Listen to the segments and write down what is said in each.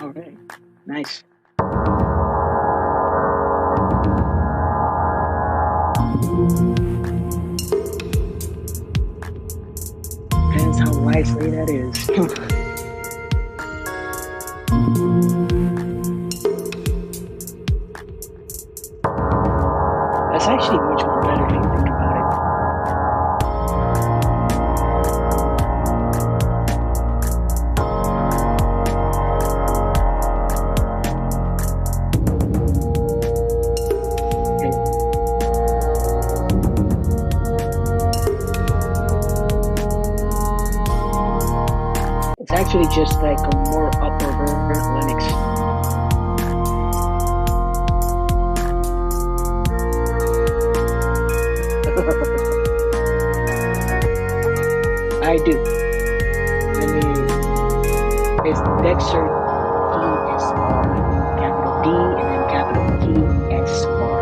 Alright, nice. Depends how wisely that is. That's actually much more better if you think about it. It's actually just like a more upper version of Linux. I do. I mean, it's Dexer TSR, capital D and then capital TSR.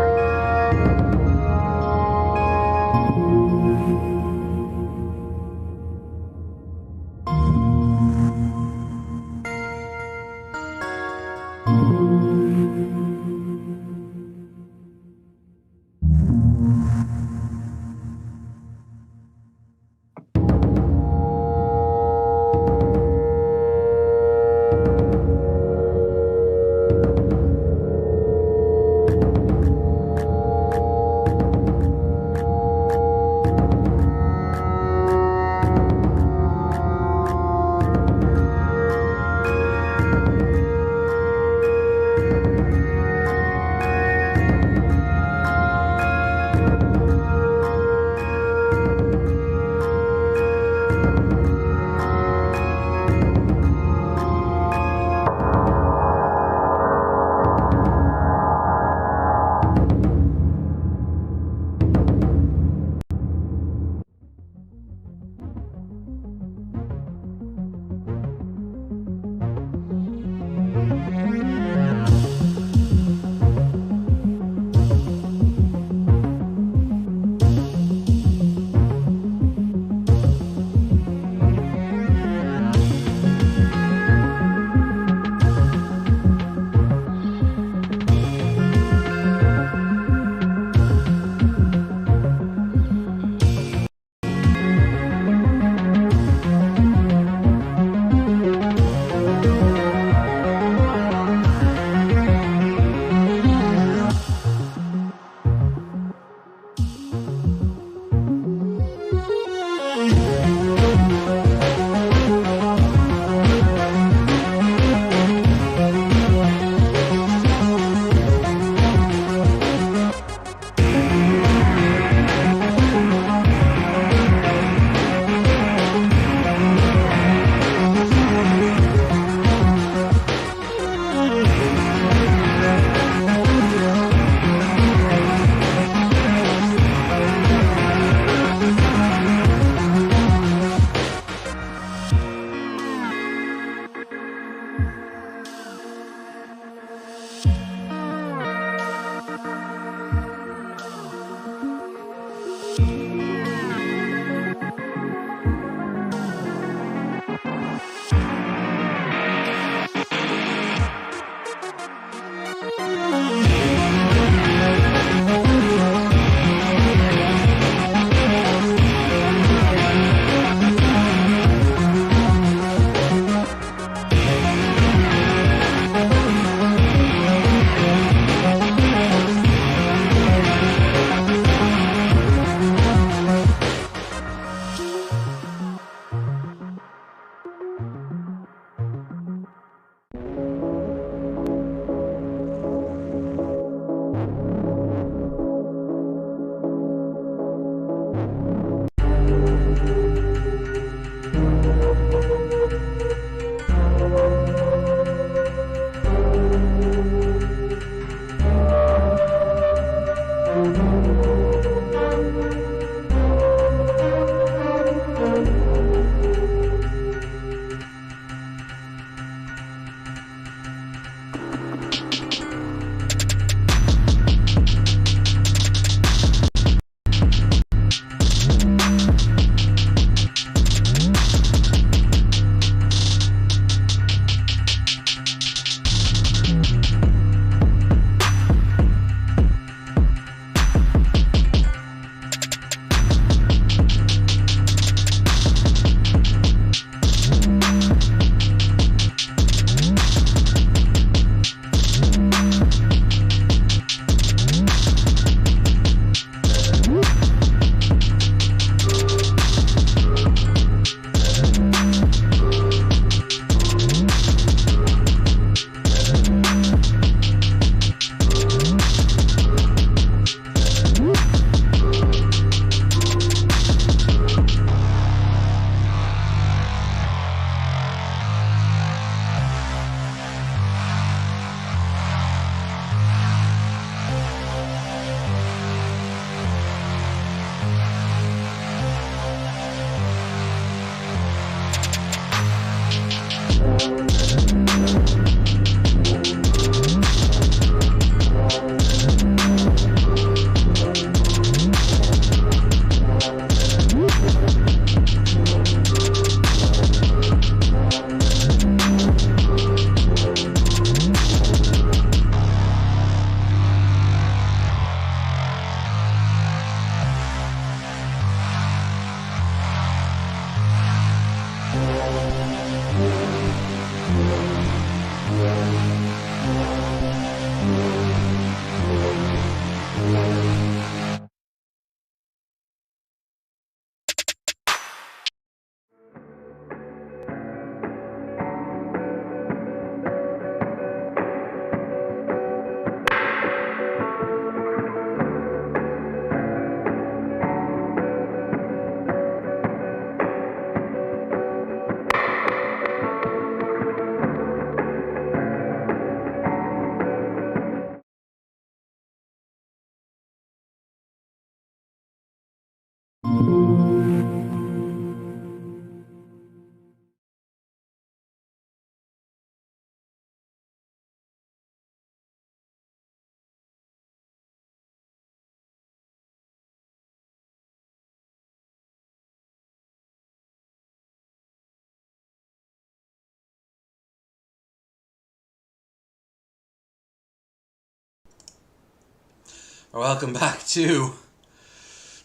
Welcome back to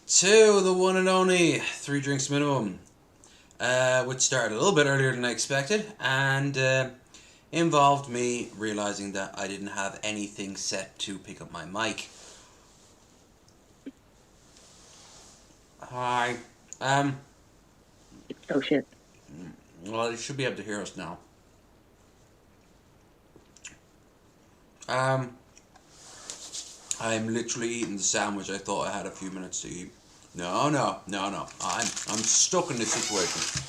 the one and only 3 Drinks Minimum, which started a little bit earlier than I expected, and involved me realizing that I didn't have anything set to pick up my mic. Hi. Oh shit. Well, you should be able to hear us now. I'm literally eating the sandwich I thought I had a few minutes to eat. No. I'm stuck in this situation.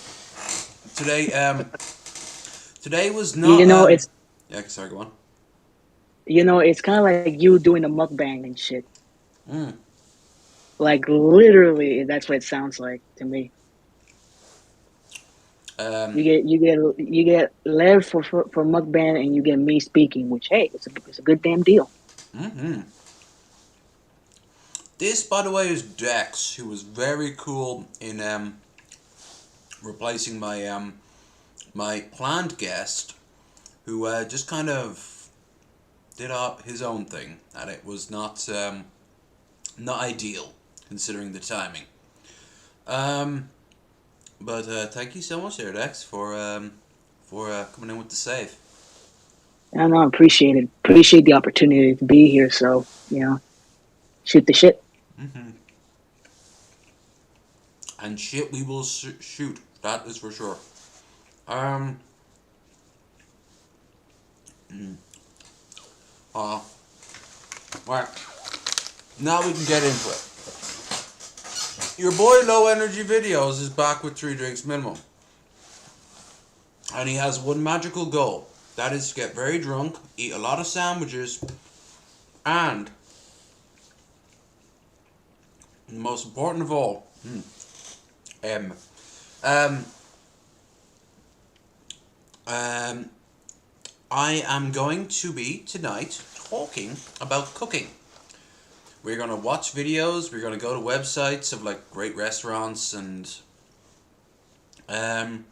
Today was not. You know, it's Yeah, sorry, go on. it's kind of like you doing a mukbang and shit. Mm. Like literally, that's what it sounds like to me. Um, You get Lev for mukbang, and you get me speaking, which hey, it's a good damn deal. hmm This, by the way, is Dex, who was very cool in replacing my planned guest, who just kind of did his own thing, and it was not ideal considering the timing. Um, but thank you so much, there, Dex, for coming in with the save. And I appreciate it. Appreciate the opportunity to be here. So shoot the shit. hmm And shit, we will shoot. That is for sure. Um. Mm, uh, right. Now we can get into it. Your boy Low Energy Videos is back with 3 Drinks Minimum. And he has one magical goal. That is to get very drunk, eat a lot of sandwiches, and, most important of all, um, um, um, I am going to be tonight talking about cooking. We're going to watch videos, we're going to go to websites of like great restaurants and um,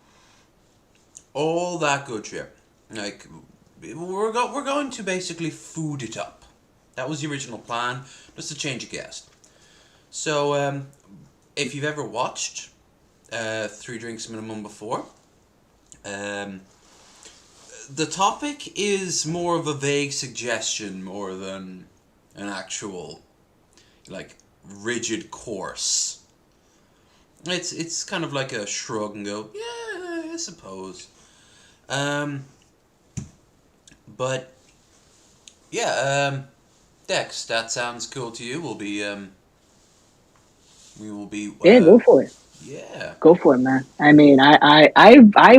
all that good shit. Like, we're going to basically food it up. That was the original plan, just to change a guest. So, if you've ever watched 3 Drinks Minimum before, um, the topic is more of a vague suggestion more than an actual, like, rigid course. It's kind of like a shrug and go, yeah, I suppose. Um, but yeah, Dex, that sounds cool to you. We will be, Yeah, go for it. yeah. Go for it, man. I mean, I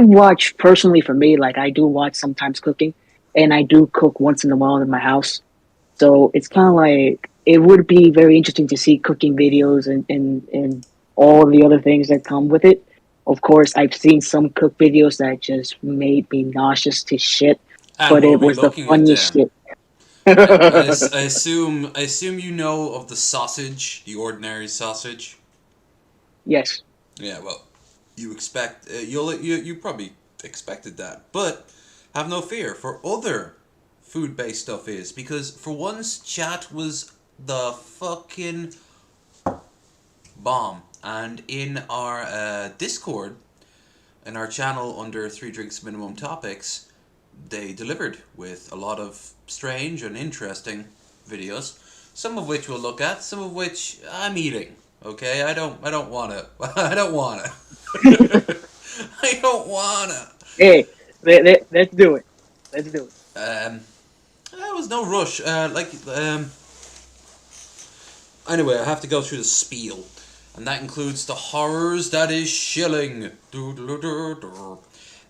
watch personally for me. Like I do watch sometimes cooking, and I do cook once in a while in my house. So it's kind of like it would be very interesting to see cooking videos and all the other things that come with it. Of course, I've seen some cook videos that just made me nauseous to shit, And but we'll it be was the looking at funniest them. shit. I assume you know of the sausage, the ordinary sausage. Yes. Yeah, well, you expect you probably expected that, but have no fear for other food-based stuff is because for once chat was the fucking bomb, and in our Discord, in our channel under 3 Drinks Minimum Topics, they delivered with a lot of strange and interesting videos, some of which we'll look at, some of which I'm eating. Okay, I don't wanna, I don't wanna, I don't wanna. Hey, let's do it. Let's do it. There was no rush. Anyway, I have to go through the spiel, and that includes the horrors that is shilling.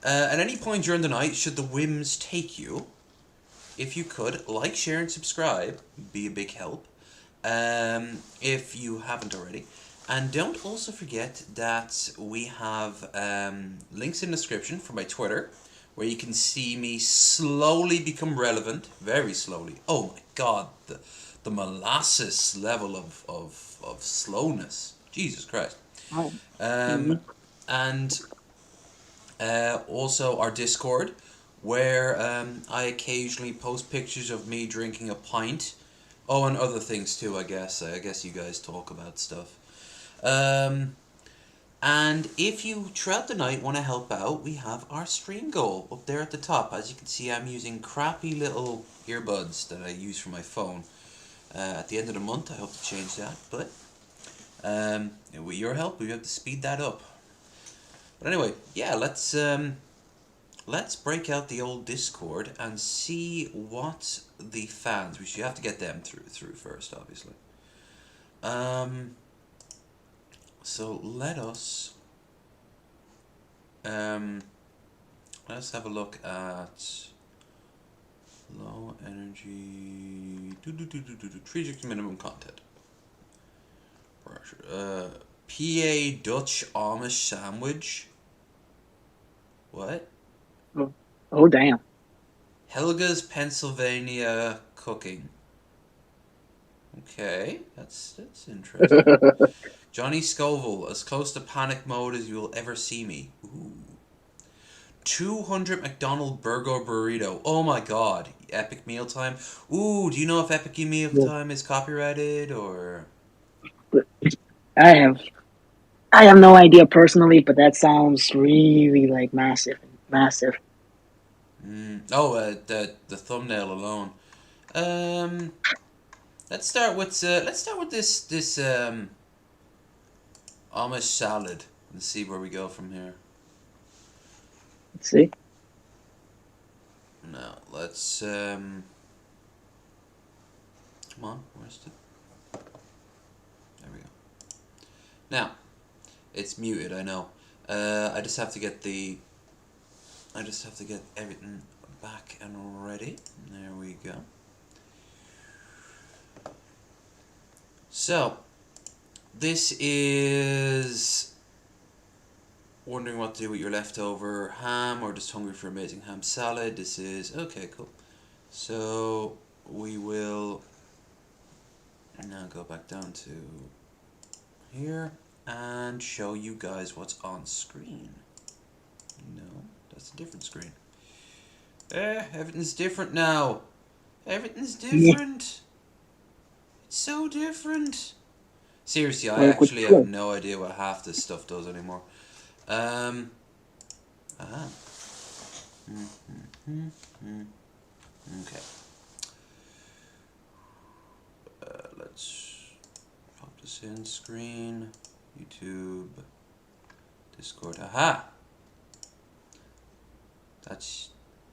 At any point during the night, should the whims take you, if you could, like, share, and subscribe, be a big help. If you haven't already. And don't also forget that we have links in the description for my Twitter, where you can see me slowly become relevant, very slowly. Oh my god, the molasses level of slowness. Jesus Christ. Oh. Um, and also our Discord, where I occasionally post pictures of me drinking a pint. Oh, and other things too, I guess. I guess you guys talk about stuff. And if you, throughout the night, want to help out, we have our stream goal up there at the top. As you can see, I'm using crappy little earbuds that I use for my phone. At the end of the month, I hope to change that. But with your help, we have to speed that up. But anyway, yeah, let's break out the old Discord and see what the fans, which you have to get them through first, obviously. So let's have a look at low energy 360 minimum content. PA Dutch Amish sandwich. What? Oh, oh damn. Helga's Pennsylvania cooking. Okay, that's interesting. Johnny Scoville, as close to panic mode as you will ever see me. Ooh. 200 McDonald burger burrito. Oh my god. Epic mealtime. Ooh, do you know if Epic mealtime is copyrighted or? I have I have no idea personally, but that sounds really like massive, massive. Oh, the thumbnail alone. Um, let's start with this Amish salad and see where we go from here. Let's see. Now let's come on, where's the? There we go. Now, it's muted. I know. I just have to get everything back and ready. There we go. So, this is wondering what to do with your leftover ham or just hungry for amazing ham salad. This is okay, cool. So we will now go back down to here and show you guys what's on screen. No, that's a different screen. Everything's different now. Everything's different. It's so different. Seriously, I Like with actually have flow. no idea what half this stuff does anymore. Ah. Okay. Let's pop this in screen. YouTube. Discord. Aha! That's...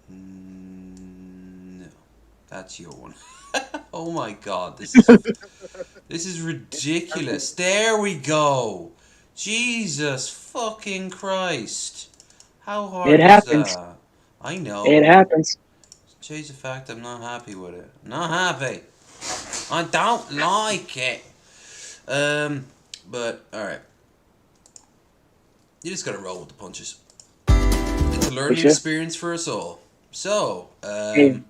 no. That's your one. Oh my god, this is ridiculous. There we go. Jesus fucking Christ. How It hard was happens. that? I It know. happens. Change the fact I'm not happy with it. I'm not happy. I don't like it. But alright. You just gotta roll with the punches. It's a For learning sure. experience for us all. So, Hey,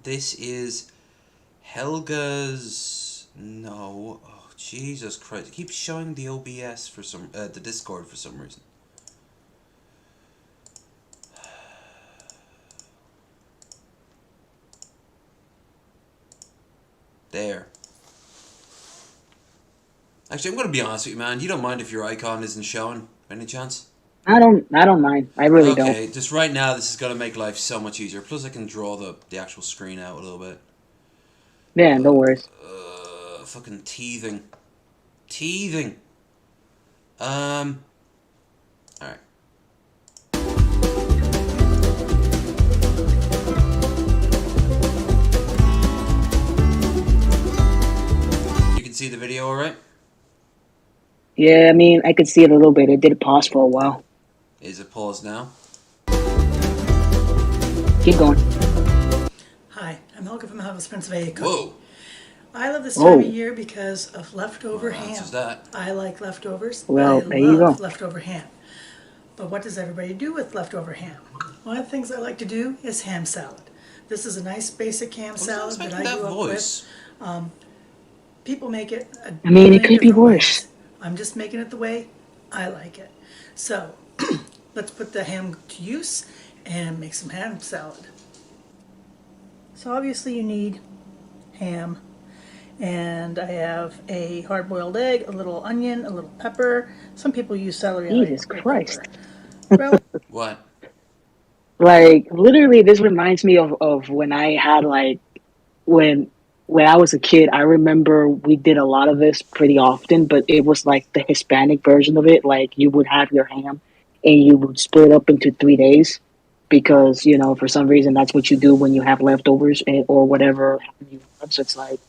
this is Helga's. No, oh Jesus Christ! It keeps showing the OBS for some, the Discord for some reason. There. Actually, I'm gonna be honest with you, man. You don't mind if your icon isn't showing, by any chance? I don't mind. I really don't. Okay, just right now, this is gonna make life so much easier. Plus, I can draw the actual screen out a little bit. Yeah, no worries. Fucking teething, teething. Um. All right. You can see the video, all right? Yeah, I mean, I could see it a little bit. It did pause for a while. Is it paused now? Keep going. Hi, I'm Helga from Elvis, Pennsylvania Cooking. Whoa. I love this time Oh, of year because of leftover What ham. answers that? I like leftovers. well, I there you love go. leftover ham. But what does everybody do with leftover ham? One of the things I like to do is ham salad. This is a nice basic ham I was salad that expecting I that grew up voice. with. People make it a I mean, it million could be different worse. ways. I'm just making it the way I like it. So let's put the ham to use and make some ham salad. So obviously you need ham, and I have a hard-boiled egg, a little onion, a little pepper. Some people use celery. Jesus I like Christ. pepper. What? Like, literally, this reminds me of when I had, like, when when I was a kid, I remember we did a lot of this pretty often, but it was like the Hispanic version of it. Like, you would have your ham and you would split up into 3 days because, for some reason, that's what you do when you have leftovers or whatever you have. So it's like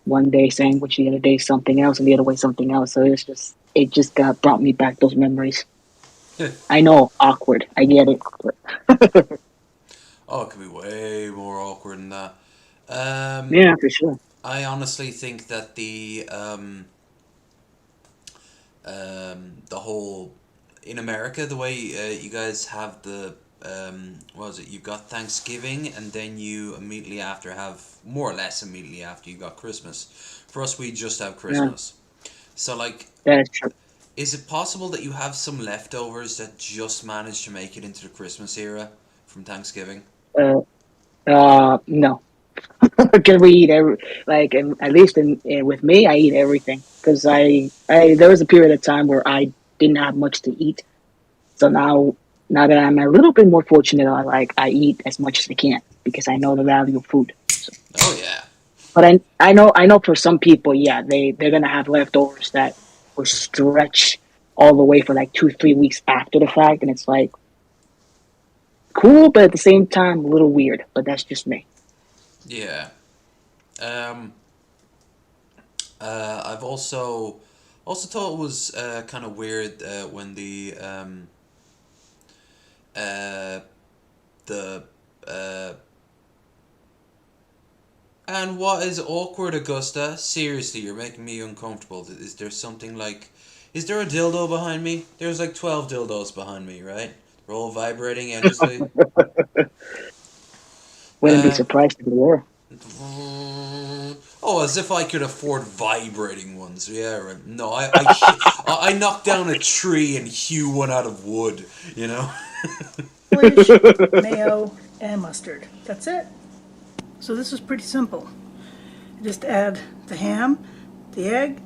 one day sandwich, the other day something else, and the other way something else. So it just got brought me back those memories. I know, awkward. I get it. But Oh, it could be way more awkward than that. Um, yeah, for sure. I honestly think that the whole in America, the way you guys have the what was it? You got Thanksgiving, and then you immediately after have more or less immediately after you got Christmas. For us, we just have Yeah, Christmas. So, like, that is true. is it possible that you have some leftovers that just managed to make it into the Christmas era from Thanksgiving? Uh, no. Because we eat like, at least with me, I eat everything. Because there was a period of time where I didn't have much to eat. So now that I'm a little bit more fortunate, I eat as much as I can because I know the value of food. So, Oh yeah. but I know for some people, yeah, they're gonna have leftovers that will stretch all the way for like 2 3 weeks after the fact, and it's like cool, but at the same time a little weird. But that's just me. Yeah. Um, I've also thought it was kind of weird when uh, the and what is awkward, Augusta? Seriously, you're making me uncomfortable. Is there something like, is there a dildo behind me? There's like 12 dildos behind me, right? They're all vibrating endlessly. Wouldn't be Uh, surprised if they were. oh, as if I could afford vibrating ones. Yeah, right. No, I knock down a tree and hew one out of wood. You know. Relish, mayo, and mustard. That's it. So this is pretty simple. Just add the ham, the egg,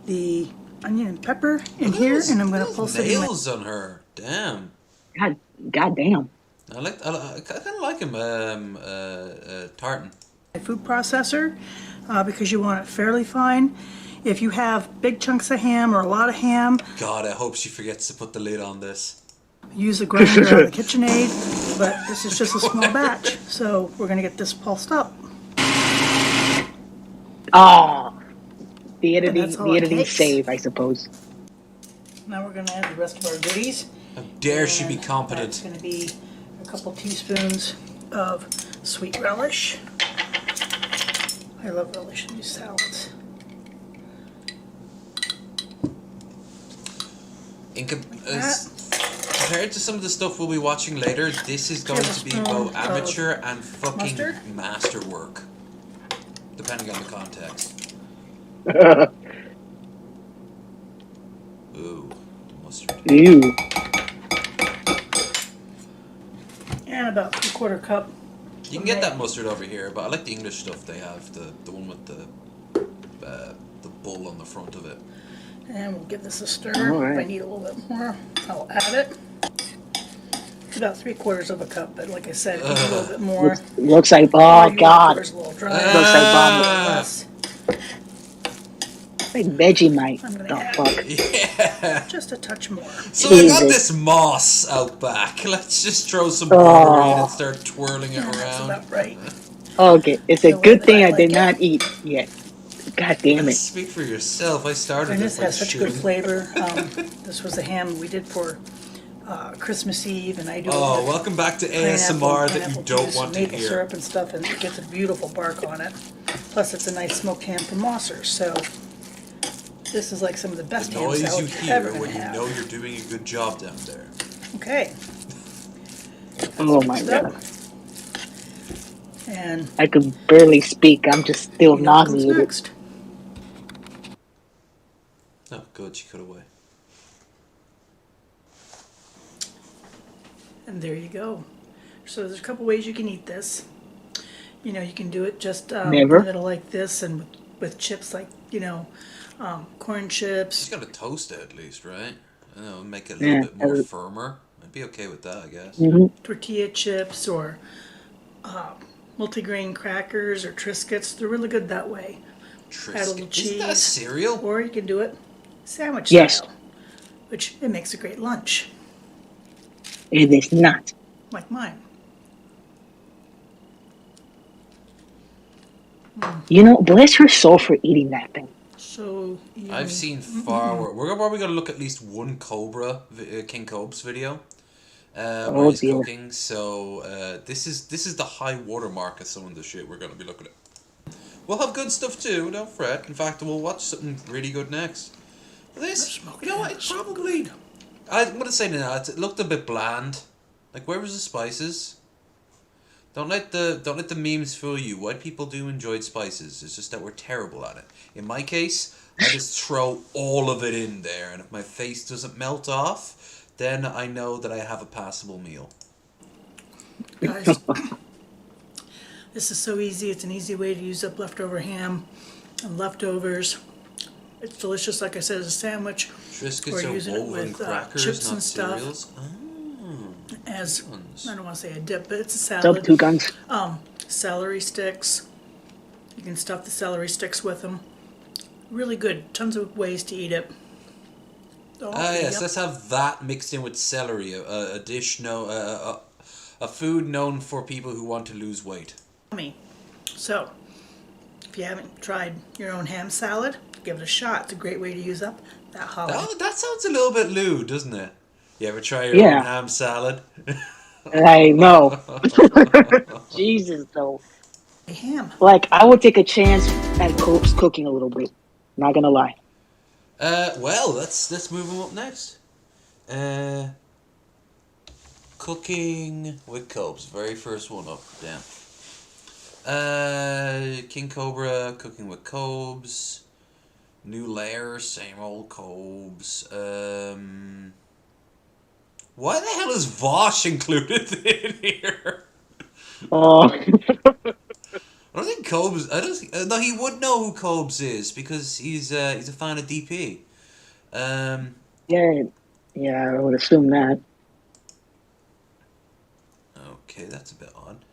the onion and pepper in here, and I'm going to pulse it in my Nails on her. Damn. God, goddamn. I kind of like him. Tartan. food processor because you want it fairly fine. If you have big chunks of ham or a lot of ham, God, I hope she forgets to put the lid on this. use a grinder or the KitchenAid, but this is just a small batch, so we're going to get this pulsed up. Oh, the And editing, that's all the it editing takes. save, I suppose. Now we're going to add the rest of our goodies. How dare she be And That's competent? going to be a couple teaspoons of sweet relish. I love relish in these salads. Compared to some of the stuff we'll be watching later, this is going to be both amateur and fucking mustard. masterwork, depending on the context. Ooh, the mustard. Ew. And about 3/4 cup. You can get that mustard over here, but I like the English stuff they have, the one with the bull on the front of it. And we'll give this a stir. All right. If I need a little bit more, I'll add it. It's about 3/4 of a cup, but like I said, if you need a little bit more, Looks like, or oh you want God, yours a little drier, looks like vomit. a little less, Like Vegemite. I'm gonna The add fuck? Yeah. just a touch more. So I got Jesus. this moss out back. Let's just throw some butter in and Oh, start twirling it Yeah, that's around. about right. okay. It's a The way good that thing I I did like not it. eat yet. God damn it. Speak for yourself. I started And this this like has such good shitting. flavor. This was the ham we did for Christmas Eve, and I do it Oh, with welcome back to pineapple ASMR and that you pineapple don't juice want and to maple hear. syrup and stuff, and it gets a beautiful bark on it. Plus, it's a nice smoked ham from Mosser's, so this is like some of the The best ham noise you salad you're ever hear gonna when you have. know you're doing a good job down there. Okay, Oh my so, God. and I could barely speak. I'm just still you know what comes nauseated. next. Oh, good, she cut away. And there you go. So there's a couple ways you can eat this. You know, you can do it just in the Never. middle like this, and with chips like, corn chips. She's got to toast it at least, right? I know, make it a little Yeah. bit more firmer. I'd be okay with that, I guess. Mm-hmm. Tortilla chips or multigrain crackers or Triscuits. They're really good that way. Add a little Triscuit. Isn't that a cheese. cereal? Or you can do it sandwich Yes. style, which it makes a great lunch, It is not. like mine. You know, bless her soul for eating that thing. So yummy. I've seen far worse. We're probably going to look at least one King Cobes video where Oh he's dear. cooking. So this is the high watermark of some of the shit we're going to be looking at. We'll have good stuff too, don't fret. In fact, we'll watch something really good next. This, you know what, it probably... I'm going to say now, it looked a bit bland. Like, where was the spices? Don't let the memes fool you. White people do enjoy spices. It's just that we're terrible at it. In my case, I just throw all of it in there, and if my face doesn't melt off, then I know that I have a passable meal. Guys, this is so easy. It's an easy way to use up leftover ham and leftovers. It's delicious, like I said, as a sandwich. Triscuits Or are using it woven with, crackers, chips not and stuff. cereals. Oh, As, ones. I don't want to say a dip, but it's a Sub salad. two guns. Celery sticks. You can stuff the celery sticks with them. Really good. Tons of ways to eat it. Oh, Yes, yep. let's have that mixed in with celery. A dish, a food known for people who want to lose weight. Yummy. So, if you haven't tried your own ham salad, give it a shot. It's a great way to use up that holiday. That sounds a little bit lewd, doesn't it? You ever try your Yeah. own ham salad? I know. Jesus though. Ham. Like I would take a chance at Cope's cooking a little bit. Not gonna lie. Well, let's move on up next. Cooking with Cobes, very first one up. Damn. King Cobra, cooking with Cobes. New layer, same old Cobes. Why the hell is Vosh included in here? Oh. I don't think Cobes. I don't think. No, he would know who Cobes is because he's a fan of DP. Yeah. Yeah, I would assume that. Okay, that's a bit odd.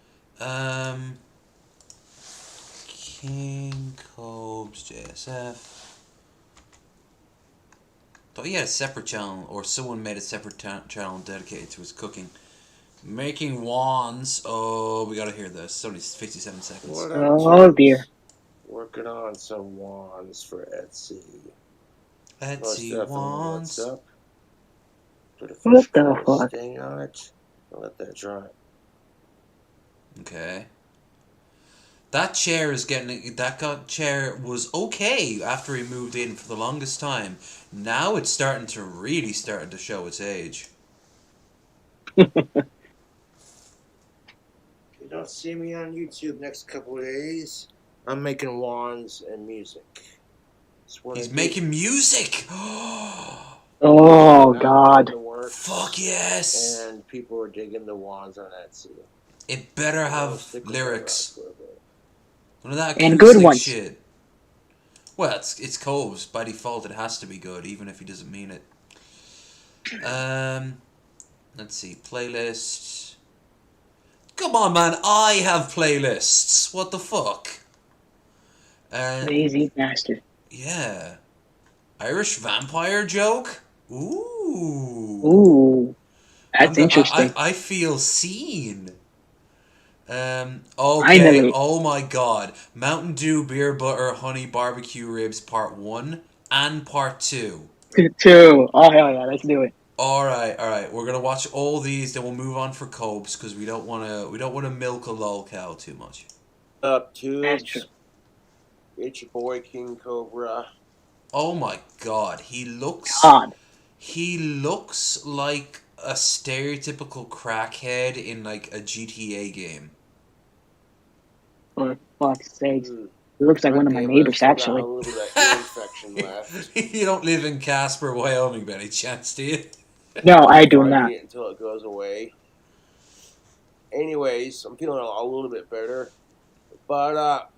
King Cobes JSF. Thought he had a separate channel, or someone made a separate channel dedicated to his cooking. Making wands. Oh, we gotta hear this. It's only 57 seconds. What Oh up, dear. kids? Working on some wands for Etsy. Etsy Most wands. definitely, what's up? Put a What fresh the coat of fuck? stain on it and let that dry. Okay. That chair is getting. Chair was okay after he moved in for the longest time. Now it's starting to show its age. If you don't see me on YouTube next couple of days, I'm making wands and music. That's what He's I do. making music. Oh Now God. in the works, Fuck yes! And people are digging the wands on Etsy. It better I'll have stick with lyrics. that for a bit. None of that And acoustic good ones. shit. Well, it's Coves. By default, it has to be good, even if he doesn't mean it. Let's see, playlists. Come on, man, I have playlists. What the fuck? Lazy bastard. Yeah. Irish vampire joke? Ooh. Ooh, that's interesting. I feel seen. Okay, Finally. oh my god. Mountain Dew, beer butter, honey barbecue ribs part 1 and part 2. Two. Oh, hell yeah. Let's do it. Alright. We're gonna watch all these, then we'll move on for Copes because we don't wanna milk a lol cow too much. Up, That's true. tubes. It's your boy King Cobra. Oh my god, God. he looks like a stereotypical crackhead in like a GTA game. For fuck's sake. Hmm. He looks like one of my Okay, neighbors, but I still actually. got a little bit of that ear infection left. You don't live in Casper, Wyoming, by any chance, do you? No, I do Fighting not. it until it goes away. Anyways, I'm feeling a little bit better. But,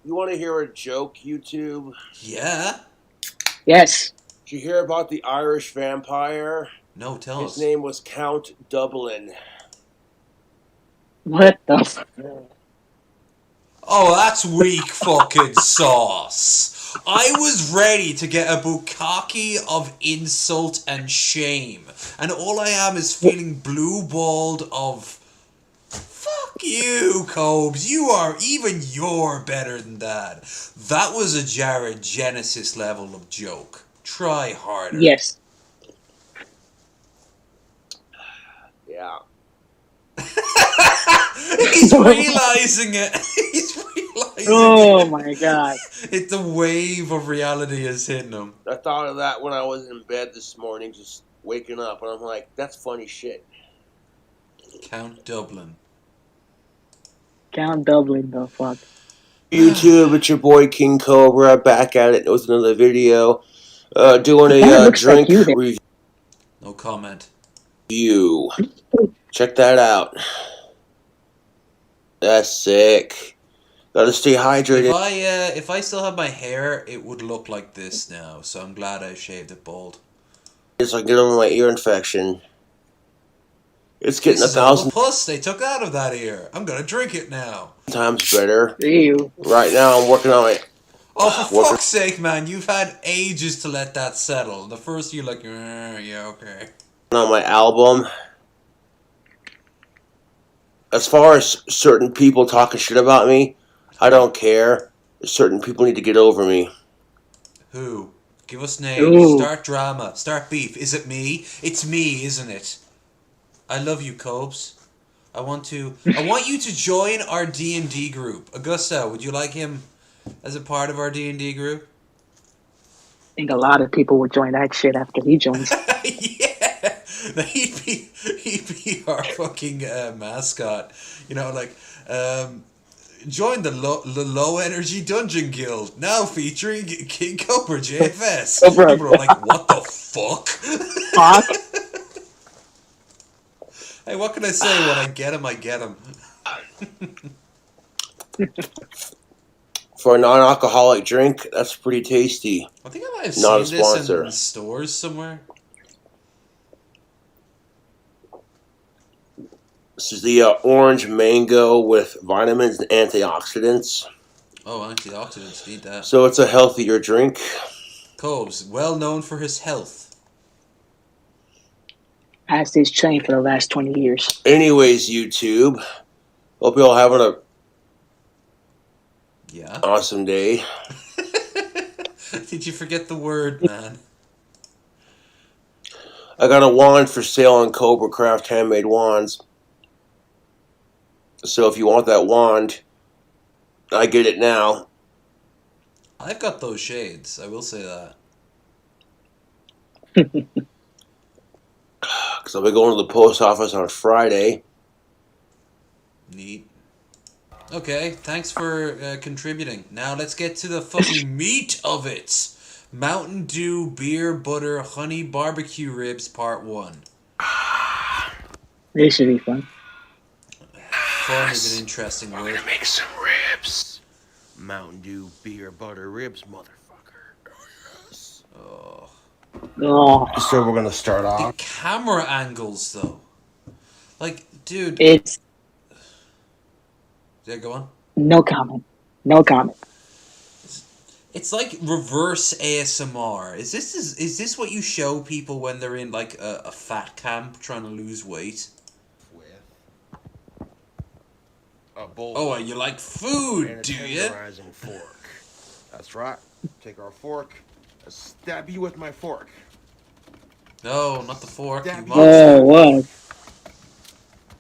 you want to hear a joke, YouTube? Yeah? Yes. Did you hear about the Irish vampire? No, tell His us. name was Count Dublin. What the f- Oh, that's weak fucking sauce. I was ready to get a bukkake of insult and shame, and all I am is feeling blue-balled of... Fuck you, Cobes. You're better than that. That was a Jared Genesis level of joke. Try harder. Yes. Yeah. He's realizing it. He's realizing Oh it. my god. It's the wave of reality is hitting him. I thought of that when I was in bed this morning, just waking up, and I'm like, that's funny shit. Count Dublin. Count Dublin, the fuck. YouTube, it's your boy King Cobra, back at it with another video. Doing It kinda a looks like drink you there. No comment. review. Check that out. That's sick. Gotta stay hydrated. If I still had my hair, it would look like this now. So I'm glad I shaved it bald. So I can get over my ear infection. It's getting This is 1,000 puss they took out of that ear. I'm gonna drink it now. times better. Ew. Right now, I'm working on it. Oh, for Working fuck's sake, man! You've had ages to let that settle. The first you're like, yeah, okay. on my album. As far as certain people talking shit about me, I don't care. Certain people need to get over me. Who? Give us names. Ooh. Start drama. Start beef. Is it me? It's me, isn't it? I love you, Cobes. I want you to join our D&D group. Augusta, would you like him as a part of our D&D group? I think a lot of people would join that shit after he joins. Yeah, he'd be our fucking mascot. You know, like join the low energy dungeon guild now featuring King Cobra JFS. Cobra. People are like, what the fuck? Fuck. Hey, what can I say? When I get him, I get him. For a non-alcoholic drink, that's pretty tasty. I think I might have Not a seen this sponsor. in stores somewhere. This is the orange mango with vitamins and antioxidants. Oh, antioxidants, need that. So it's a healthier drink. Cobes, well known for his health. Passed his chain for the last 20 years. Anyways, YouTube, hope you all having a Yeah. awesome day. Did you forget the word, man? I got a wand for sale on Cobra Craft Handmade Wands. So if you want that wand, I get it now. I've got those shades, I will say that. Because I'll be going to the post office on Friday. Neat. Okay, thanks for contributing. Now let's get to the fucking meat of it. Mountain Dew, beer, butter, honey, barbecue ribs, part 1. This should be fun. Fun is an interesting word. Make some ribs. Mountain Dew, beer, butter, ribs, motherfucker. Oh, yes. Oh. Oh, So we're going to start The off. camera angles, though. Like, dude. It's Yeah, go on. no comment. No comment. It's like reverse ASMR. Is this what you show people when they're in like a fat camp trying to lose weight? With a bowl Oh, you like and food, a do you? tenderizing fork. That's right. Take our fork. I stab you with my fork. No, not the fork, you Stab you. Oh, monster. what?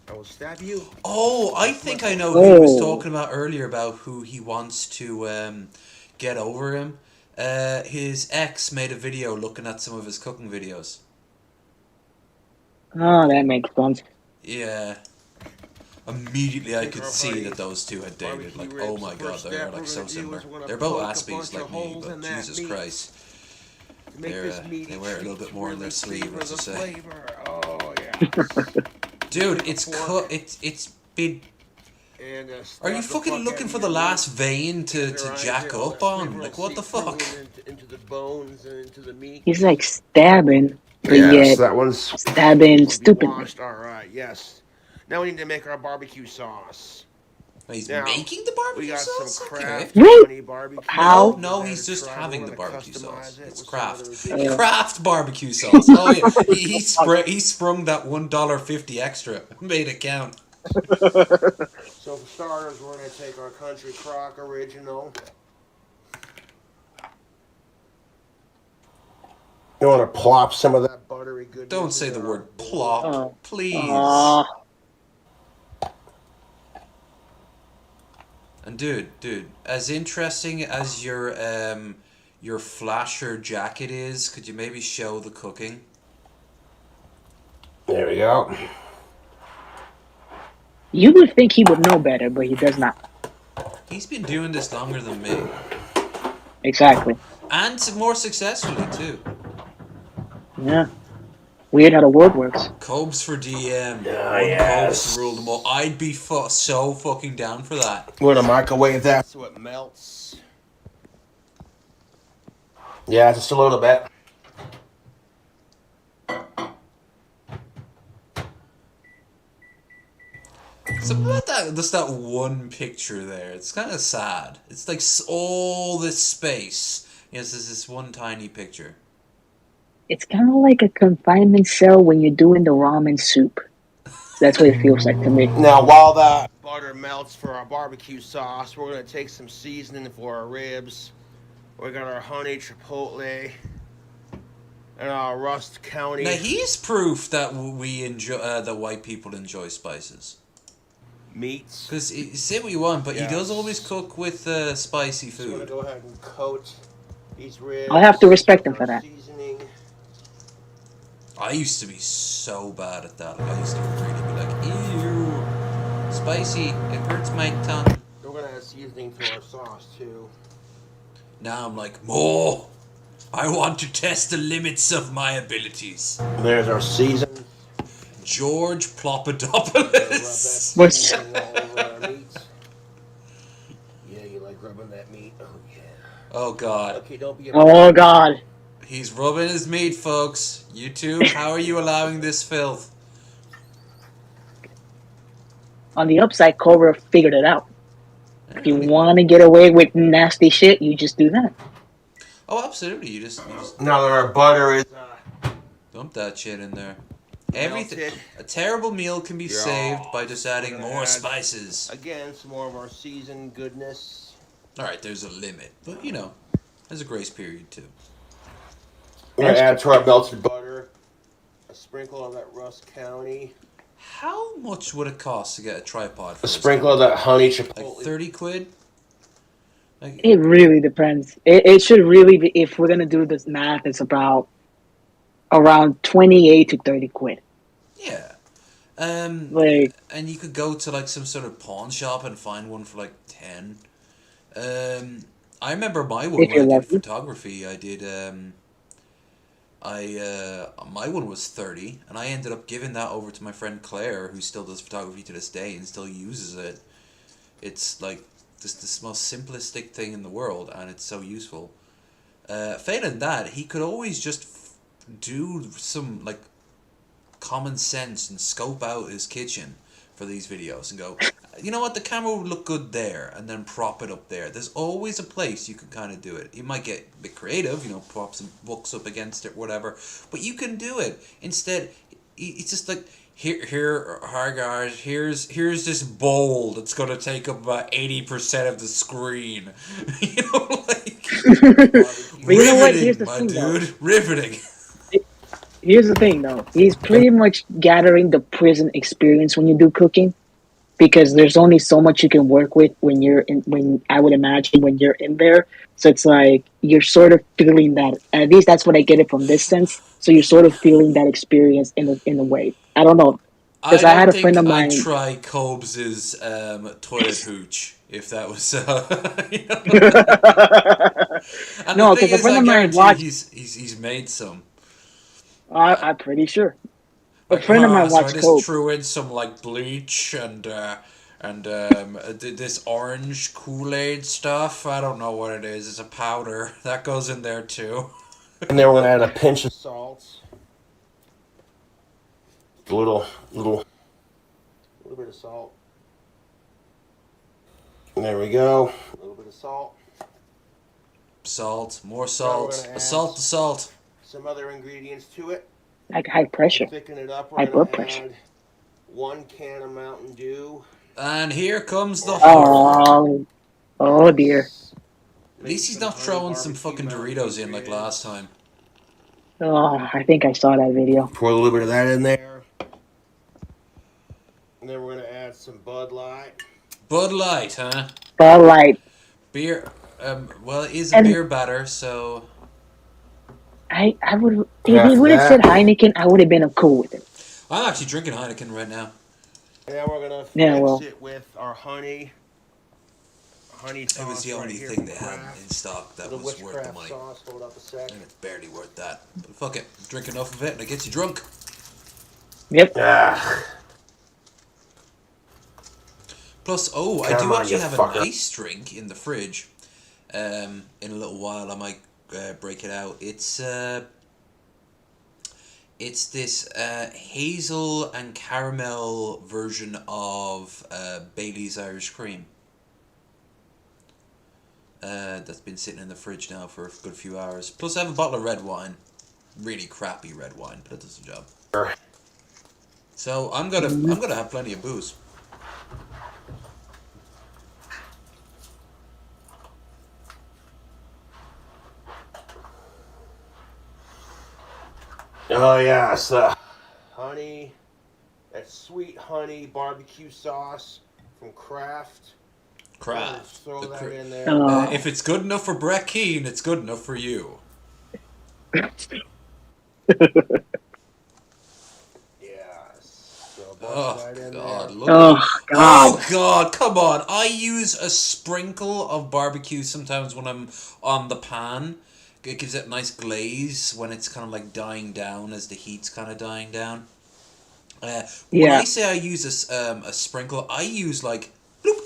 I will stab you. Oh, I With my think I fork. know who he was Oh. talking about earlier about who he wants to get over him. His ex made a video looking at some of his cooking videos. Oh, that makes sense. Yeah. Immediately I Take could our see that honey. those two had dated. Barbecue Like, oh ribs. my The god, first they're step like we're so gonna do similar. is we're gonna They're both poke a Aspies bunch of like me, holes in but that Jesus meat Christ. to make this meaty They wear a little treat bit more in their really sleeve, savor let's the just say. flavor. Oh yes. Dude, Take a it's fork it's been. and Are you stab the fucking fuck out looking of for your the last meat. vein to Tenderize jack it. All up that flavor on? will Like, what the seep through fuck? into the bones and into the meat. He's like stabbing, but Yes, yet that one's stabbing will be stupidly. washed. All right. Yes. Now we need to make our barbecue sauce. He's Now making the we barbecue got some sauce? Okay. Kraft Wait, honey barbecue. No, how? Give no, that he's a just try. We're having the gonna barbecue sauce. customize it It's with some craft. other ingredients. Craft barbecue sauce. Oh yeah, he Fuck. sprung that $1.50 extra. Made it count. So for starters, we're gonna take our Country Crock original. You want to plop some of that buttery Don't goodness say into the our word bowl. plop, Oh, please. oh, And dude, as interesting as your flasher jacket is, could you maybe show the cooking? There we go. you would think he would know better, but he does not. He's been doing this longer than me, Exactly. and more successfully too. Yeah. Weird how the world works. Cobes for DM, Ah, one Cobes to yes. rule them all. I'd be so fucking down for that. We're gonna microwave that so it melts. Yeah, just a little bit. Something about that, just that one picture there. It's kind of sad. It's like all this space. Yes, there's this one tiny picture. It's kind of like a confinement cell when you're doing the ramen soup. That's what it feels like to me. Now, while that butter melts for our barbecue sauce, we're gonna take some seasoning for our ribs. We got our honey chipotle and our Rust Now County he's proof that we enjoy that white people enjoy spices. meats. Because say what you want, but he does Yes. always cook with spicy So we're gonna food. go ahead and coat these ribs. I'll have to respect him with for our that. seasoning. I used to be so bad at that. Like, I used to really be like, ew, spicy. It hurts my tongue. We're gonna add seasoning to our sauce too. Now I'm like, more. I want to test the limits of my abilities. There's our season. George Rub that Plopodopoulos. What's- seasoning all over our meats. Yeah, you like rubbing that meat? Oh yeah. Oh god. Okay, don't be a Oh God. He's rubbing his meat, folks. YouTube, how are you allowing this filth? On the upside, Cobra figured it out. If you Yeah, want to get away with nasty shit, you just do that. oh, absolutely. You just Now that our butter is dump that shit in there. Everything. melted, A terrible meal can be Yeah. saved by just adding We're gonna more add- spices. again some more of our seasoned goodness. Alright, there's a limit. But, you know, there's a grace period, too. We're gonna That's add to our melted butter a sprinkle of that Rust County, How much would it cost to get a tripod for a this sprinkle guy? of that honey Like chipotle. 30 quid? Like, It really depends. It should really be, if we're gonna do this math, it's about around 28 to 30 quid. yeah. Like, And you could go to like some sort of pawn shop and find one for like 10. I remember my one if when I you're did lucky. photography. I did my one was 30, and I ended up giving that over to my friend Claire, who still does photography to this day and still uses it. It's like just the most simplistic thing in the world, and it's so useful. Failing that, he could always just do some like common sense and scope out his kitchen for these videos and go, you know what, the camera would look good there, and then prop it up there. There's always a place you can kind of do it. You might get a bit creative, you know, prop some books up against it, whatever, but you can do it. Instead, it's just like, hi guys, here's this bowl that's gonna take up about 80% of the screen. You know, like, But you know what? riveting, Here's the my thing, though. dude, riveting. Here's the thing, though. He's pretty much gathering the prison experience when you do cooking, because there's only so much you can work with when you're in. When I would imagine when you're in there, so it's like you're sort of feeling that. At least that's what I get it from this sense. So you're sort of feeling that experience in a way. I don't know, I because I had don't a friend think of I'd mine. try Cobes's toilet hooch if that was. You know? And No, the thing because a is, friend I of mine guarantee watched. he's made some. I'm pretty sure a Like, friend of mine so I watched just Cope. threw in some like bleach and this orange Kool-Aid stuff. I don't know what it is. It's a powder that goes in there too. And then we're gonna add a pinch of salt. A little bit of salt. And there we go. A little bit of salt. Salt, more Now we're salt, gonna add salt to salt. some other ingredients to it. Like high pressure, To thicken it up, high we're blood gonna pressure. add 1 can of Mountain Dew. And here comes the horror. Oh dear. At least he's not throwing some fucking Doritos in like last time. Oh, I think I saw that video. Pour a little bit of that in there. And then we're gonna add some Bud Light. Bud Light, huh? Bud Light. Beer. Well, it is a And- beer batter, so I would, if he would have said Heineken, I would have been cool with it. I'm actually drinking Heineken right now. And then we're gonna Yeah, mix well. it with our honey sauce. It was the right only here thing from they had Kraft. in stock that The was worth the witchcraft money. sauce. Hold up a sec. And it's barely worth that. But fuck it. Drink enough of it and it gets you drunk. Yep. Ah, Plus, I Come do on, actually you have fucker. a nice drink in the fridge. In a little while I might break it out. It's this hazel and caramel version of Bailey's Irish Cream. That's been sitting in the fridge now for a good few hours. Plus, I have a bottle of red wine, really crappy red wine, but it does the job. Sure. So I'm gonna have plenty of booze. Oh yes, honey. That sweet honey barbecue sauce from Kraft. Kraft. Throw The that cra- in there. If it's good enough for Brett Keane, it's good enough for you. Yes. So bust Oh that in God! there. Look Oh at God. Oh God! Come on! I use a sprinkle of barbecue sometimes when I'm on the pan. It gives it a nice glaze when it's kind of like dying down as the heat's kind of dying down. When Yeah. I say I use a sprinkle, I use like bloop,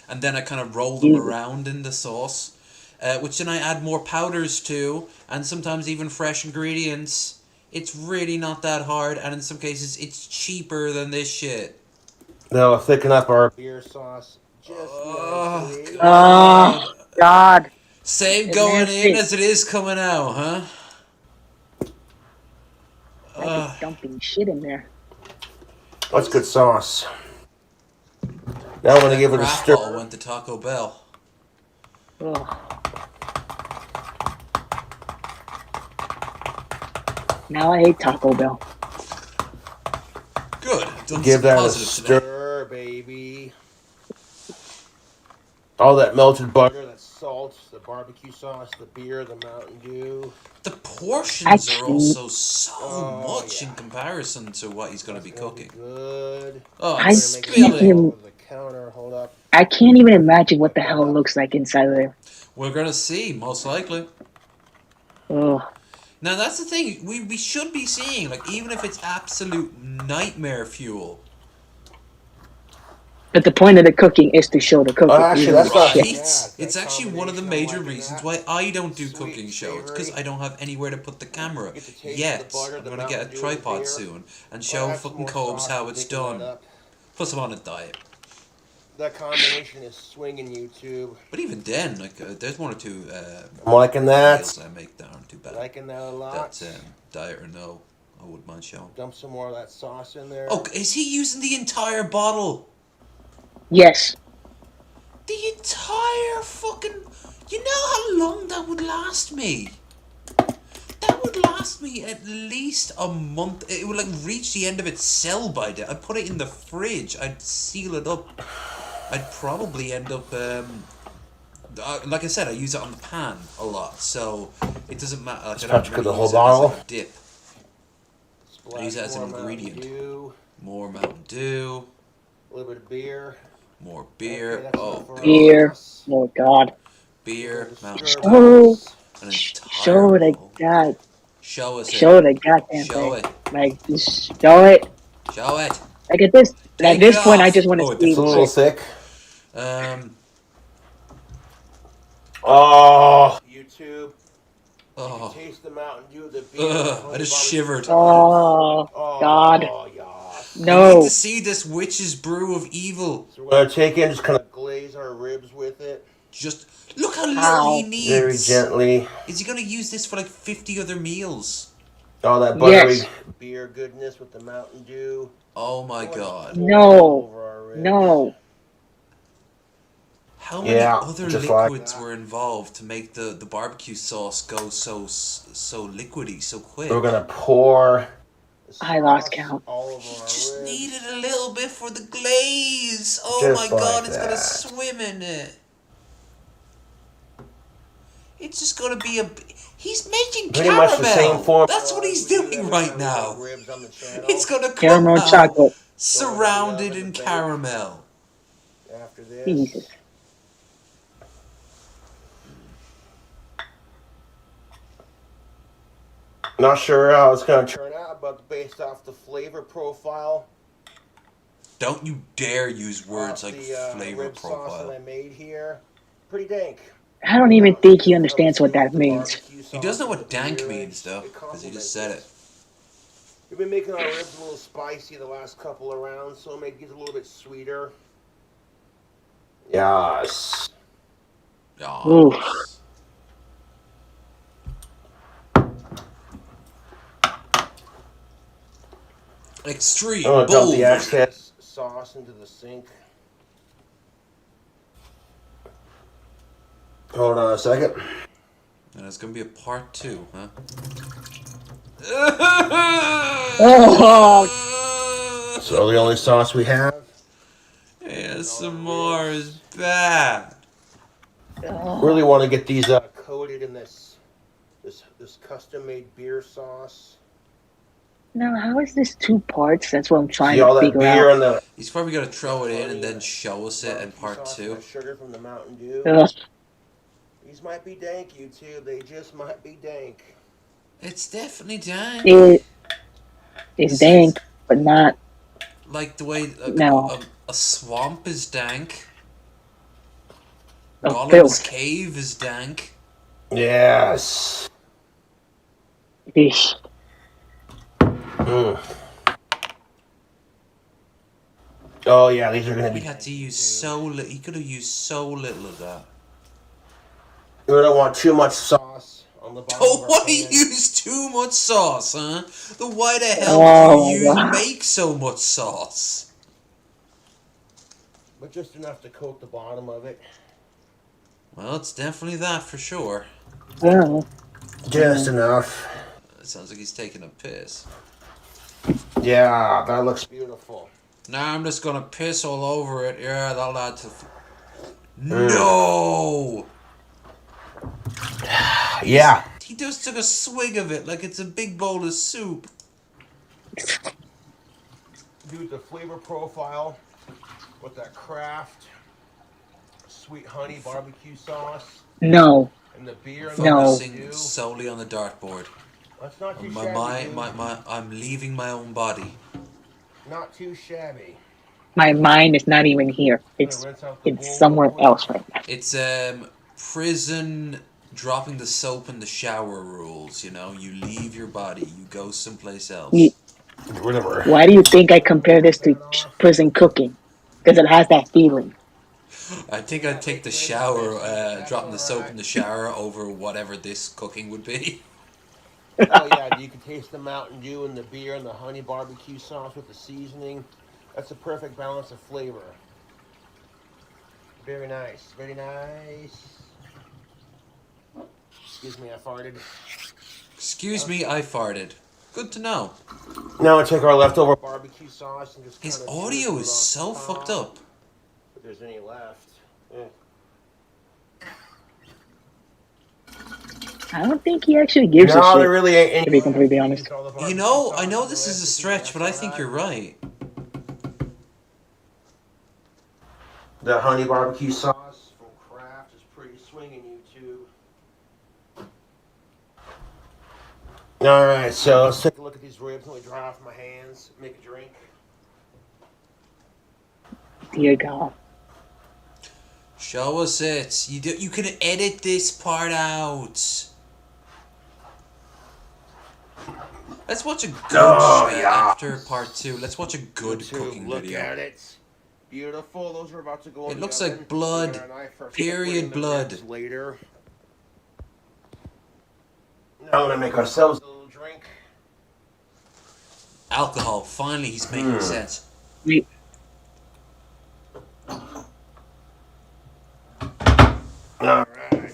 and then I kind of roll them Jesus. around in the sauce, which then I add more powders to, and sometimes even fresh ingredients. It's really not that hard, and in some cases, it's cheaper than this shit. Now thicken up our beer sauce just Oh, nicely. God. Oh God. Same It going nasty. in as it is coming out, huh? Like it's dumping shit in there. That's good sauce. Now I'm gonna give it a Crap all stir. went to Taco Bell. Ugh. Now I hate Taco Bell. Good. I've done Give some that a positive today. stir, baby. All that melted butter, that salt, the barbecue sauce, the beer, the Mountain Dew. The portions are Actually- also so Oh, much yeah. in comparison to what he's going to be That's gonna be cooking. good. Oh, I it's can't spilling. even- All over the counter. Hold up. I can't even imagine what the hell it looks like inside of there. We're going to see, most likely. Ugh. Now, that's the thing. We should be seeing, like, even if it's absolute nightmare fuel. But the point of the cooking is to show the cooking. Actually, even that's the not shit. too bad. Right? It's That actually one of the combination, major I'm liking reasons that. why I don't do Sweet, cooking shows, because savory. I don't have anywhere to put the camera. Get the taste of the Yet, butter, I'm the gonna get a Mountain Dew, and the tripod beer. soon and I'll show add some fucking more Cobes sauce how and it's thicken that done. up. Plus, I'm on a diet. That combination is swinging YouTube. But even then, like, there's one or two I'm liking meals that. I make that aren't too bad. Liking that a lot. That's diet or no, I wouldn't mind showing. Dump some more of that sauce in there. Oh, is he using the entire bottle? Yes. The entire fucking... You know how long that would last me? That would last me at least a month. It would like reach the end of its cell by then. I'd put it in the fridge. I'd seal it up. I'd probably end up... like I said, I use it on the pan a lot, so it doesn't matter. Like, I don't Scotch really the whole use it as bottle. like a dip. I use it as an ingredient. More Mountain Dew. A little bit of beer. More beer. Okay, that's Oh, enough for God. Beer. us. Oh God. Beer. Mountain Stir Dew. Show, An entire show the bottle. god. Show us Show it. the goddamn Show thing. it. Like, just show it. Show it. Like at this Take it point, I off. just want to Oh, see It's a the little shit. thick. Oh. YouTube. Oh. Taste the Mountain Dew, the beer. I just shivered. Oh God. Yeah. I need No. to see this witch's brew of evil. So we're gonna take in, just kind of glaze our ribs with it. Just look how little How? he needs. Very gently. Is he gonna use this for like 50 other meals? All that buttery Yes. beer goodness with the Mountain Dew. Oh my god. No. Over our ribs. No. How many Yeah, other just like liquids that. were involved to make the barbecue sauce go so liquidy, so quick? We're gonna pour. the I lost sauce count. All over He our just ribs. needed a little bit for the glaze. Oh Just my god, like it's gonna that. swim in it. It's just gonna be a... He's making Pretty caramel. much the same form. That's what he's We do doing that right with now. our ribs on the channel. It's gonna come Caramel out chocolate. surrounded Throw it in in the oven to bake. caramel. After this. Jesus. Not sure how it's gonna turn out, but based off the flavor profile, Don't you dare use words off like the flavor rib sauce that I profile. made here, pretty dank. I don't even think he understands what that means. He does know what dank means though, because he just said it. We've been making our ribs a little spicy the last couple of rounds, so it makes it a little bit sweeter. Yes. Oof. Extreme I'm gonna dump bold. the excess sauce into the sink. Hold on a second. And it's gonna be a part 2, huh? Oh. So the only sauce we have. ASMR is bad. Really want to get these coated in this custom made beer sauce. Now, how is this 2 parts? That's what I'm trying See all to that figure beer out. and the He's probably gonna throw it in and then show us it in barbecue part sauce 2. and the sugar from the Mountain Dew. Ugh. These might be dank, YouTube. They just might be dank. It's definitely dank. It is dank, but not. Like the way No. a swamp is dank. Oh, Gollum's filth. cave is dank. Yes. Eesh. Mm. Oh yeah, these are gonna He be. had to use so little. He could have used so little of that. We don't want too much sauce on the bottom. Oh, of our why pan. use too much sauce, huh? Then why the hell Oh, do you God. make so much sauce? But just enough to coat the bottom of it. Well, it's definitely that for sure. Oh. Just enough. It sounds like he's taking a piss. Yeah, that looks beautiful. Now I'm just gonna piss all over it. Yeah, that'll add to... No! Yeah. He just took a swig of it like it's a big bowl of soup. Dude, the flavor profile with that Kraft sweet honey barbecue sauce No. and the beer and No. the Mountain Focusing Dew. solely on the dartboard. That's not too My, shabby. my, dude. I'm leaving my own body. Not too shabby. My mind is not even here. Gonna rinse out the It's bowl real somewhere quick. else right now. It's prison dropping the soap in the shower rules. You know, you leave your body, you go someplace You, else. Whatever. why do you think I compare this to prison cooking? Because it has that feeling. I think I'd take the shower, dropping the soap in the shower over whatever this cooking would be. Oh yeah, you can taste the Mountain Dew and the beer and the honey barbecue sauce with the seasoning. That's a perfect balance of flavor. Very nice. Very nice. Excuse me, I farted. Excuse me, I farted. Good to know. Now I take our leftover barbecue sauce and just His kind of audio is so fucked up. If there's any left. Yeah. I don't think he actually gives a No, shit, there really ain't any to be left. completely We honest. used all the You barbecue know, sauce I know and the this is a recipe, stretch, but I that's think all you're right. The honey barbecue sauce from Kraft is pretty swinging, YouTube. Alright, so let's take a look at these ribs. Let me dry off my hands, make a drink. Dear God. Show us it. You can edit this part out. Let's watch a good after part 2. Let's watch a good cooking Look video. at it. Beautiful. Those are about to go in It the looks oven. like blood. We got our knife for Period separating the blood. ribs later. Now we're gonna make ourselves a little drink. Alcohol. Finally, he's making sense. We, Alright.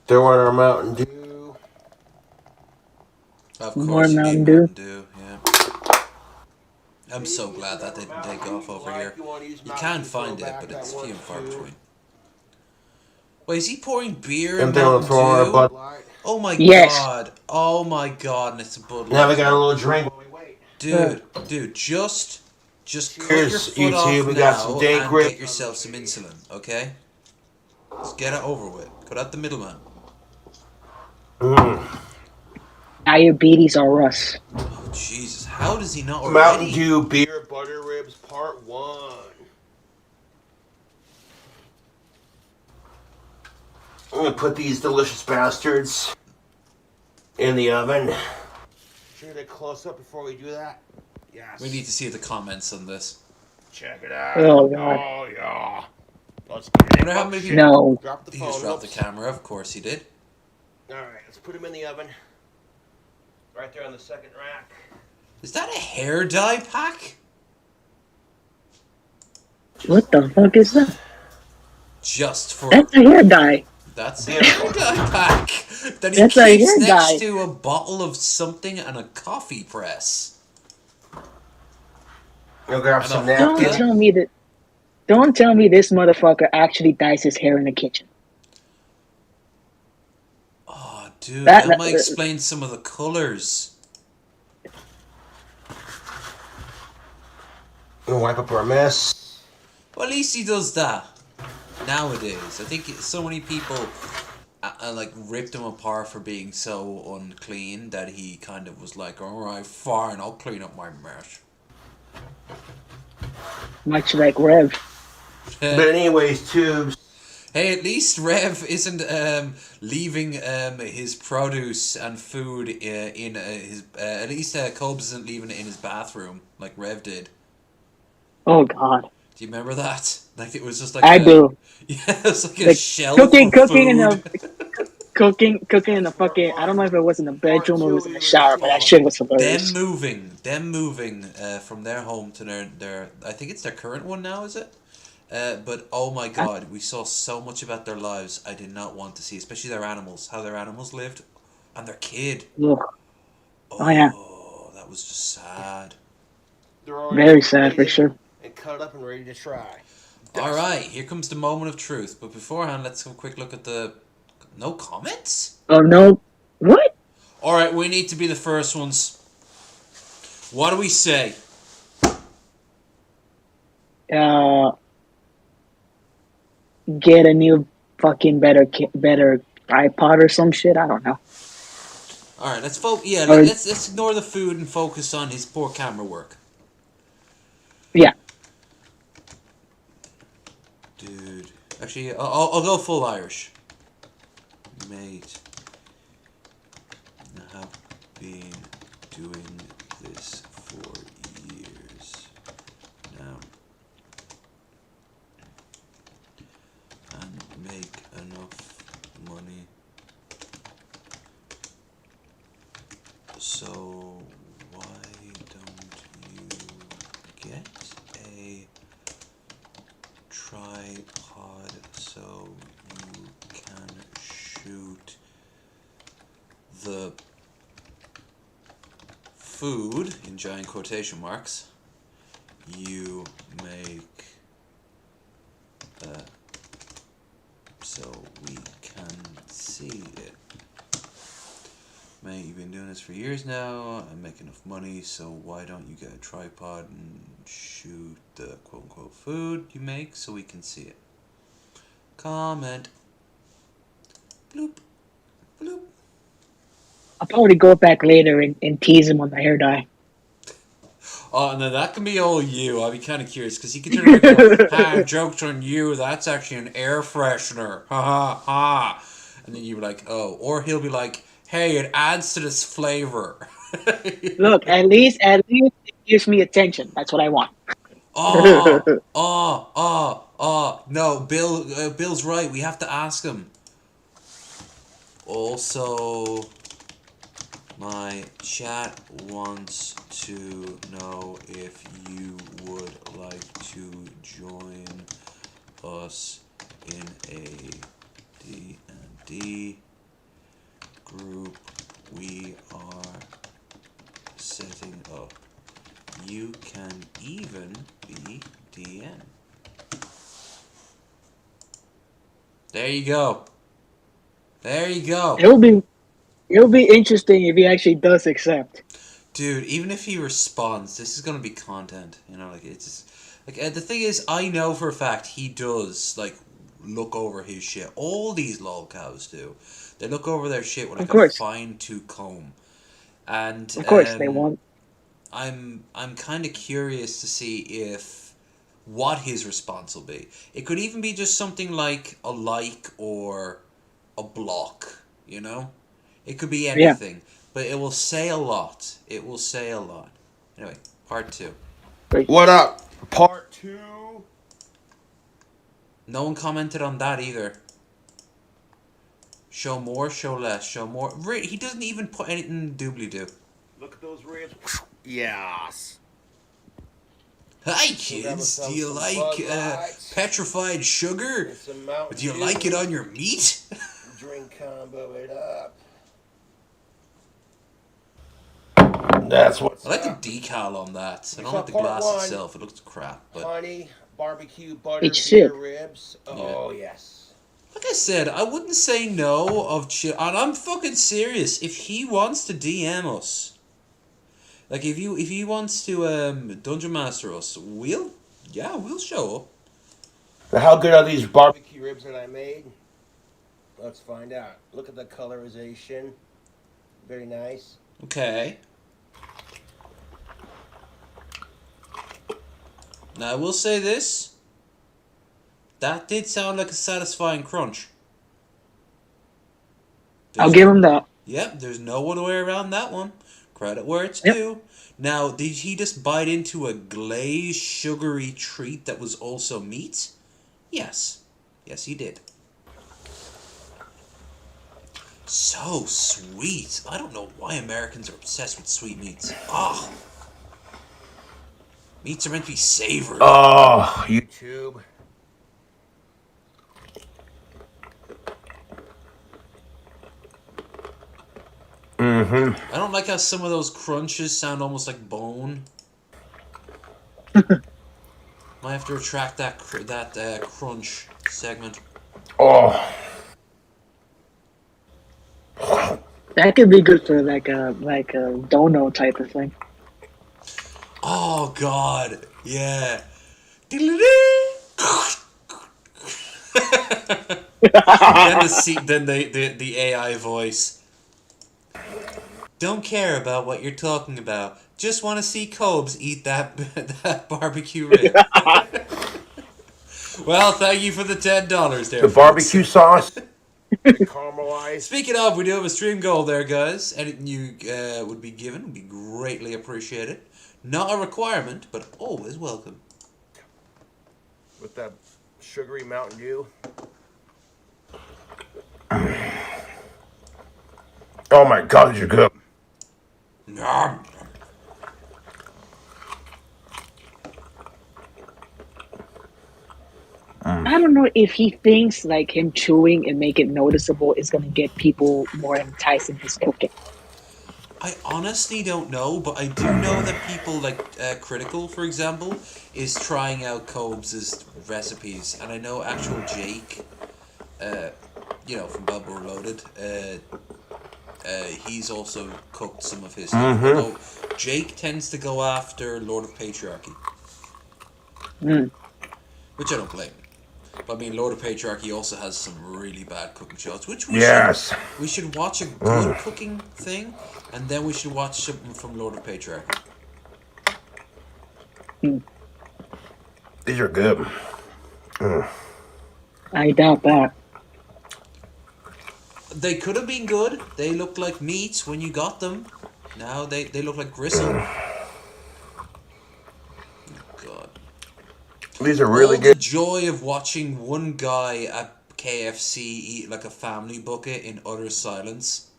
Throw in our Mountain Dew. Of More course, you Mountain need Dew. Mountain Dew. Yeah. I'm so glad that didn't take off over here. You can find it, but it's few and far between. Wait, is he pouring beer in And then we'll Mountain throw in our Dew? Bud Light. Oh my Yes. god. Oh my god, and it's a Bud Light. Now we got a little drink while we wait. Dude, just cut Cheers, your foot YouTube. off We got some now dank and ribs. get yourself some insulin, okay? Just get it over with. Cut out the middleman. Diabetes or us. Oh, Jesus. How does he not already? Mountain Dew Beer Butter Ribs Part 1. I'm gonna put these delicious bastards in the oven. Should we get a close up before we do that? Yes. We need to see the comments on this. Check it out. Oh, God. Oh, yeah. Let's get it. Wonder how many people... No. Drop the He phone. just dropped the Whoops. camera. Of course he did. Alright, let's put them in the oven. Right there on the second rack. Is that a hair dye pack? What the fuck is that? Just for... That's a hair dye. That's a hair dye pack. That he That's a keeps hair next dye. to a bottle of something and a coffee press. You'll grab And some a- Don't napkins. tell me that. Don't tell me this motherfucker actually dyes his hair in the kitchen. Oh, dude, That- that might explain some of the colors. We'll wipe up our mess. Well, at least he does that. Nowadays, I think so many people like ripped him apart for being so unclean that he kind of was like, "All right, fine, I'll clean up my mess." Much like Rev. But anyways, tubes. Hey, at least Rev isn't leaving his produce and food in his. At least Cobes isn't leaving it in his bathroom like Rev did. Oh God. Do you remember that? Like it was just like I do. Yeah, it's like a Like, shelf cooking of in food. cooking in the fucking. I don't know if it was in the bedroom or it was in the shower, but that shit was hilarious. them moving from their home to their I think it's their current one now, is it? But oh my god, we saw so much about their lives I did not want to see, especially their animals, how their animals lived, and their kid. Ugh. Oh, yeah. That was just sad. They're already Very sad for plated sure. And cut up and ready to try. All right, here comes the moment of truth. But beforehand, let's have a quick look at the. No comments? Oh no. What? All right, we need to be the first ones. What do we say? Get a new fucking better tripod or some shit. I don't know. All right, let's focus. Yeah, Or let's ignore the food and focus on his poor camera work. yeah. Dude, actually, I'll go full Irish. Mate, I have been doing this for years now and make enough money. So why don't you get a tripod so you can shoot the food, in giant quotation marks, you make so we can see it. Mate, you've been doing this for years now. I make enough money, so why don't you get a tripod and shoot the quote-unquote food you make so we can see it? Comment. Bloop. Bloop. I'll probably go back later and tease him on the hair dye. Oh, no, that can be all you. I'd be kind of curious, because he can turn around and go, ha, joke's on you, that's actually an air freshener. Ha ha ha. And then you're like, oh. Or he'll be like, hey, it adds to this flavor. Look, at least it gives me attention. That's what I want. No, Bill's right. We have to ask him. Also, my chat wants to know if you would like to join us in a D&D group we are setting up. You can even be DM. There you go. There you go. It'll be interesting if he actually does accept. Dude, even if he responds, this is gonna be content. You know, like it's just, like the thing is, I know for a fact he does like look over his shit. All these lol cows do. They look over their shit with like Of course. a fine tooth comb. And Of course, they want. I'm kind of curious to see if what his response will be. It could even be just something like a like or a block, you know? It could be anything, but it will say a lot. It will say a lot. Anyway, part 2. What up? Part 2? No one commented on that either. Show more, show less, show more. He doesn't even put anything doobly-doo. Look at those ribs. Yes. Hi kids, do you like petrified sugar? Do you like it on your meat? Drink combo it up. That's what's I like up. the decal on that. I don't saw like the part glass 1. itself. It looks crap. But Honey, barbecue, butter, It beer should. ribs. Oh, yes. like I said, I wouldn't say no of and I'm fucking serious. If he wants to DM us, like if he wants to Dungeon Master us, we'll show up. Now, how good are these barbecue ribs that I made? Let's find out. Look at the colorization. Very nice. Okay. Now I will say this. That did sound like a satisfying crunch. I'll give him that. Yep, there's no other way around that one. Credit where it's Yep. due. Now, did he just bite into a glazed, sugary treat that was also meat? Yes. Yes, he did. So sweet. I don't know why Americans are obsessed with sweet meats. Ah. Meats are meant to be savory. Oh, YouTube. Mm-hmm. I don't like how some of those crunches sound almost like bone. Might have to retract that crunch segment. Oh. That could be good for like a dono type of thing. Oh God, yeah. then the AI voice. Don't care about what you're talking about. Just want to see Cobes eat that that barbecue rib. Well, thank you for the $10 there, The folks. barbecue sauce, the caramelized. Speaking of, we do have a stream goal there, guys. Anything you would be given would be greatly appreciated. Not a requirement, but always welcome. With that sugary Mountain Dew. Oh my God, these are good. Nom. I don't know if he thinks like him chewing and make it noticeable is gonna get people more enticed in his cooking. I honestly don't know, but I do know that people like Critical, for example, is trying out Cobes' recipes, and I know actual Jake, from Bubble Reloaded, he's also cooked some of his stuff. Although Jake tends to go after Lord of Patriarchy, which I don't blame. But I mean, Lord of Patriarchy also has some really bad cooking shows, which we should watch a good cooking thing, and then we should watch something from Lord of Patriarchy. These are good. I doubt that. They could have been good. They looked like meats when you got them. Now they look like gristle. God. These are really All good. the joy of watching one guy at KFC eat like a family bucket in utter silence.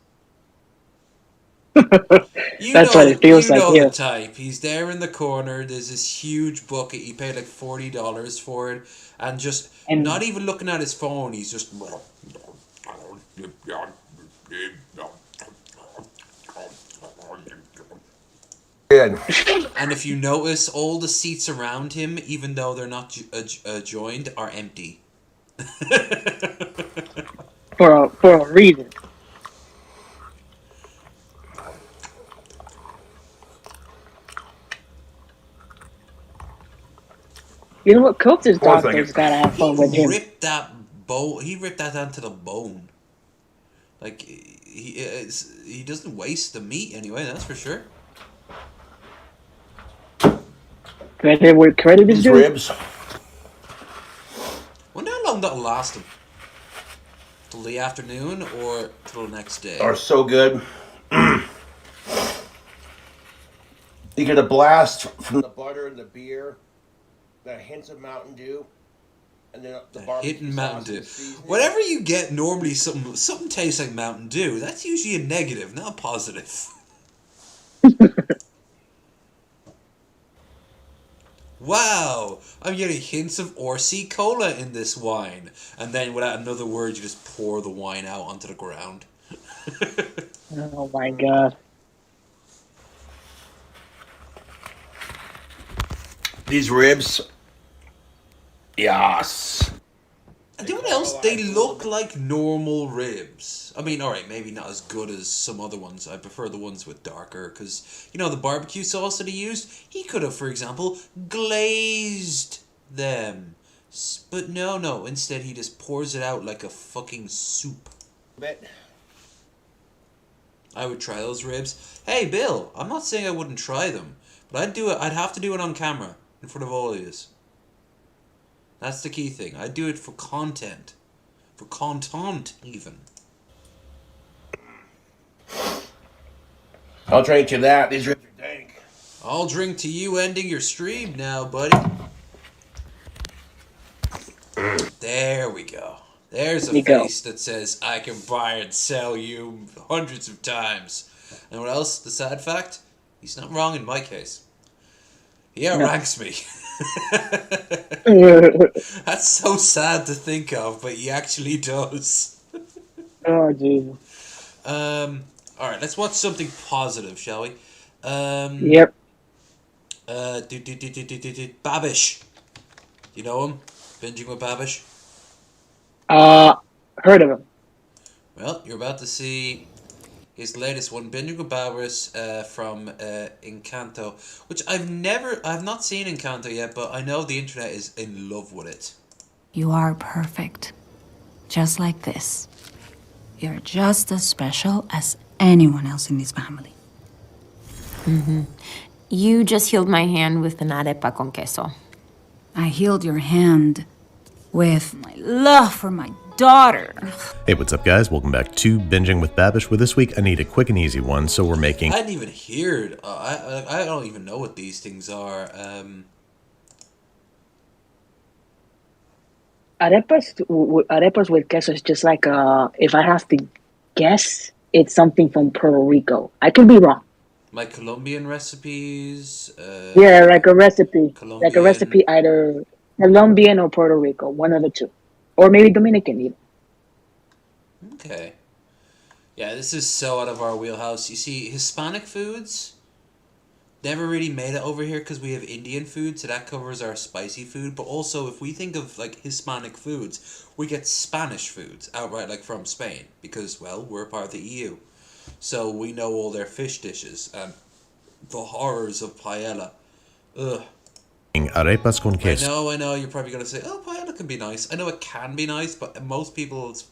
That's what it feels like here. The type. He's there in the corner. There's this huge bucket. He paid like $40 for it, and just not even looking at his phone. He's just. Good. And if you notice, all the seats around him, even though they're not joined, are empty. for a reason. You know what? Coates' doctor's gotta have fun with him. He ripped that down to the bone. Like he doesn't waste the meat anyway. That's for sure. Credit where credit is These due. ribs. Wonder how long that'll last him. Till the afternoon or till the next day. Are so good. You get a blast from the butter and the beer, the hints of Mountain Dew, and then the barbecue Hitting sauce Mountain and Dew. the seasoning. Whatever you get normally, something tastes like Mountain Dew. That's usually a negative, not a positive. Wow, I'm getting hints of RC Cola in this wine. And then without another word, you just pour the wine out onto the ground. Oh my God. These ribs. Yes. And you know what else? They look like normal ribs. I mean, alright, maybe not as good as some other ones. I prefer the ones with darker, because, the barbecue sauce that he used, he could have, for example, glazed them. But no, instead he just pours it out like a fucking soup. I would try those ribs. Hey, Bill, I'm not saying I wouldn't try them, but I'd do it. I'd have to do it on camera, in front of all of you. That's the key thing. I do it for content. For content, even. I'll drink to that. These ribs are dank. I'll drink to you ending your stream now, buddy. There we go. There's a face that says, I can buy and sell you hundreds of times. And what else? The sad fact? He's not wrong in my case. He outranks me. That's so sad to think of, but he actually does. Oh, Jesus. Alright, let's watch something positive, shall we? Yep. Babish. You know him? Binging with Babish? Heard of him. Well, you're about to see his latest one, Binging with Babish, from Encanto, which I've not seen Encanto yet, but I know the internet is in love with it. You are perfect. Just like this. You're just as special as anyone else in this family. You just healed my hand with an arepa con queso. I healed your hand with my love for my daughter. Hey, what's up, guys? Welcome back to Binging with Babish, where this week I need a quick and easy one, so we're making... I hadn't even heard. I don't even know what these things are. Arepas with queso is just like if I have to guess, it's something from Puerto Rico. I could be wrong. Like Colombian recipes. Yeah, like a recipe, Colombian. either Colombian or Puerto Rico, one of the two, or maybe Dominican even. Okay. Yeah, this is so out of our wheelhouse. You see, Hispanic foods never really made it over here because we have Indian food, so that covers our spicy food. But also, if we think of like Hispanic foods, we get Spanish foods outright, like from Spain, because, well, we're part of the EU. So we know all their fish dishes and the horrors of paella. Ugh. Arepas con queso. I know, you're probably going to say, oh, paella can be nice. I know it can be nice, but most people's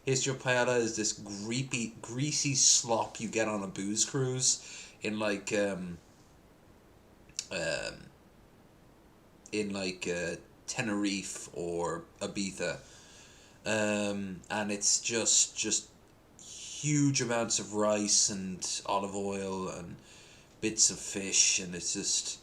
history of paella is this greasy slop you get on a booze cruise in like Tenerife or Ibiza. And it's just huge amounts of rice and olive oil and bits of fish, and it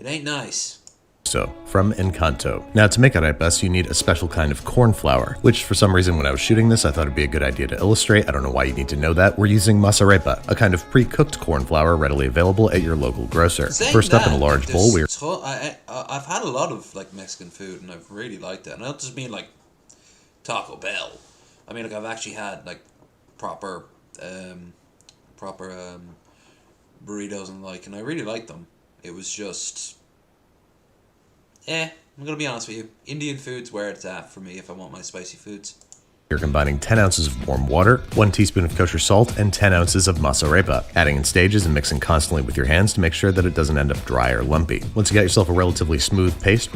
ain't nice. So, from Encanto. Now, to make arepas, you need a special kind of corn flour, which for some reason when I was shooting this, I thought it'd be a good idea to illustrate. I don't know why you need to know that. We're using masarepa, a kind of pre-cooked corn flour readily available at your local grocer. First up in a large bowl, I've had a lot of like Mexican food, and I've really liked it. And I don't just mean like Taco Bell. I mean, like, I've actually had like proper burritos and and I really liked them. It was just, I'm gonna be honest with you. Indian food's where it's at for me if I want my spicy foods. You're combining 10 ounces of warm water, 1 teaspoon of kosher salt, and 10 ounces of masarepa, adding in stages and mixing constantly with your hands to make sure that it doesn't end up dry or lumpy. Once you got yourself a relatively smooth paste,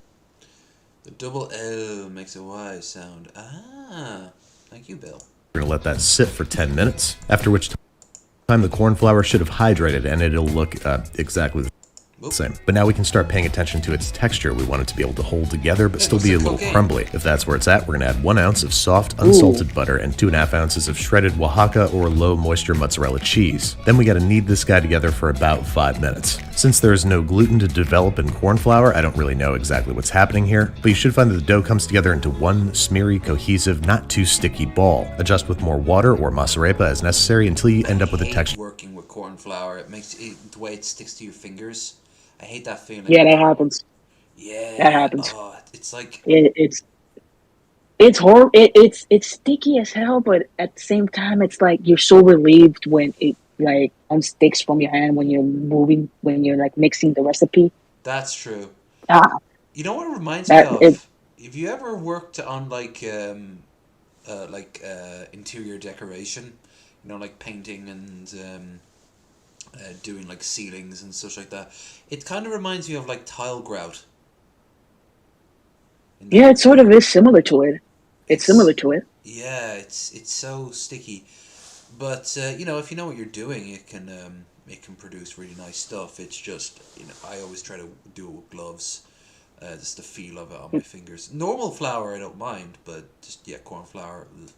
The double L makes a Y sound. Ah, thank you, Bill. we're going to let that sit for 10 minutes, after which time the corn flour should have hydrated and it'll look exactly the same. But now we can start paying attention to its texture. We want it to be able to hold together, but still be a little crumbly. If that's where it's at, we're going to add 1 ounce of soft, unsalted butter and 2.5 ounces of shredded Oaxaca or low moisture mozzarella cheese. Then we got to knead this guy together for about 5 minutes. Since there is no gluten to develop in corn flour, I don't really know exactly what's happening here, but you should find that the dough comes together into one smeary, cohesive, not too sticky ball. Adjust with more water or masarepa as necessary until you end up with a texture. Working with corn flour, it makes the way it sticks to your fingers. I hate that feeling. Yeah, that happens. Yeah, that happens. Oh, it's like it's horrible. It's sticky as hell, but at the same time, it's like you're so relieved when it like unsticks from your hand when you're like mixing the recipe. That's true. You know what it reminds me of? Have you ever worked on interior decoration? You know, like painting and doing like ceilings and such like that. It kind of reminds me of like tile grout. Yeah, it sort of is similar to it. It's similar to it. Yeah, it's so sticky, but if you know what you're doing, it can produce really nice stuff. It's just I always try to do it with gloves, just the feel of it on my fingers. Normal flour I don't mind, but just corn flour. Ugh.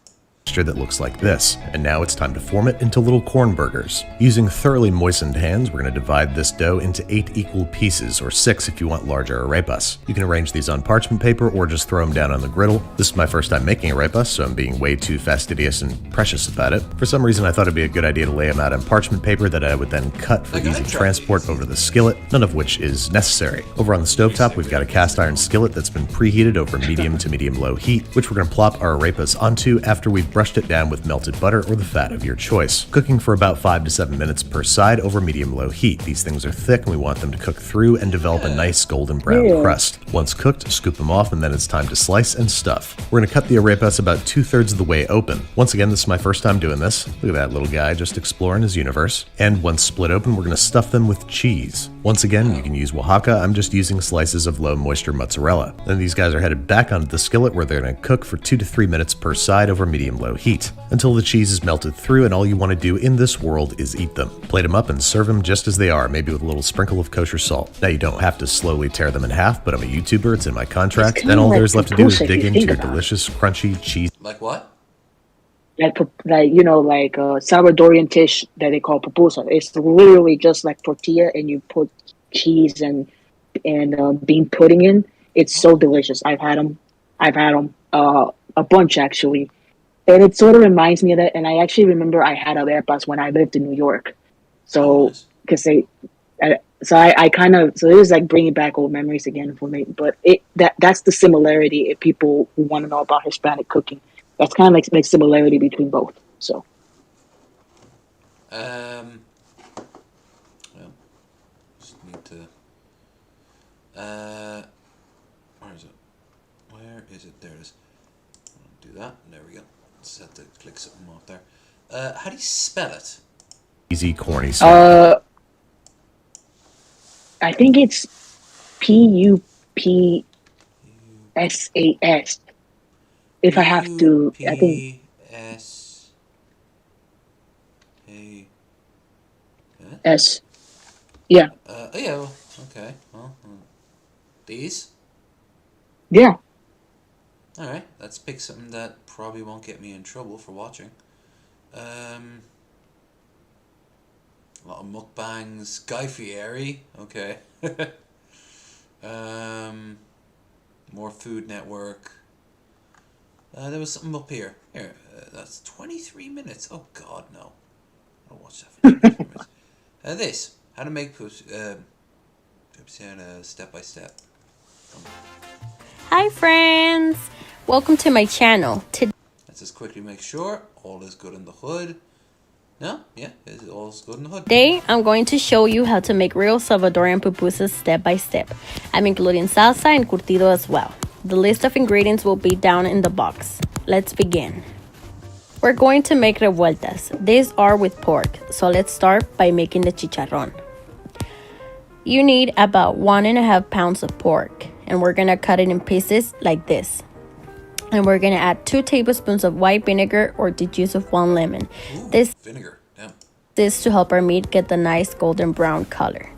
That looks like this, and now it's time to form it into little corn burgers. Using thoroughly moistened hands, we're going to divide this dough into 8 equal pieces, or 6 if you want larger arepas. You can arrange these on parchment paper or just throw them down on the griddle. This is my first time making arepas, so I'm being way too fastidious and precious about it. For some reason, I thought it'd be a good idea to lay them out on parchment paper that I would then cut for easy transport over the skillet, none of which is necessary. Over on the stovetop, we've got a cast iron skillet that's been preheated over medium to medium-low heat, which we're going to plop our arepas onto after we've brushed it down with melted butter or the fat of your choice. Cooking for about 5 to 7 minutes per side over medium-low heat. These things are thick and we want them to cook through and develop a nice golden brown crust. Once cooked, scoop them off and then it's time to slice and stuff. We're going to cut the arepas about 2/3 of the way open. Once again, this is my first time doing this. Look at that little guy just exploring his universe. And once split open, we're going to stuff them with cheese. Once again, you can use Oaxaca. I'm just using slices of low moisture mozzarella. Then these guys are headed back onto the skillet where they're going to cook for 2 to 3 minutes per side over medium-low low heat, until the cheese is melted through and all you want to do in this world is eat them. Plate them up and serve them just as they are, maybe with a little sprinkle of kosher salt. Now you don't have to slowly tear them in half, but I'm a YouTuber, it's in my contract. Then all there's left to do is dig into your delicious, crunchy cheese. Like what? Like you know, like Salvadorian dish that they call pupusa. It's literally just like tortilla, and you put cheese and bean pudding in. It's so delicious. I've had them a bunch actually, and it sort of reminds me of that. And I actually remember I had arepas when I lived in New York. So because I kind of so it was like bringing back old memories again for me. But that's the similarity. If people who want to know about Hispanic cooking. That's kind of like similarity between both. So, well, just need to. Where is it? Where is it? There it is. I'll do that. There we go. Just have to click something off there. How do you spell it? Easy, corny. I think it's PUPSAS. If I have to, I think S. A. S. Yeah. Oh yeah. Well, okay. Well, these. Yeah. All right. Let's pick something that probably won't get me in trouble for watching. A lot of mukbangs. Guy Fieri. Okay. More Food Network. There was something up here. Here, that's 23 minutes. Oh God, no! I don't watch that for 23 minutes. This, how to make step by step. Hi friends! Welcome to my channel. Let's just quickly make sure all is good in the hood. No? Yeah, all is good in the hood. Today, I'm going to show you how to make real Salvadorian pupusas step by step. I'm including salsa and curtido as well. The list of ingredients will be down in the box. Let's begin. We're going to make revueltas. These are with pork, so let's start by making the chicharrón. You need about 1.5 pounds of pork, and we're gonna cut it in pieces like this. And we're gonna add 2 tablespoons of white vinegar or the juice of 1 lemon. Ooh, this vinegar, damn. This to help our meat get the nice golden brown color.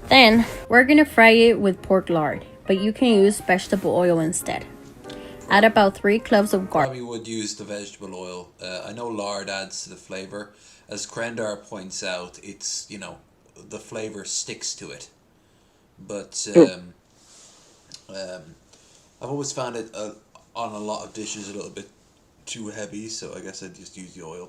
Then we're gonna fry it with pork lard, but you can use vegetable oil instead. Add about 3 cloves of garlic. Probably would use the vegetable oil. I know lard adds to the flavor. As Krendar points out, it's, you know, the flavor sticks to it. But I've always found it on a lot of dishes a little bit too heavy, so I guess I just use the oil.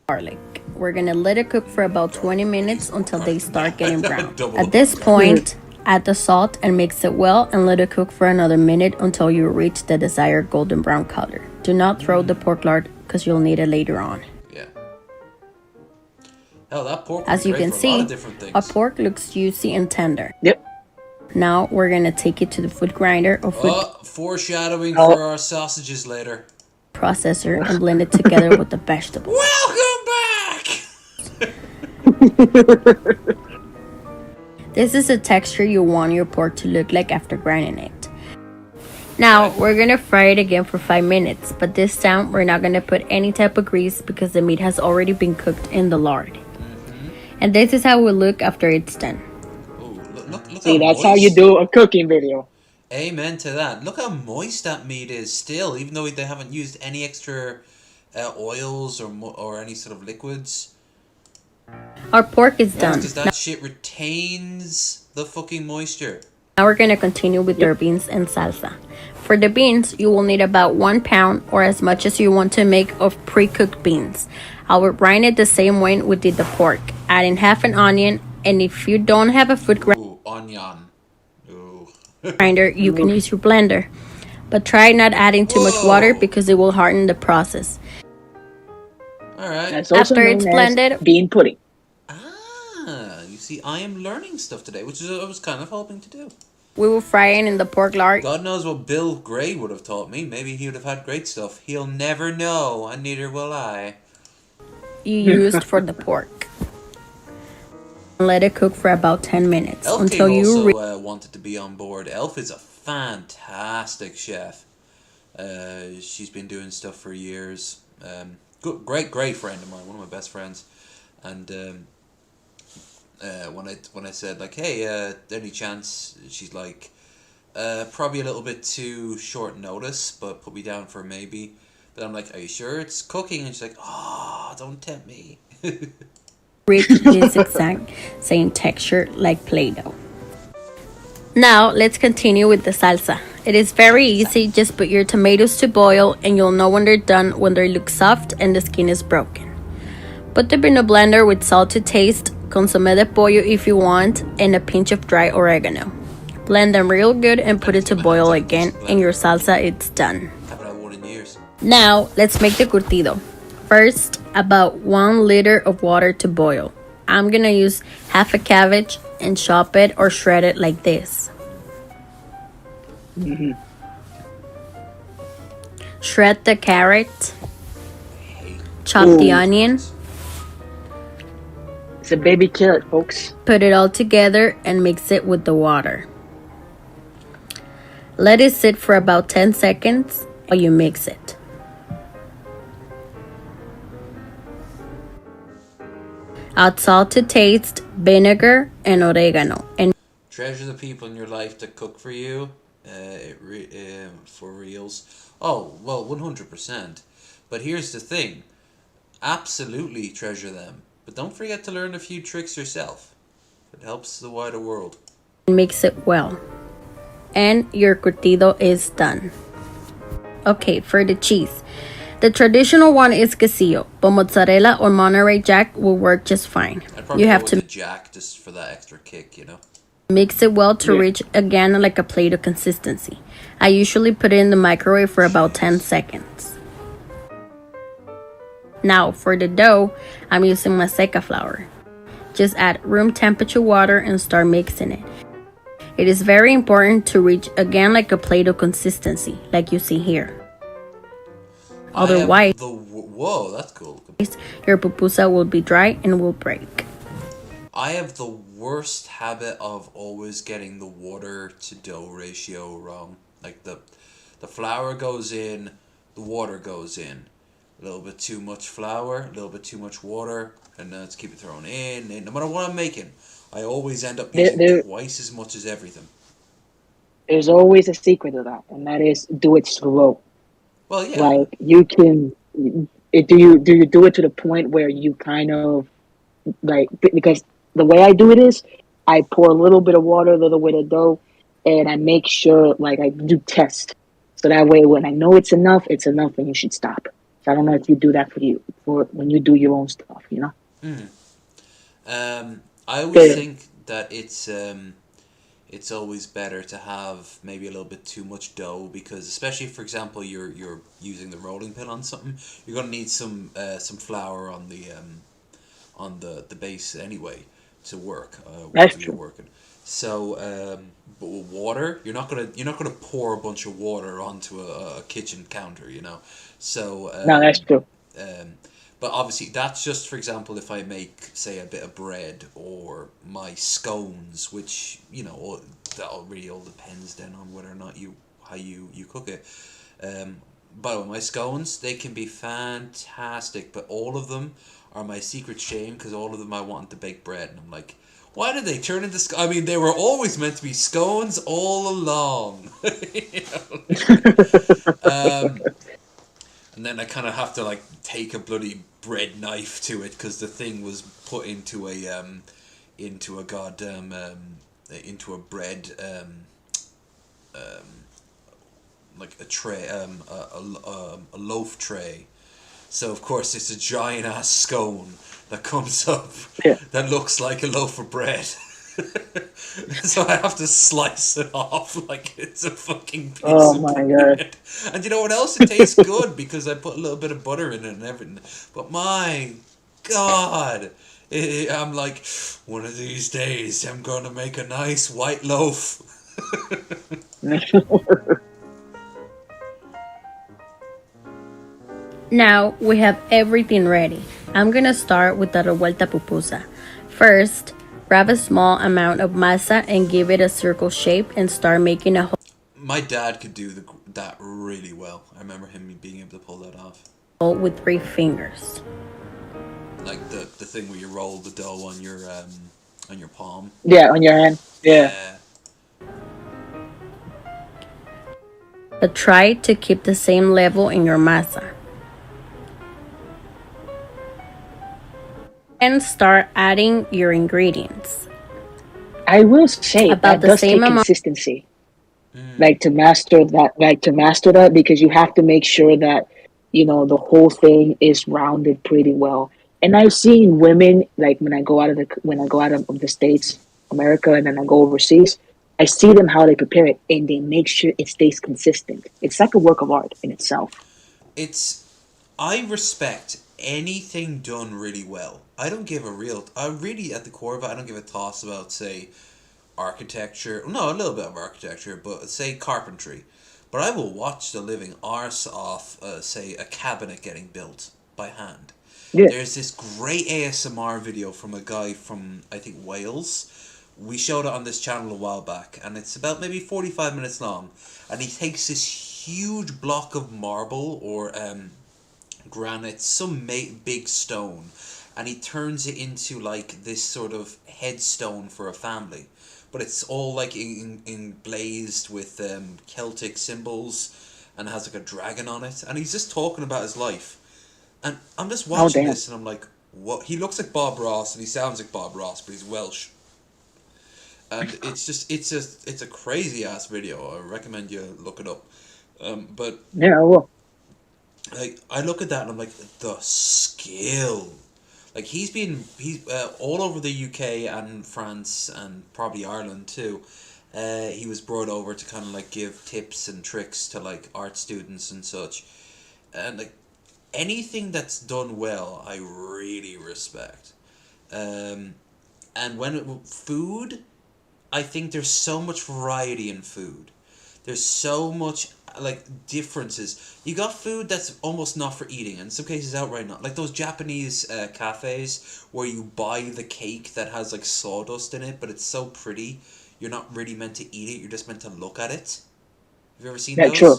Garlic. We're gonna let it cook for about 20 minutes until they start getting brown. At this point, add the salt and mix it well and let it cook for another minute until you reach the desired golden brown color. Do not throw the pork lard because you'll need it later on. Yeah. Hell, that pork As you can see, our things. pork looks juicy and tender. Yep. Now we're gonna take it to the food grinder or food Foreshadowing for our sausages later. processor and blend it together with the vegetables. Welcome back! This is the texture you want your pork to look like after grinding it. Now we're gonna fry it again for 5 minutes, but this time we're not gonna put any type of grease because the meat has already been cooked in the lard. And this is how it will look after it's done. Ooh, look See, how that's how moist. you do a cooking video. Amen to that. Look how moist that meat is still, even though they haven't used any extra oils or any sort of liquids. Our pork is done. Because that shit retains the fucking moisture. Now we're gonna continue with our beans and salsa. For the beans, you will need about 1 pound or as much as you want to make of pre-cooked beans. I will brine it the same way we did the pork, adding half an onion, and if you don't have a food Ooh, onion. Ooh. grinder, you can use your blender. But try not adding too much water because it will harden the process. Alright. That's also After known it's as blended- bean pudding. You see, I am learning stuff today, which is what I was kind of hoping to do. We will fry it in the pork lard. God knows what Bill Gray would have taught me. Maybe he would have had great stuff. He'll never know, and neither will I. You used for the pork. Let it cook for about 10 minutes Elf until King you also wanted to be on board. Elf is a fantastic chef. She's been doing stuff for years. Great friend of mine, one of my best friends, and when I said like, hey, any chance? She's like, probably a little bit too short notice, but put me down for maybe. But I'm like, are you sure it's cooking? And she's like, oh, don't tempt me. Reach this exact same texture like Play-Doh. Now let's continue with the salsa. It is very easy. Just put your tomatoes to boil and you'll know when they're done when they look soft and the skin is broken. Put them in a blender with salt to taste, consomme de pollo if you want, and a pinch of dry oregano. Blend them real good and put it to boil again, and your salsa is done. Haven't had one in years. Now let's make the curtido. First, about 1 liter of water to boil. I'm gonna use half a cabbage and chop it or shred it like this. Shred the carrot. Chop the onion. It's a baby carrot, folks. Put it all together and mix it with the water. Let it sit for about 10 seconds while you mix it. Add salt to taste, vinegar, and oregano. And Treasure the people in your life that cook for you, for reals. Oh, well, 100%. But here's the thing. Absolutely treasure them. But don't forget to learn a few tricks yourself. It helps the wider world. mix it well. And your curtido is done. Okay, for the cheese. The traditional one is quesillo, but mozzarella or Monterey Jack will work just fine. I'd probably You have go to with the Jack just for that extra kick, you know? mix it well to reach again like a Play-Doh consistency. I usually put it in the microwave for about 10 seconds. Now for the dough, I'm using maseca flour. Just add room temperature water and start mixing it. It is very important to reach again like a Play-Doh consistency, like you see here. Otherwise, Whoa, that's cool. your pupusa will be dry and will break. I have the worst habit of always getting the water to dough ratio wrong. Like the flour goes in, the water goes in. A little bit too much flour, a little bit too much water, and then let's keep it thrown in. And no matter what I'm making, I always end up using twice as much as everything. There's always a secret to that, and that is do it slow. Well, yeah. Like you can, do you do it to the point where you kind of like, because the way I do it is I pour a little bit of water, a little bit of dough, and I make sure like I do test, so that way when I know it's enough, and you should stop. So I don't know if you do that for when you do your own stuff, you know. I always think that it's always better to have maybe a little bit too much dough, because especially, for example, you're using the rolling pin on something, you're gonna need some flour on the base anyway to work. That's you're true. working. So, but with water, you're not gonna pour a bunch of water onto a kitchen counter, you know. So No, that's true. But obviously, that's just, for example, if I make, say, a bit of bread or my scones, which, you know, that really all depends then on whether or not how you cook it. By the way, my scones, they can be fantastic, but all of them are my secret shame, because all of them I want to bake bread, and I'm like, why did they turn into I mean, they were always meant to be scones all along. You know? And then I kind of have to like take a bloody bread knife to it, because the thing was put into a goddamn into a bread like a tray, a loaf tray. So of course it's a giant ass scone that comes up that looks like a loaf of bread. So I have to slice it off like it's a fucking piece of bread. And you know what else? It tastes good because I put a little bit of butter in it and everything. But my God, I'm like, one of these days I'm going to make a nice white loaf. Now we have everything ready. I'm gonna start with the revuelta pupusa. First, grab a small amount of masa and give it a circle shape and start making a hole. My dad could do that really well. I remember him being able to pull that off. with 3 fingers. Like the thing where you roll the dough on your palm. Yeah, on your hand. Yeah. Yeah. But try to keep the same level in your masa. And start adding your ingredients. I will say About that the does same take amount. consistency. Like to master that, because you have to make sure that the whole thing is rounded pretty well. And I've seen women, like when I go out of the States, America, and then I go overseas, I see them how they prepare it, and they make sure it stays consistent. It's like a work of art in itself. I respect anything done really well. I don't give a real. I really, at the core of it, I don't give a toss about, say, architecture. No, a little bit of architecture, but say carpentry. But I will watch the living arse off, say, a cabinet getting built by hand. Yeah. There's this great ASMR video from a guy from, I think, Wales. We showed it on this channel a while back, and it's about maybe 45 minutes long. And he takes this huge block of marble or granite, some big stone, and he turns it into like this sort of headstone for a family. But it's all like emblazed with Celtic symbols, and has like a dragon on it. And he's just talking about his life. And I'm just watching damn. this, and I'm like, what? He looks like Bob Ross, and he sounds like Bob Ross, but he's Welsh. And it's a crazy ass video. I recommend you look it up. But Yeah, I will. like, I look at that and I'm like, the skill. Like, he's all over the UK and France and probably Ireland too. He was brought over to kind of like give tips and tricks to like art students and such. And like, anything that's done well, I really respect. And food, I think there's so much variety in food. There's so much like differences. You got food that's almost not for eating, and in some cases outright not. Like those Japanese cafes where you buy the cake that has like sawdust in it, but it's so pretty, you're not really meant to eat it. You're just meant to look at it. Have you ever seen Yeah, those? true.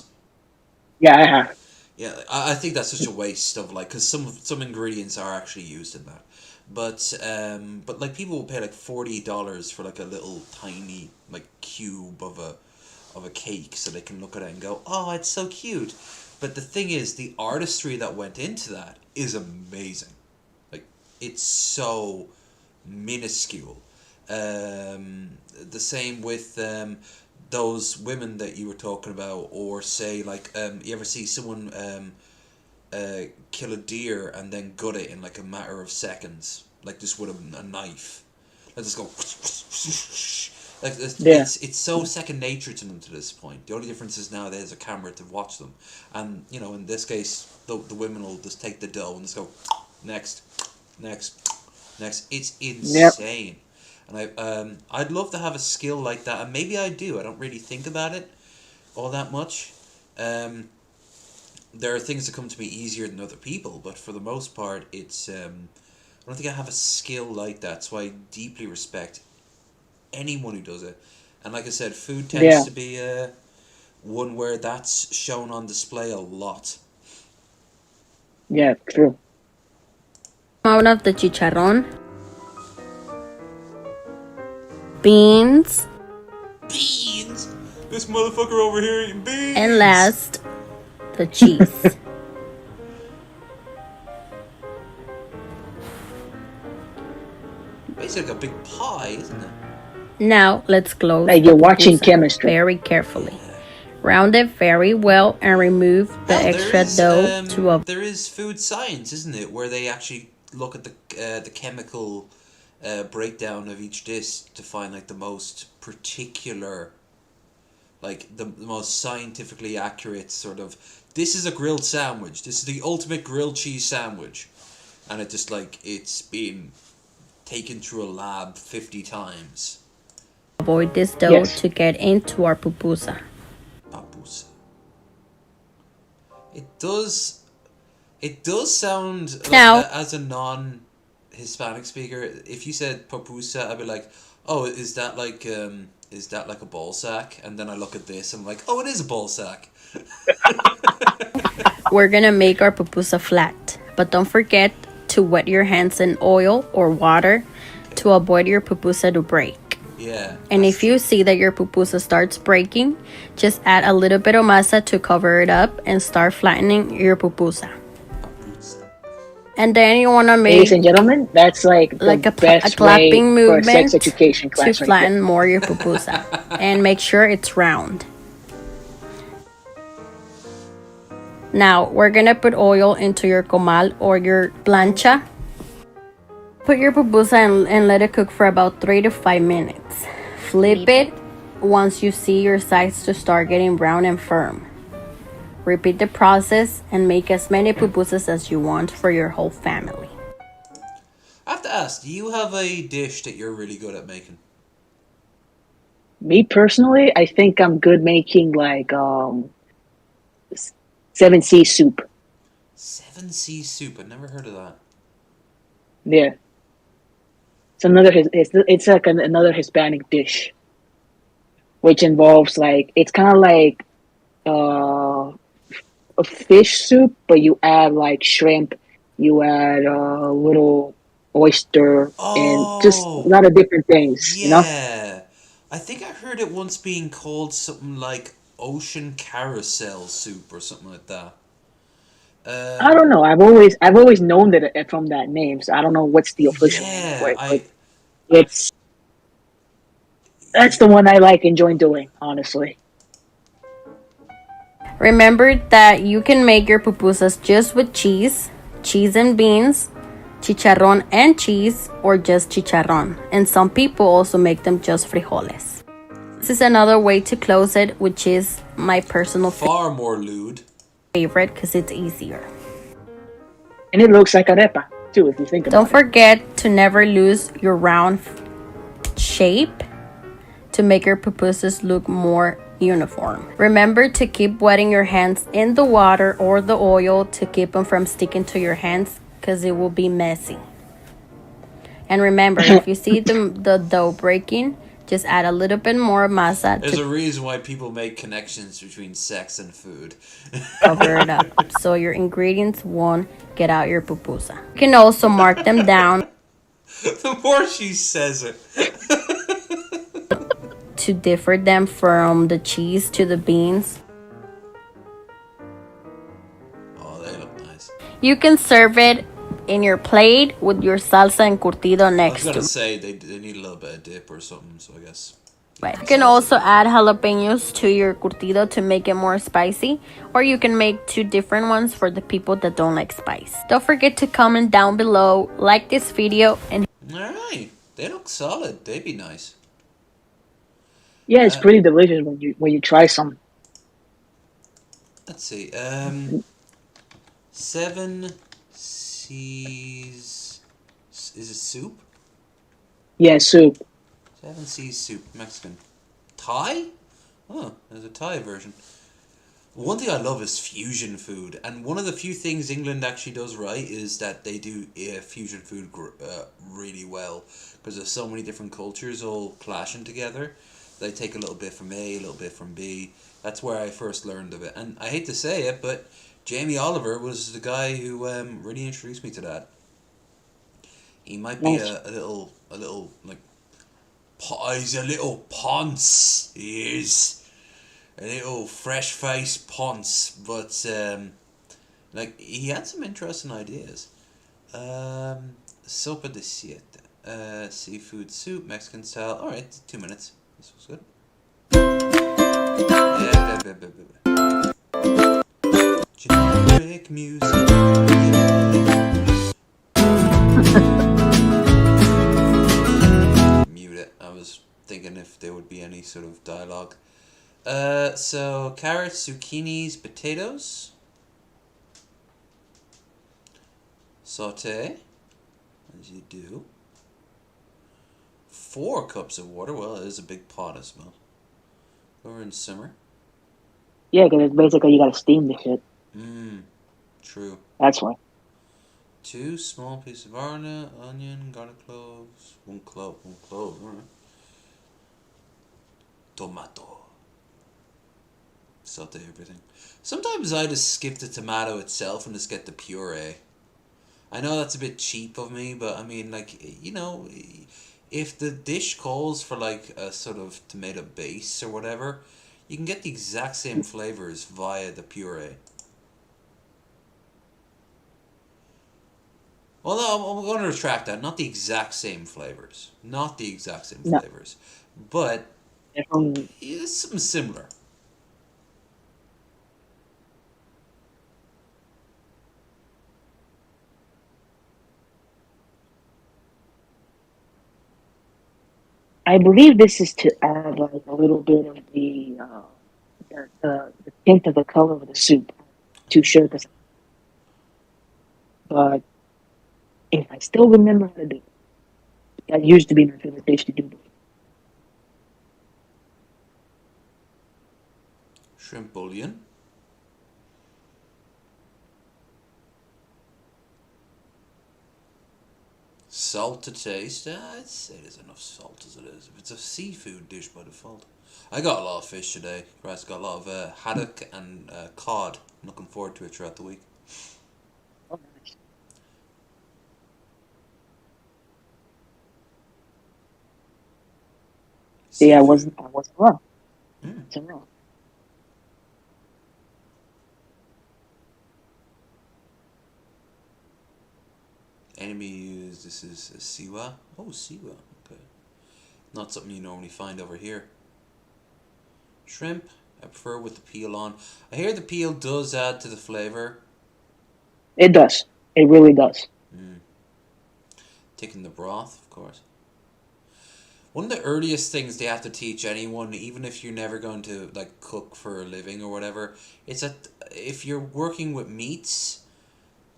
Yeah, I have. Yeah, I think that's such a waste of like, because some ingredients are actually used in that, but like people will pay like $40 for like a little tiny like cube of a cake so they can look at it and go, oh, it's so cute. But the thing is, the artistry that went into that is amazing. Like, it's so minuscule. The same with those women that you were talking about, or say like you ever see someone kill a deer and then gut it in like a matter of seconds, like just with a knife, like just go like Yeah. it's so second nature to them to this point. The only difference is now there's a camera to watch them, and in this case the women will just take the dough and just go next. It's insane. And I'd love to have a skill like that, and maybe I do. I don't really think about it all that much. There are things that come to me easier than other people, but for the most part, it's I don't think I have a skill like that. So I deeply respect anyone who does it. And like I said, food tends to be one where that's shown on display a lot. Yeah, true. Amount of the chicharrón, beans, Beans! This motherfucker over here eating beans! and last, the cheese. Basically like a big pie, isn't it? Now let's close Like you're the watching pupusa chemistry. very carefully. Round it very well and remove the Hell, extra dough to a there is food science, isn't it, where they actually look at the chemical breakdown of each dish to find like the most particular, like the most scientifically accurate sort of, this is a grilled sandwich, this is the ultimate grilled cheese sandwich, and it just like it's been taken through a lab 50 times. avoid this dough Yes. to get into our pupusa. Papusa. It does sound like, Now- as a non-Hispanic speaker, if you said papusa, I'd be like, oh, is that like a ball sack? And then I look at this and I'm like, oh, it is a ball sack. we're gonna make our pupusa flat. But don't forget to wet your hands in oil or water to avoid your pupusa to break. Yeah. And if you see that your pupusa starts breaking, just add a little bit of masa to cover it up and start flattening your pupusa. And then you want to Ladies make and gentlemen, that's like the a best way clapping for a sex movement education to class right there. flatten more your pupusa. And make sure it's round. Now, we're going to put oil into your comal or your plancha. Put your pupusa and let it cook for about 3 to 5 minutes. Flip it once you see your sides to start getting brown and firm. Repeat the process and make as many pupusas as you want for your whole family. I have to ask, do you have a dish that you're really good at making? Me personally, I think I'm good making like 7C soup. 7C soup. I've never heard of that. Yeah, it's like another Hispanic dish, which involves like it's kind of like a fish soup, but you add like shrimp, you add a little oyster, and just a Oh, lot of different things. You know, yeah. I think I heard it once being called something like ocean carousel soup or something like that. I don't know. I've always known that from that name, so I don't know what's the official name for Yeah, it, but it's that's the one I like enjoying doing, honestly. Remember that you can make your pupusas just with cheese, cheese and beans, chicharrón and cheese, or just chicharrón. And some people also make them just frijoles. This is another way to close it, which is my personal far more lewd. favorite because it's easier. And it looks like arepa too, if you think about Don't forget to never lose your round shape to make your pupusas look more uniform. Remember to keep wetting your hands in the water or the oil to keep them from sticking to your hands because it will be messy. And remember, if you see the dough breaking, just add a little bit more masa There's to a reason why people make connections between sex and food. cover it up so your ingredients won't get out your pupusa. You can also mark them down The more she says it. to differ them from the cheese to the beans. Oh, they look nice. You can serve it in your plate with your salsa encurtido I was next gonna to say they need a little bit of dip or something, so I guess. it. You can also add jalapenos to your curtido to make it more spicy, or you can make 2 different ones for the people that don't like spice. Don't forget to comment down below, like this video, and Alright, they look solid. They'd be nice. Yeah, it's pretty delicious when you try some. Let's see. 7 C's. Is it soup? Yeah, soup. 7 C's soup. Mexican. Thai? Oh, there's a Thai version. One thing I love is fusion food, and one of the few things England actually does right is that they do fusion food really well, because there's so many different cultures all clashing together. They take a little bit from A, a little bit from B. That's where I first learned of it, and I hate to say it, but Jamie Oliver was the guy who really introduced me to that. He might be Nice. a little like, he's a little ponce. He is. A little fresh faced ponce, but like he had some interesting ideas. Sopa de siete, seafood soup, Mexican style. All right, 2 minutes. This was good. Yeah, generic music. Mute it. I was thinking if there would be any sort of dialogue. So carrots, zucchinis, potatoes. Saute, as you do. 4 cups of water. Well, it is a big pot as well. Over and simmer. Yeah, because it's basically you gotta steam the shit. True. That's why. 2 small pieces of onion, garlic cloves, 1 clove. All right. Tomato. saute everything. Sometimes I just skip the tomato itself and just get the puree. I know that's a bit cheap of me, but I mean, like, you know, if the dish calls for like a sort of tomato base or whatever, you can get the exact same flavors via the puree. Well, no, I'm going to retract that. Not the exact same flavors. Not the exact same No, flavors. But definitely. it's something similar. I believe this is to add like a little bit of the tint of the color of the soup. Too sure, but if I still remember how to do it, that used to be my favorite dish to do. Shrimp bouillon. Salt to taste. I'd say there's enough salt as it is. If it's a seafood dish by default. I got a lot of fish today. Christ, got a lot of haddock and cod. I'm looking forward to it throughout the week. Oh, nice. See, Seafood. I wasn't wrong. I Mm. wasn't wrong. Enemy use, this is a siwa. Oh, siwa. Okay. Not something you normally find over here. Shrimp. I prefer with the peel on. I hear the peel does add to the flavor. It does. It really does. Mm. Taking the broth, of course. One of the earliest things they have to teach anyone, even if you're never going to like cook for a living or whatever, is that if you're working with meats,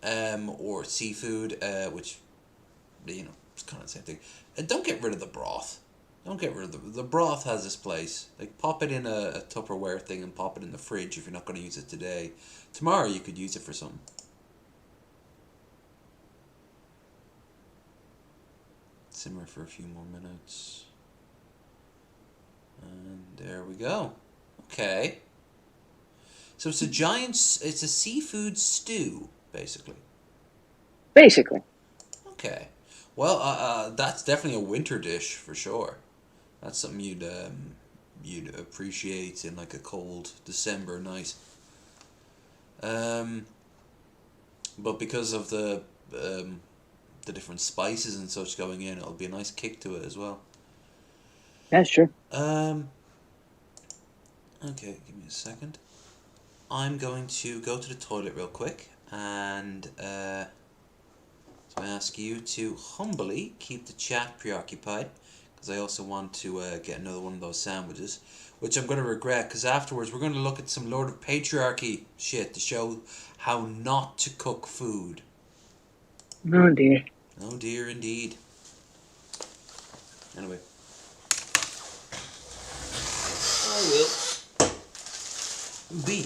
or seafood, which, you know, it's kind of the same thing. Don't get rid of the broth. Don't get rid of the broth has its place. Like pop it in a Tupperware thing and pop it in the fridge if you're not going to use it today. Tomorrow you could use it for something. Simmer for a few more minutes. And there we go. Okay. So it's it's a seafood stew, basically. Basically. Okay. Well, that's definitely a winter dish for sure. That's something you'd appreciate in like a cold December night. Um, but because of the different spices and such going in, it'll be a nice kick to it as well. That's true. Okay, give me a second. I'm going to go to the toilet real quick and so I ask you to humbly keep the chat preoccupied because I also want to get another one of those sandwiches, which I'm going to regret because afterwards we're going to look at some Lord of Patriarchy shit to show how not to cook food. Oh dear. Oh dear, indeed. Anyway. I will be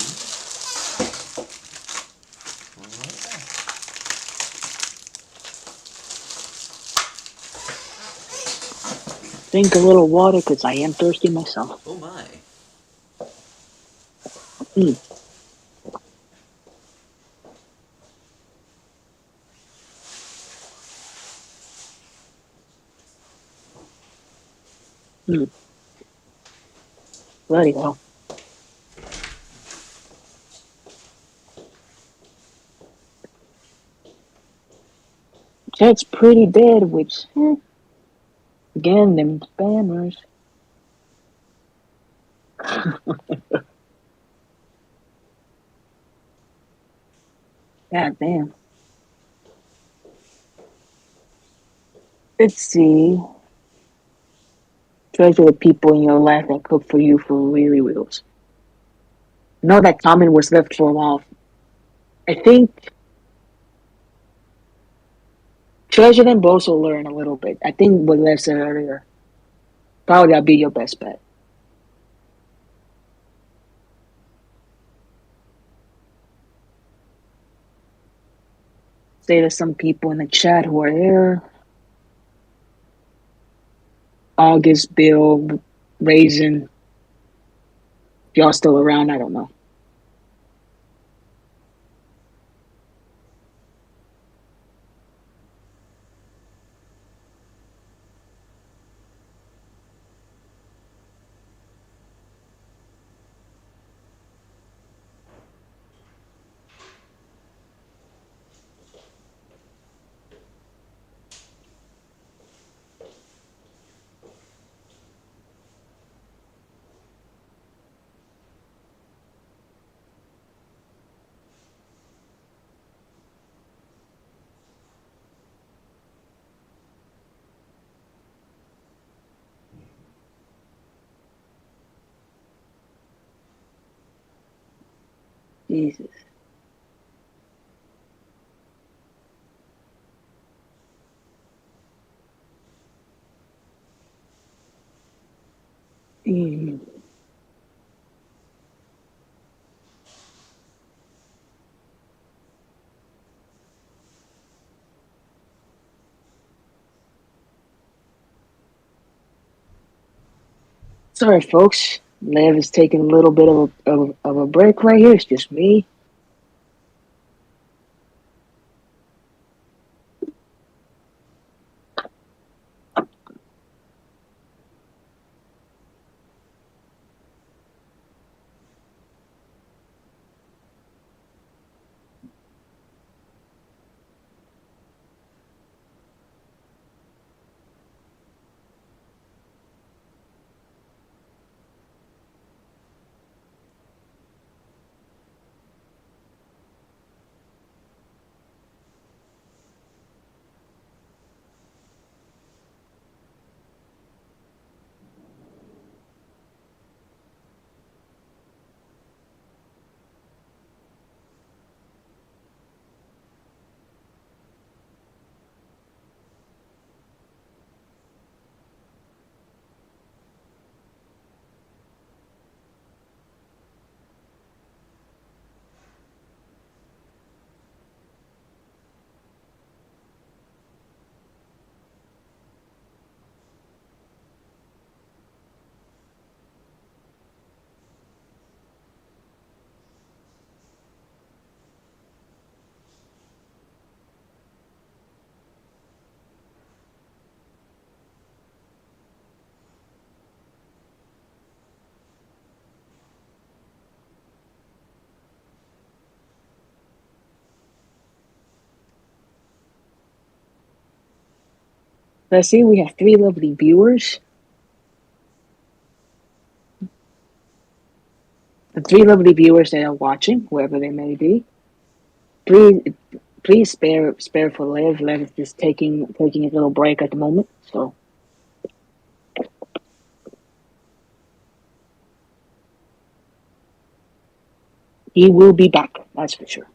right back. Drink a little water because I am thirsty myself. Oh my. Mm. Mm. Bloody hell. Chat's pretty dead, which, again, them spammers. God damn. Let's see. Treasure the people in your life that cook for you for weary wheels. Know that comment was left for a while. I think treasure them, but also learn a little bit. I think what Lev said earlier, probably that'd be your best bet. Say to some people in the chat who are here. August, Bill, Raisin, If y'all still around, I don't know. Jesus. Mm. Sorry, folks. Lev is taking a little bit of a break right here. It's just me. Let's see, we have 3 lovely viewers. The 3 lovely viewers that are watching, whoever they may be. Please spare for Lev. Lev is just taking a little break at the moment, so he will be back. That's for sure.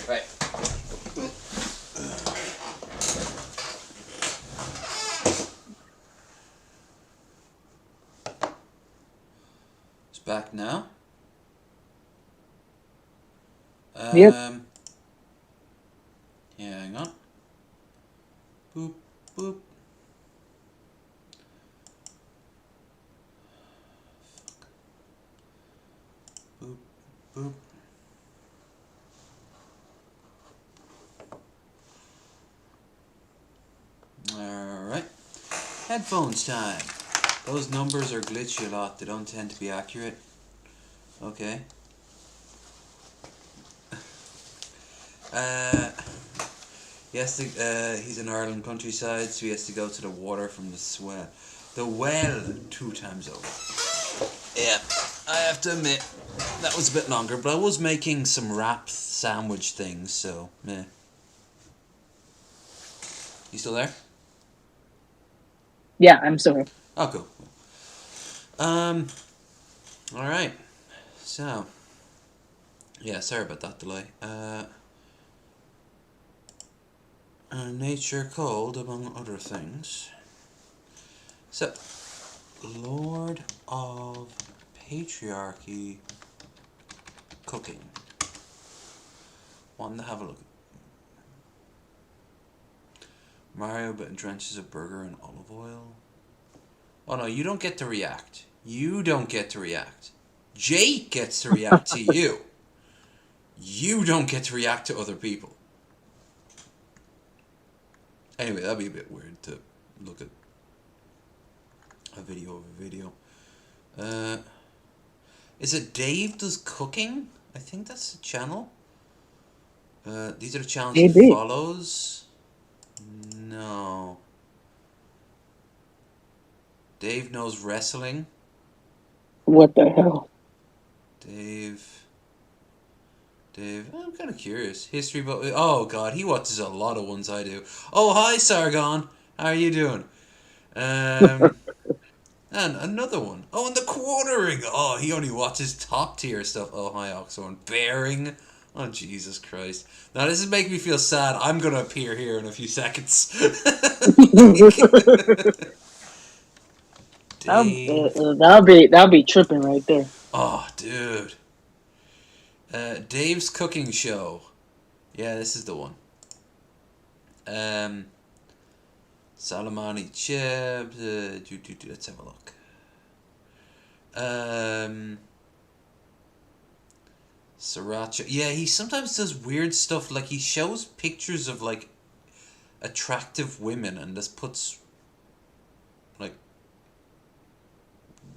Right. It's back now. Yep. Yeah, hang on. Boop, boop. Boop, boop. Alright. Headphones time. Those numbers are glitchy a lot. They don't tend to be accurate. Okay. He's in Ireland countryside, so he has to go to the water from the well 2 times over. Yeah, I have to admit, that was a bit longer, but I was making some wrap sandwich things, so, meh. You still there? Yeah, I'm sorry. Oh, cool. Alright. So. Yeah, sorry about that delay. Nature cold, among other things. So, Lord of Patriarchy cooking. Wanted to have a look. Mario but drenches a burger in olive oil. Oh no, you don't get to react. You don't get to react. Jake gets to react to you. You don't get to react to other people. Anyway, that'd be a bit weird to look at a video of a video. Is it Dave Does Cooking? I think that's the channel. These are the channels he follows. No. Dave Knows Wrestling. What the hell? Dave, I'm kind of curious. History, but oh god, he watches a lot of ones I do. Oh hi Sargon, how are you doing? And another one. Oh, and the quartering. Oh, he only watches top tier stuff. Oh hi Oxhorn. Bearing. Oh Jesus Christ. Now this is making me feel sad. I'm gonna appear here in a few seconds. That'll be tripping right there. Oh dude. Dave's Cooking Show. Yeah, this is the one. Salamani chips. Let's have a look. Sriracha. Yeah, he sometimes does weird stuff. Like he shows pictures of like attractive women and just puts like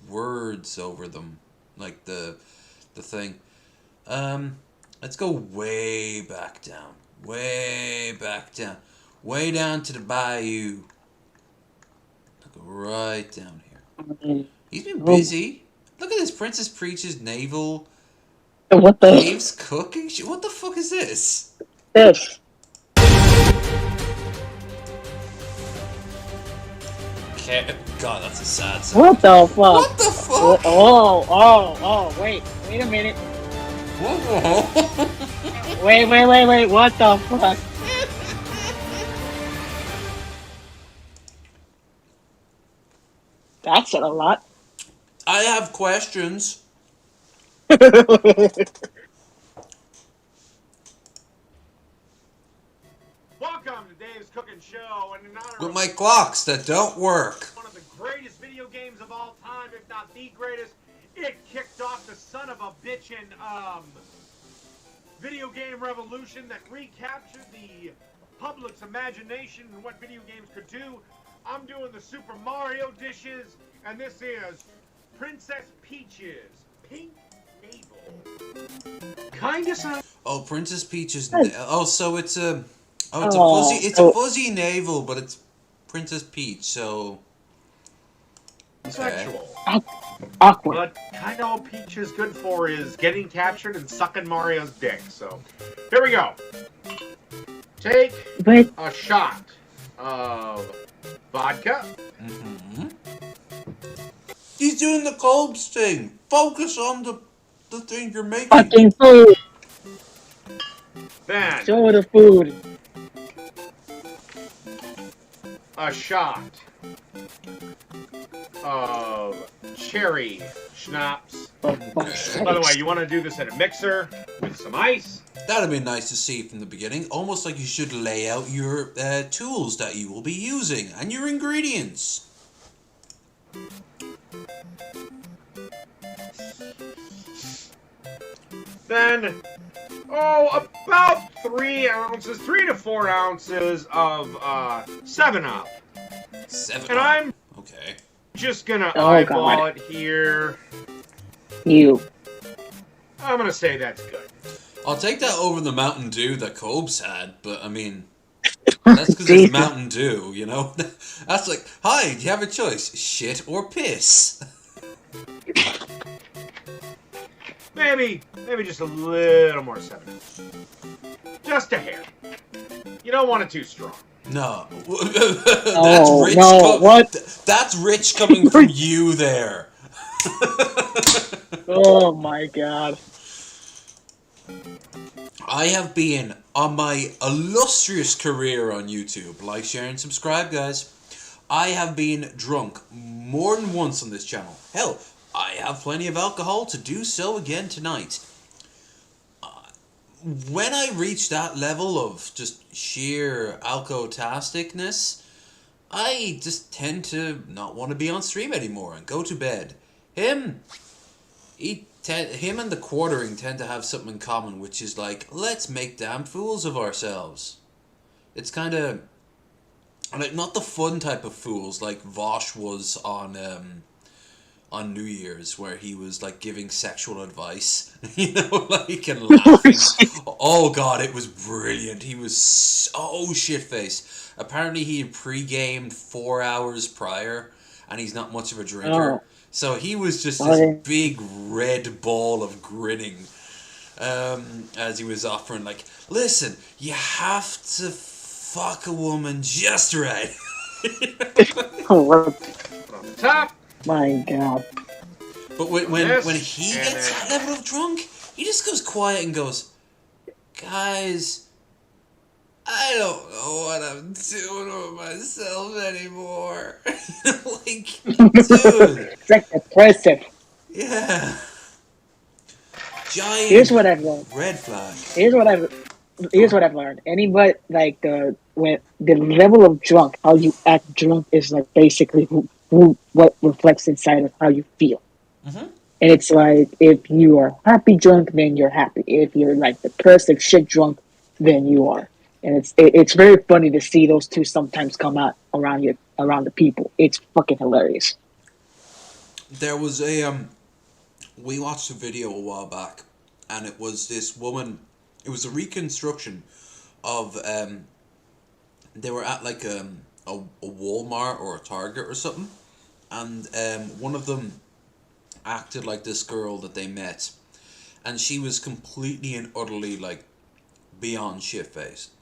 words over them, like the thing. Let's go way back down. Way back down. Way down to the bayou. I'll go right down here. He's been busy. Look at this. Princess Preaches Naval. What the? Dave's Cooking? What the fuck is this? This. Okay. God, that's a sad song. What the fuck? What the fuck? Oh, wait a minute. What the hell? Wait, what the fuck? That said a lot. I have questions. Welcome to Dave's Cooking Show, and in honor With of my clocks that don't work. one of the greatest video games of all time, if not the greatest, it kicked off the son of a bitchin' video game revolution that recaptured the public's imagination and what video games could do. I'm doing the Super Mario dishes, and this is Princess Peach's Pink Navel. Kinda sounds. Oh, Princess Peach's. Oh, so it's a. Oh, it's a fuzzy. It's a fuzzy navel, but it's Princess Peach. So. Okay. Sexual. Awkward. But kind of all Peach is good for is getting captured and sucking Mario's dick. So, here we go. Take a shot of vodka. Mm-hmm. He's doing the Colb's thing. Focus on the thing you're making. Fucking food. Then Show the food. a shot of cherry schnapps. By the way, you want to do this in a mixer with some ice. That'd be nice to see from the beginning. Almost like you should lay out your tools that you will be using and your ingredients. Then, about 3 ounces, 3 to 4 ounces of 7-Up. 7 And I'm okay. just gonna Oh, eyeball God. it here. You. I'm gonna say that's good. I'll take that over the Mountain Dew that Colb's had, but I mean, that's because it's Mountain Dew, you know? That's like, hi, you have a choice, shit or piss. Maybe just a little more 7-Up. Just a hair. You don't want it too strong. No. Oh, That's rich. no, what? That's rich coming from you there. Oh my god. I have been on my illustrious career on YouTube. Like, share, and subscribe, guys. I have been drunk more than once on this channel. Hell, I have plenty of alcohol to do so again tonight. When I reach that level of just sheer alcotasticness, I just tend to not want to be on stream anymore and go to bed. Him and the quartering tend to have something in common, which is like, let's make damn fools of ourselves. It's kind of like not the fun type of fools like Vosh was on New Year's, where he was like giving sexual advice, like, and laughing. Oh god, it was brilliant. He was so shit-faced. Apparently he had pre-gamed 4 hours prior, and he's not much of a drinker. Oh. So he was just this big red ball of grinning as he was offering, like, listen, you have to fuck a woman just right. What? From the top. My god. But when he gets that level of drunk, he just goes quiet and goes, guys, I don't know what I'm doing with myself anymore. Like, dude. It's like depressive. Yeah. Giant Here's what I've learned. red flag. Here's what I've learned. Anybody like when the level of drunk, how you act drunk is like basically what reflects inside of how you feel. Mm-hmm. And it's like, if you are happy drunk, then you're happy. If you're like depressed, like shit drunk, then you are. And it's very funny to see those two sometimes come out around the people. It's fucking hilarious. There was we watched a video a while back, and it was this woman. It was a reconstruction of they were at like a Walmart or a Target or something, and one of them acted like this girl that they met, and she was completely and utterly like beyond shit-faced.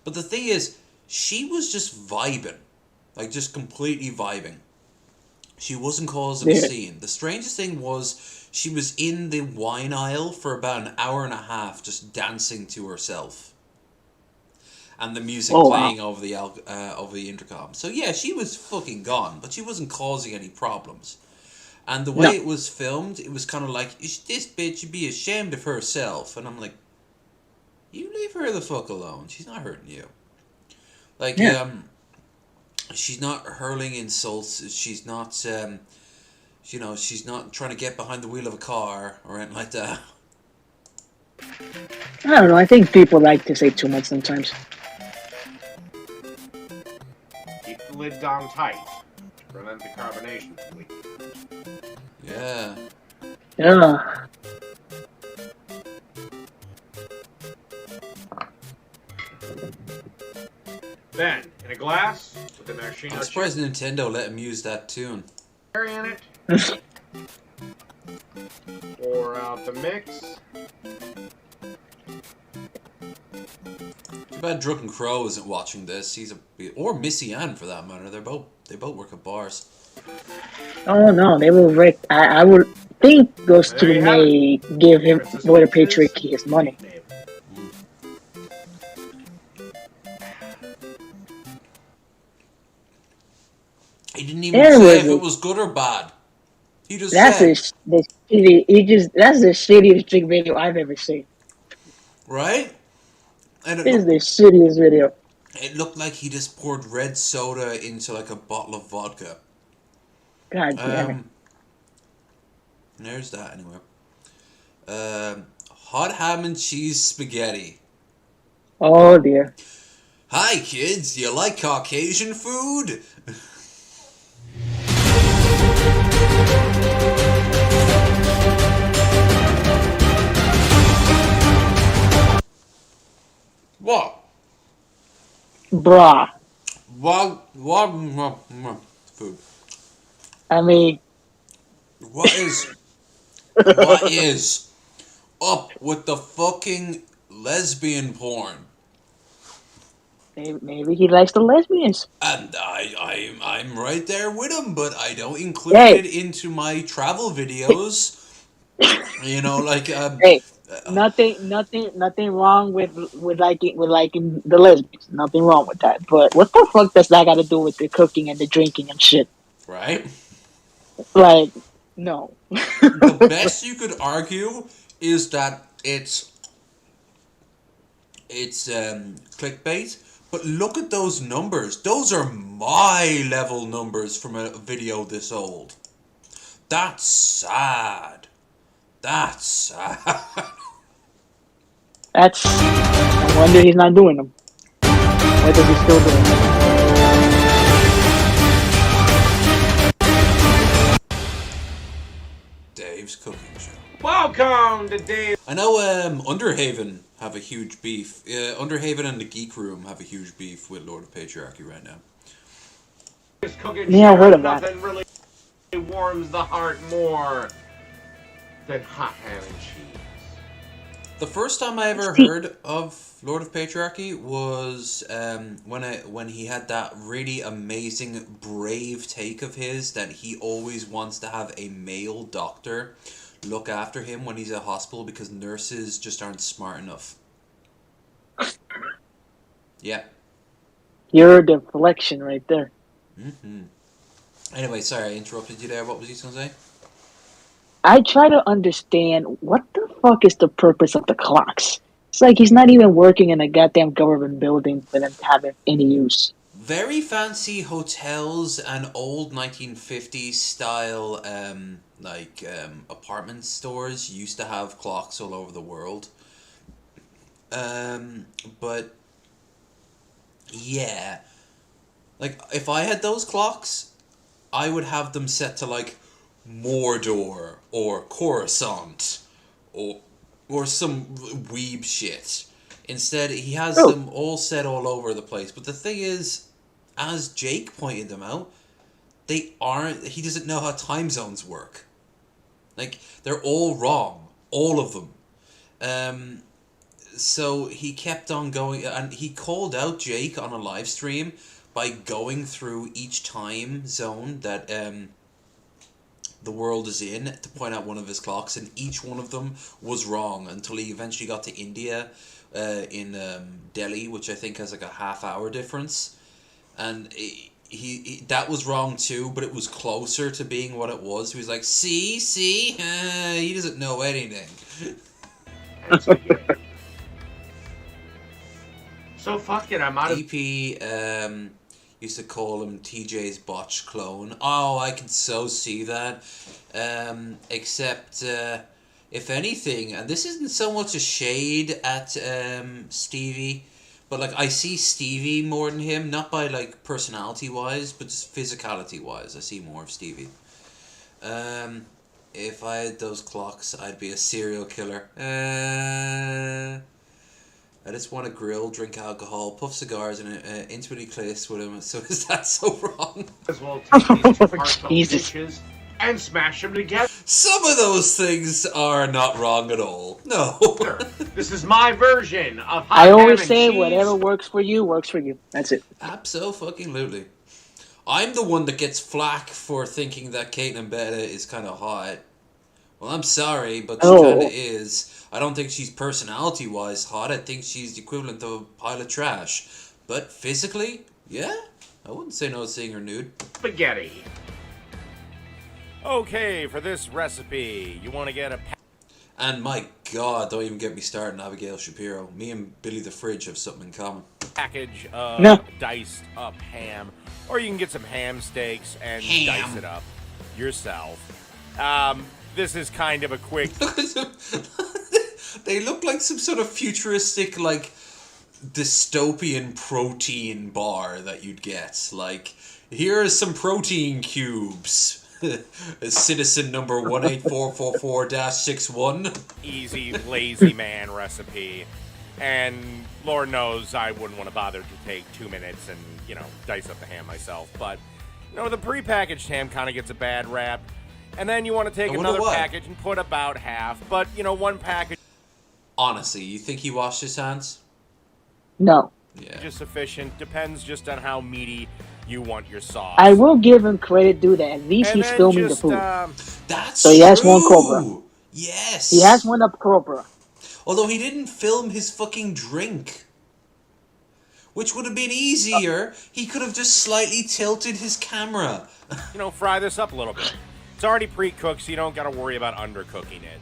But the thing is, she was just vibing, like just completely vibing. She wasn't causing a scene. The strangest thing was she was in the wine aisle for about an hour and a half just dancing to herself. And the music playing over the intercom. So yeah, she was fucking gone, but she wasn't causing any problems. And the way it was filmed, it was kind of like, this bitch should be ashamed of herself. And I'm like, you leave her the fuck alone. She's not hurting you. Like, she's not hurling insults. She's not, she's not trying to get behind the wheel of a car or anything like that. I don't know. I think people like to say too much sometimes. Keep the lid down tight to prevent the carbonation from leaking. Yeah. Yeah. Then, in a glass with an maraschino I'm surprised Nintendo let him use that tune. cherry in it. Pour out the mix. Too bad Drunken Crow isn't watching this. Or Missy Ann for that matter. They both work at bars. Oh no, they will wreck. I would think those two may give him Lord of Patriot his money. He didn't even say if it was good or bad. He just that's said. That's the shittiest drink video I've ever seen. Right? And This is the shittiest video. it looked like he just poured red soda into like a bottle of vodka. God damn it. There's that anyway. Hot ham and cheese spaghetti. Oh dear. Hi kids, do you like Caucasian food? What? Bruh. What food? I mean, What is up with the fucking lesbian porn? maybe he likes the lesbians. And I'm right there with him, but I don't include it into my travel videos. You know, like Hey, nothing wrong with liking the lesbians. Nothing wrong with that. But what the fuck does that got to do with the cooking and the drinking and shit? right? Like, no. The best you could argue is that it's clickbait, but look at those numbers. Those are my level numbers from a video this old. That's sad. That's sad. That's. No wonder he's not doing them. What does he still doing them? Dave's cooking show. Welcome to Dave. I know Underhaven have a huge beef. Underhaven and the Geek Room have a huge beef with Lord of Patriarchy right now. Cooking Yeah, I heard show. of that. Nothing really warms the heart more than hot ham and cheese. The first time I ever heard of Lord of Patriarchy was when he had that really amazing, brave take of his that he always wants to have a male doctor look after him when he's at hospital because nurses just aren't smart enough. Yeah. Your deflection right there. Mm-hmm. Anyway, sorry I interrupted you there. What was you going to say? I try to understand what the fuck is the purpose of the clocks. It's like he's not even working in a goddamn government building for them to have any use. Very fancy hotels and old 1950s style apartment stores used to have clocks all over the world. But yeah, like if I had those clocks, I would have them set to like Mordor or Coruscant or some weeb shit. Instead, he has them all set all over the place. But the thing is, as Jake pointed them out, they aren't. He doesn't know how time zones work. Like they're all wrong, all of them. So he kept on going, and he called out Jake on a live stream by going through each time zone that the world is in to point out one of his clocks, and each one of them was wrong until he eventually got to India in Delhi, which I think has like a half-hour difference, and he that was wrong too, but it was closer to being what it was. He was like, see, he doesn't know anything. So fuck it, I'm out of... DP used to call him TJ's botch clone. Oh, I can so see that. Except, if anything, and this isn't so much a shade at Stevie, but like I see Stevie more than him, not by like personality wise, but just physicality wise. I see more of Stevie. If I had those clocks, I'd be a serial killer. I just want to grill, drink alcohol, puff cigars, and intimately kiss with him. So is that so wrong? As well take these two heartfelt Jesus. dishes and smash them together. Some of those things are not wrong at all. No. This is my version of hot I ham always and say cheese. whatever works for you works for you. That's it. Abso-fucking-lutely. I'm the one that gets flack for thinking that Caitlyn Betta is kind of hot. Well, I'm sorry, but she kind of is. I don't think she's personality-wise hot. I think she's the equivalent of a pile of trash. But physically, yeah, I wouldn't say no to seeing her nude. Spaghetti. Okay, for this recipe, you want to get a... And my God, don't even get me started on Abigail Shapiro. Me and Billy the Fridge have something in common. package of diced up ham, or you can get some ham steaks and dice it up yourself. This is kind of a quick... They look like some sort of futuristic, like, dystopian protein bar that you'd get. Like, here are some protein cubes. Citizen number 18444-61. Easy, lazy man recipe. And Lord knows I wouldn't want to bother to take 2 minutes and, dice up the ham myself. But, the prepackaged ham kind of gets a bad rap. And then you want to take another package and put about half. But, one package... Honestly, you think he washed his hands? No. Yeah. Just sufficient. Depends just on how meaty you want your sauce. I will give him credit, dude. At least he's filming the food. That's so he has one cobra. Yes. He has one up Cobra. Although he didn't film his fucking drink. Which would have been easier. He could have just slightly tilted his camera. You know, fry this up a little bit. It's already pre-cooked, so you don't got to worry about undercooking it.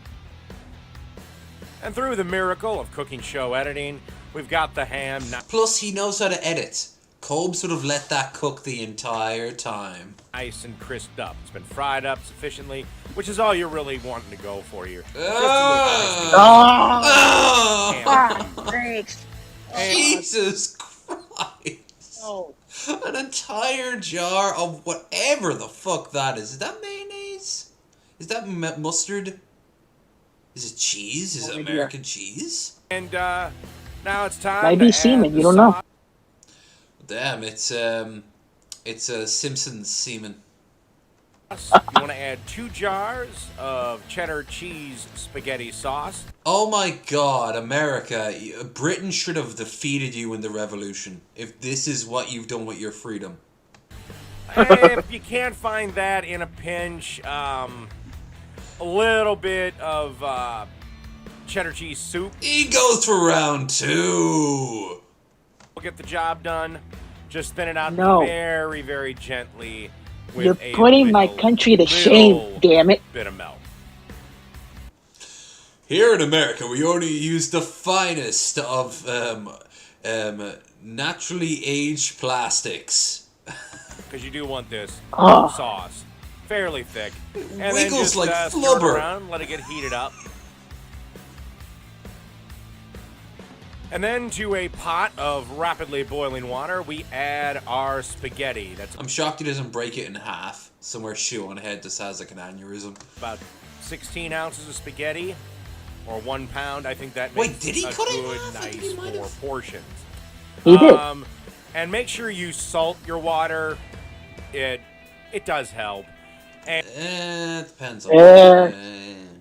And through the miracle of cooking show editing, we've got the ham. Plus, he knows how to edit. Cobes would have let that cook the entire time. Nice and crisped up. It's been fried up sufficiently, which is all you're really wanting to go for here. Thanks. Jesus Christ. Oh. An entire jar of whatever the fuck that is. Is that mayonnaise? Is that mustard? Is it cheese? Is it American cheese? And now it's time Might to be add semen, the you don't know. sauce. Damn, it's Simpsons semen. You want to add 2 jars of cheddar cheese spaghetti sauce. Oh my god, America. Britain should have defeated you in the revolution if this is what you've done with your freedom. If you can't find that in a pinch, a little bit of cheddar cheese soup. He goes for round 2. We'll get the job done. Just thin it out No. very, very gently. With You're a putting my little- country to shame, little damn it. Bit of milk. Here in America, we only use the finest of naturally aged plastics. Because you do want this Oh. sauce fairly thick. And then Wiggles just like stir it flubber. around, let it get heated up. And then to a pot of rapidly boiling water, we add our spaghetti. That's I'm shocked he doesn't break it in half. Somewhere shoe on head just has like an aneurysm. about 16 ounces of spaghetti, or 1 pound. I think that Wait, makes did he a cut it in good, half? I think nice he might 4 have. portions. He did. And make sure you salt your water. It does help. And It depends on.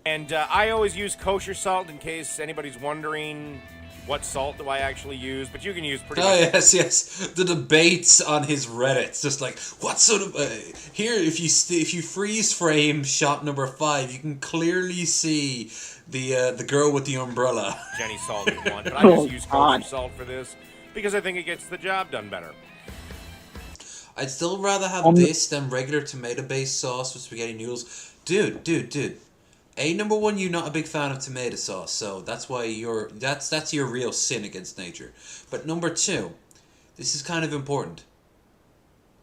And I always use kosher salt in case anybody's wondering what salt do I actually use, but you can use pretty Oh much. yes. The debates on his Reddit's just like, what sort of here? If you freeze frame shot number 5, you can clearly see the girl with the umbrella. Jenny salt if you want, but I Oh, just use God. kosher salt for this because I think it gets the job done better. I'd still rather have this than regular tomato-based sauce with spaghetti noodles. Dude. Number 1, you're not a big fan of tomato sauce, so that's why that's your real sin against nature. But number 2, this is kind of important.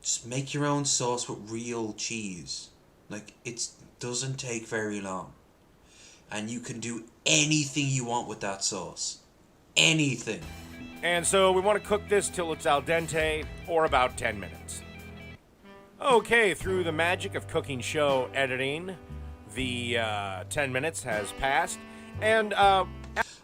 Just make your own sauce with real cheese. Like, it doesn't take very long. And you can do anything you want with that sauce. Anything. And so we want to cook this till it's al dente, or about 10 minutes. Okay, through the magic of cooking show editing, the 10 minutes has passed, and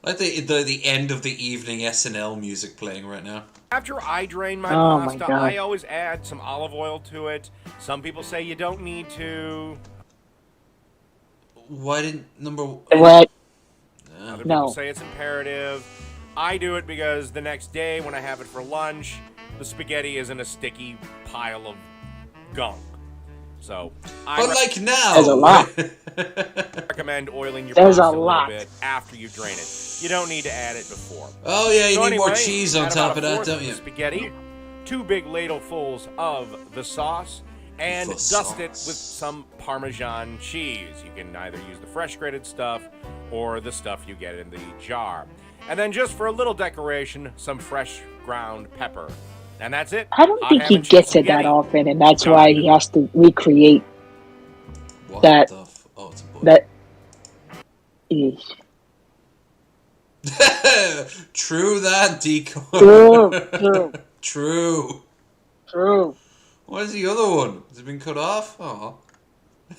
Like the end of the evening SNL music playing right now. after I drain my Oh my pasta, God. I always add some olive oil to it. Some people say you don't need to. Why didn't number? What? Other No. people say it's imperative. I do it because the next day when I have it for lunch, the spaghetti isn't a sticky pile of gunk. So I But like now, There's a lot. recommend oiling your There's pasta a a lot. little bit after you drain it. You don't need to add it before. Oh yeah, you So need more anyway, cheese on add top about of a that, fourth don't you? the spaghetti, 2 big ladlefuls of the sauce, and The dust it sauce. with some Parmesan cheese. You can either use the fresh grated stuff or the stuff you get in the jar. And then just for a little decoration, some fresh ground pepper. And that's it. I don't Hot think ham he and cheese gets it that spaghetti. often, and that's why he has to recreate What that- the oh, it's a boy. that. Eesh. True that, decoy. True. True. What is the other one? Has it been cut off? Oh,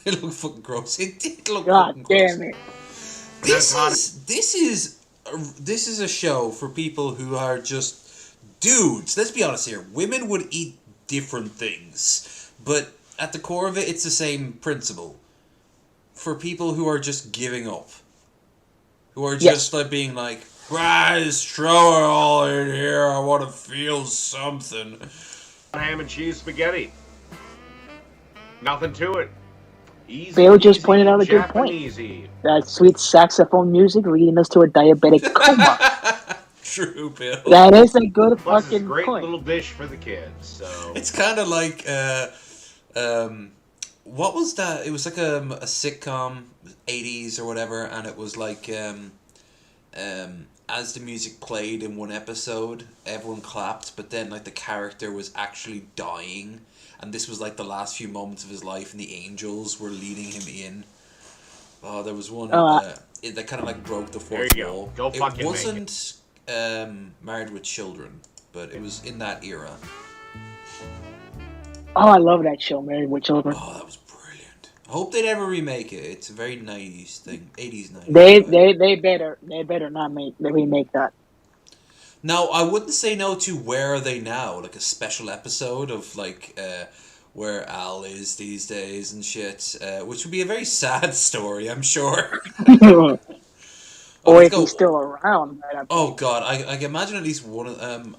it looked fucking gross. It did look God fucking gross. damn it. This is a show for people who are just dudes. Let's be honest here. Women would eat different things, but at the core of it, it's the same principle. For people who are just giving up, who are just like being like, "Guys, throw it all in here. I want to feel something." Ham and cheese spaghetti. Nothing to it. Easy Bill just pointed peasy, out a good point. Japanesey. That sweet saxophone music leading us to a diabetic coma. True, Bill. That is a good Plus, it's a fucking great point. little dish for the kids. So It's kind of like what was that? It was like a sitcom, 80s or whatever, and it was like as the music played in one episode, everyone clapped, but then like the character was actually dying, and this was like the last few moments of his life, and the angels were leading him in. Oh, there was one that kind of like broke the fourth There you go. wall. Go fucking It make wasn't Married with Children, but it was in that era. Oh, I love that show, Married with Children. Oh, that was brilliant. I hope they never remake it. It's a very 90s thing. 80s, 90s. They better not remake that. Now, I wouldn't say no to Where Are They Now? Like a special episode of like where Al is these days and shit, which would be a very sad story, I'm sure. Or let's if go. he's still around. Right? Oh god, I can imagine at least one of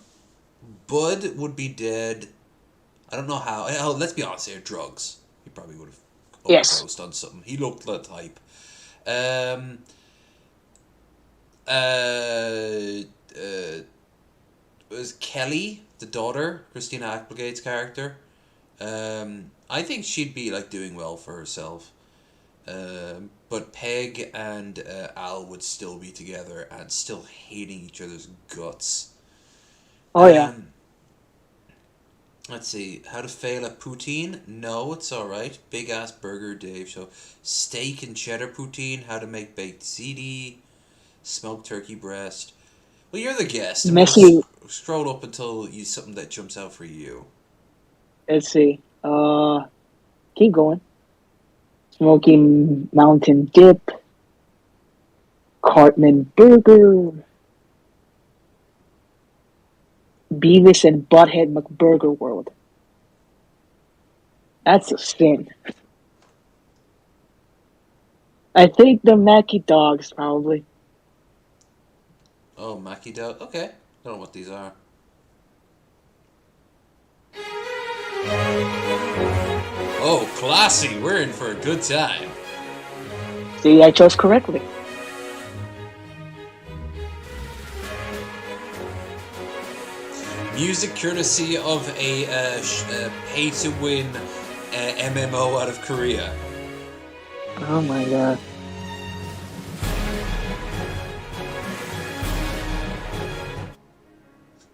Bud would be dead. I don't know how. Oh, let's be honest here, drugs. He probably would have overdosed on something. He looked the type. Was Kelly, the daughter, Christina Applegate's character. I think she'd be like doing well for herself. But Peg and Al would still be together and still hating each other's guts. Oh yeah. Let's see. How to fail at poutine? No, it's alright. Big ass burger, Dave. So, steak and cheddar poutine. How to make baked ziti. Smoked turkey breast. Well, you're the guest. I'm Messy. gonna scroll up until you something that jumps out for you. Let's see. Keep going. Smoky Mountain Dip. Cartman Burger. Beavis and Butthead McBurger World. That's a sin. I think the Mackie Dogs, probably. Oh, Mackie Dog. Okay. Don't know what these are. Oh, classy. We're in for a good time. See, I chose correctly. Music courtesy of a pay-to-win MMO out of Korea. Oh my god.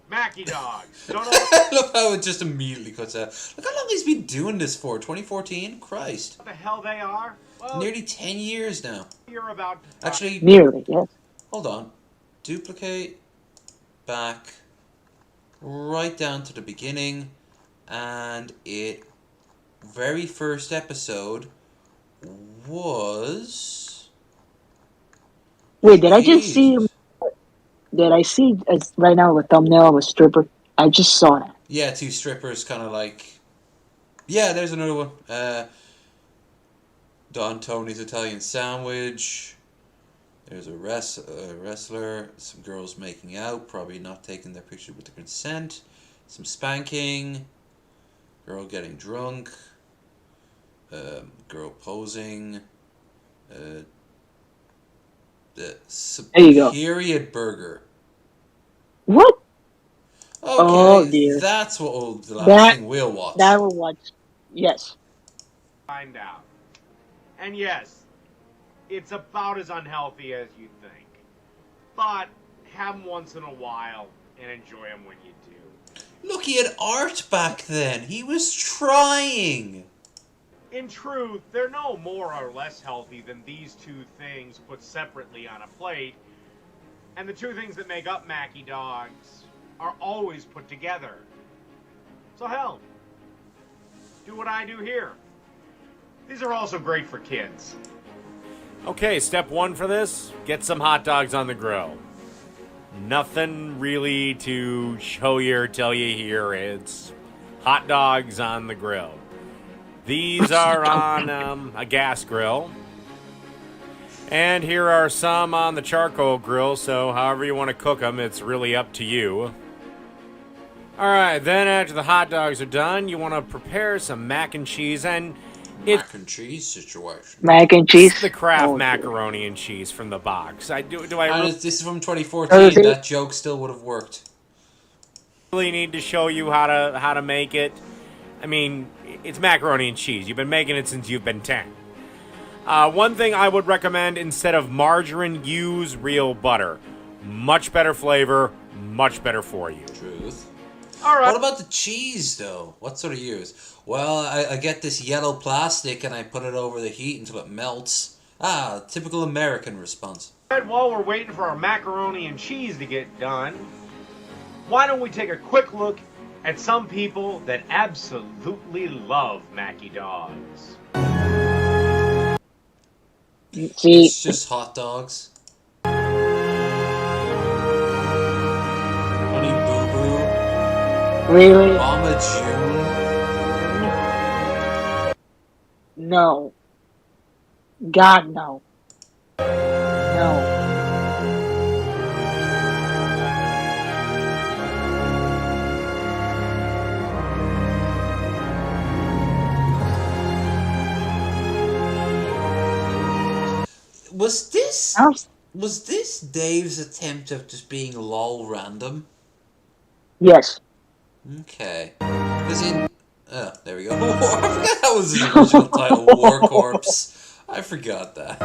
Mackie dogs. Don't know I love how it just immediately cuts out. Look how long he's been doing this for. 2014? Christ. what the hell they are. Well, Nearly 10 years now. you're about to Actually, Nearly, yes. hold on. Duplicate. Back. Right down to the beginning. And it... very first episode was... Wait, did I just see... Jesus. Did I see right now a thumbnail of a stripper? I just saw that. Yeah, two strippers kind of like... Yeah, there's another one. Don Tony's Italian Sandwich. There's a wrestler. Some girls making out, probably not taking their picture with their consent. Some spanking. Girl getting drunk. Girl posing. The you go. period burger. What? Okay, Oh, dear. that's what the last thing we'll watch. That will watch. Yes. find out. And yes, it's about as unhealthy as you think. But have them once in a while and enjoy them when you do. Look, he had art back then. He was trying. In truth, they're no more or less healthy than these two things put separately on a plate. And the two things that make up Mackie Dogs are always put together. So hell, do what I do here. These are also great for kids. Okay, step one for this, get some hot dogs on the grill. Nothing really to show you or tell you here. It's hot dogs on the grill. These are on a gas grill. And here are some on the charcoal grill, so however you want to cook them, it's really up to you. Alright, then after the hot dogs are done, you want to prepare some mac and cheese, and Mac and cheese situation. Mac and cheese. It's the Kraft Oh, macaroni and cheese from the box. Do I And really this is from Does 2014. it? That joke still would have worked. need to show you how to make it? I mean, it's macaroni and cheese. You've been making it since you've been 10. One thing I would recommend, instead of margarine, use real butter. Much better flavor, much better for you. Truth. All right. What about the cheese, though? What sort of use? Well, I get this yellow plastic and I put it over the heat until it melts. Ah, typical American response. While we're waiting for our macaroni and cheese to get done, why don't we take a quick look at some people that absolutely love Mackie dogs? See, It's just hot dogs. Honey Boo Boo. really? Mama June. No. God, no. No. Was this Dave's attempt of just being lol random? Yes. Okay. Because in there we go. I forgot that was his original title, War Corpse. I forgot that.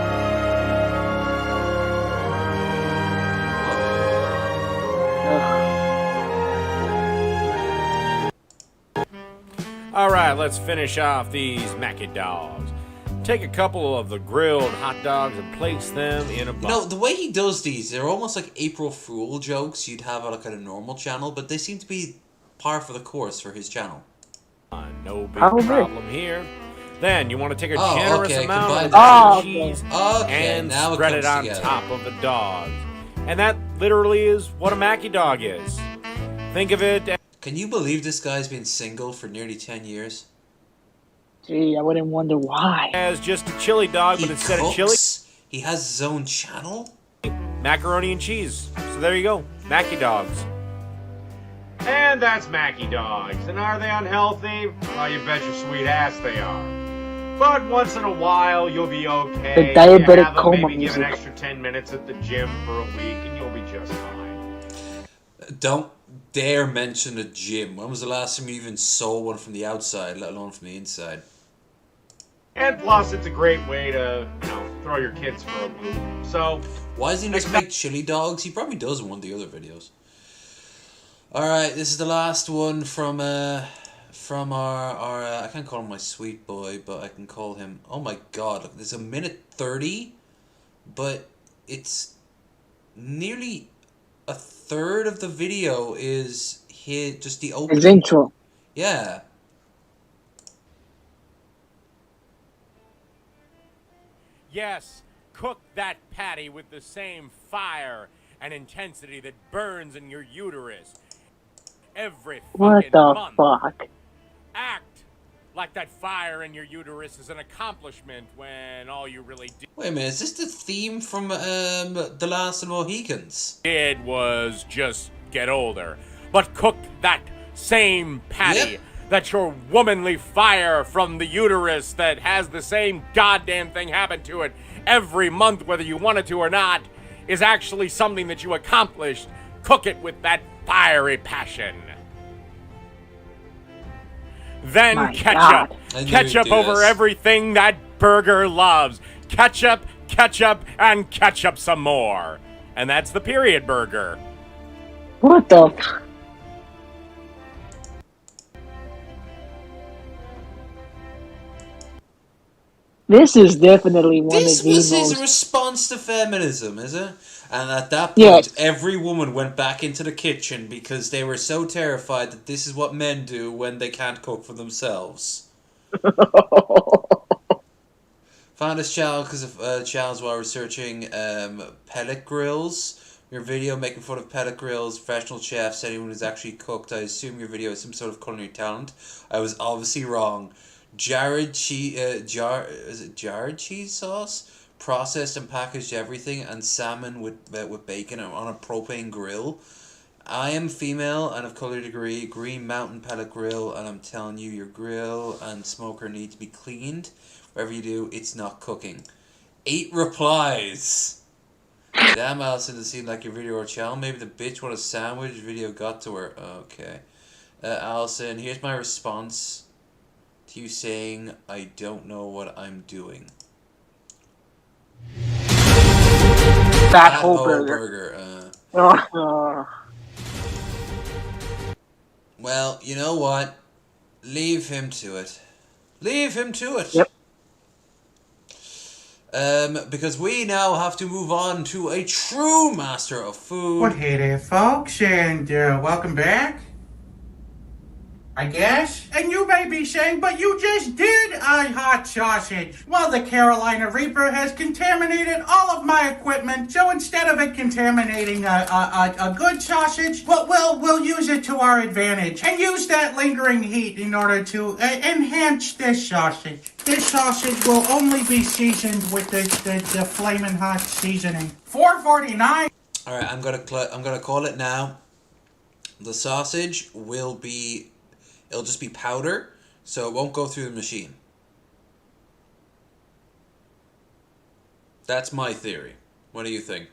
All right, let's finish off these Mackie dogs. Take a couple of the grilled hot dogs and place them in a box. You know, the way he does these, they're almost like April Fool jokes you'd have on a normal channel, but they seem to be par for the course for his channel. No big Probably. problem here. Then you want to take a Oh, generous okay, amount combine of that. the cheese Okay, and now it spread comes it on together. top of the dogs. And that literally is what a Mackie dog is. Think of it Can you believe this guy's been single for nearly 10 years? Gee, I wouldn't wonder why. as just a chili dog, but He instead cooks? of chili, He has his own channel? macaroni and cheese. So there you go, Mackie dogs. And that's Mackie dogs. And are they unhealthy? Well, you bet your sweet ass they are. But once in a while, you'll be okay. The You diabetic have 'em, coma maybe give an music. extra 10 minutes at the gym for a week, and you'll be just fine. Don't dare mention a gym. When was the last time you even saw one from the outside, let alone from the inside? And plus, it's a great way to, throw your kids for a loop. So, Why doesn't he just make chili dogs? He probably does in one of the other videos. Alright, this is the last one from our I can't call him my sweet boy, but I can call him, oh my god, look, there's a minute 30, but it's nearly a third of the video is just the opening. His intro. Yeah. Yes, cook that patty with the same fire and intensity that burns in your uterus every What fucking the month. fuck? Act like that fire in your uterus is an accomplishment when all you really Wait a minute, is this the theme from The Last of the Mohicans? did was just get older. But cook that same patty. Yep. That your womanly fire from the uterus that has the same goddamn thing happen to it every month, whether you wanted to or not, is actually something that you accomplished. Cook it with that fiery passion. Then My ketchup. God. I knew Ketchup you'd do over this. everything that burger loves. Ketchup, ketchup, and ketchup some more. And that's the period burger. What the fuck? This is definitely one This of the was his most... response to feminism, is it? And at that point, Yes. every woman went back into the kitchen because they were so terrified that this is what men do when they can't cook for themselves. Found this channel because of channels while researching pellet grills. Your video making fun of pellet grills, professional chefs, anyone who's actually cooked. I assume your video is some sort of culinary talent. I was obviously wrong. Jarred cheese sauce, processed and packaged everything, and salmon with bacon on a propane grill. I am female and of color degree, green mountain pellet grill, and I'm telling you, your grill and smoker need to be cleaned. Whatever you do, it's not cooking. 8 replies. Damn, Alison, it seemed like your video or channel. Maybe the bitch want a sandwich. Video got to her. Okay. Alison, here's my response to you saying, I don't know what I'm doing. Fat whole burger. Well, you know what? Leave him to it. Leave him to it. Yep. Because we now have to move on to a true master of food. Well, hey there, folks, and welcome back, I guess. And you may be saying, but you just did a hot sausage. Well, the Carolina Reaper has contaminated all of my equipment, so instead of it contaminating a good sausage, we'll use it to our advantage and use that lingering heat in order to enhance this sausage. This sausage will only be seasoned with the flaming hot seasoning. $4.49. All right, I'm gonna call it now. The sausage will be. It'll just be powder, so it won't go through the machine. That's my theory. What do you think?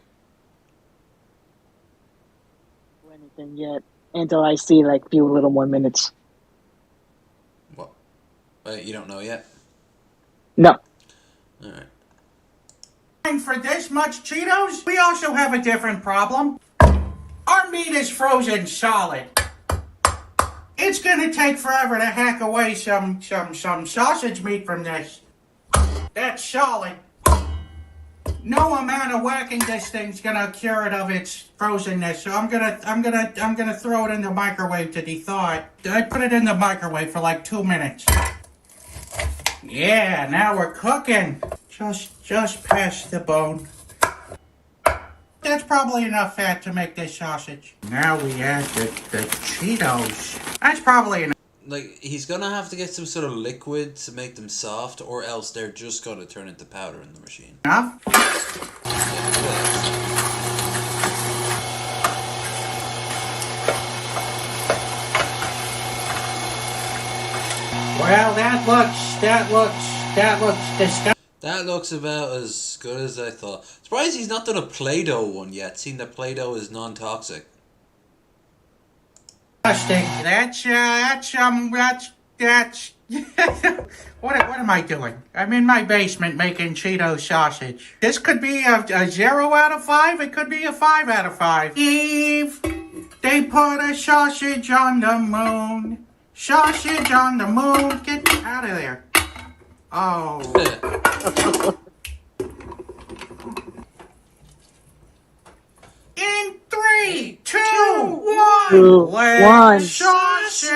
Anything yet until I see like few little more minutes. What? You don't know yet? No. All right. For this much Cheetos, we also have a different problem. Our meat is frozen solid. It's gonna take forever to hack away some sausage meat from this. That's solid. No amount of whacking this thing's gonna cure it of its frozenness. So I'm gonna throw it in the microwave to thaw it. I put it in the microwave for like 2 minutes. Yeah, now we're cooking. Just past the bone. That's probably enough fat to make this sausage. Now we add the Cheetos. That's probably enough. Like, he's gonna have to get some sort of liquid to make them soft, or else they're just gonna turn into powder in the machine. Well, that looks disgusting. That looks about as good as I thought. Surprised he's not done a Play-Doh one yet, seeing that Play-Doh is non-toxic. That's what am I doing? I'm in my basement making Cheeto sausage. This could be a 0 out of 5. It could be a 5 out of 5. Eve, they put a sausage on the moon. Sausage on the moon. Get out of there. Oh. In 3, 2, 1, let's sausage.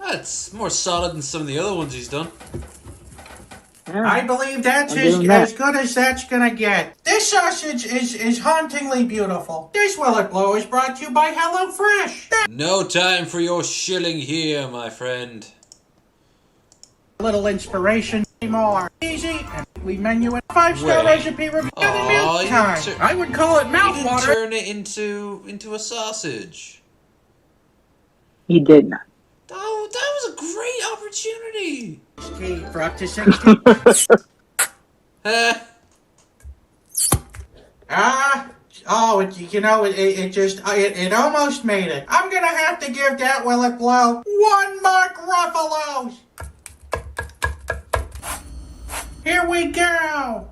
That's more solid than some of the other ones he's done. Yeah. I believe that's as good as that's gonna get. This sausage is hauntingly beautiful. This Will It Blow is brought to you by HelloFresh. No time for your shilling here, my friend. A little inspiration more. Easy, and we menu a 5-star recipe review. I would call it mouthwater. Turn it into a sausage. He did not. Oh, that was a great opportunity. For up to 60. It almost made it. I'm gonna have to give that Will It Blow 1 Mark Ruffalo's. Here we go.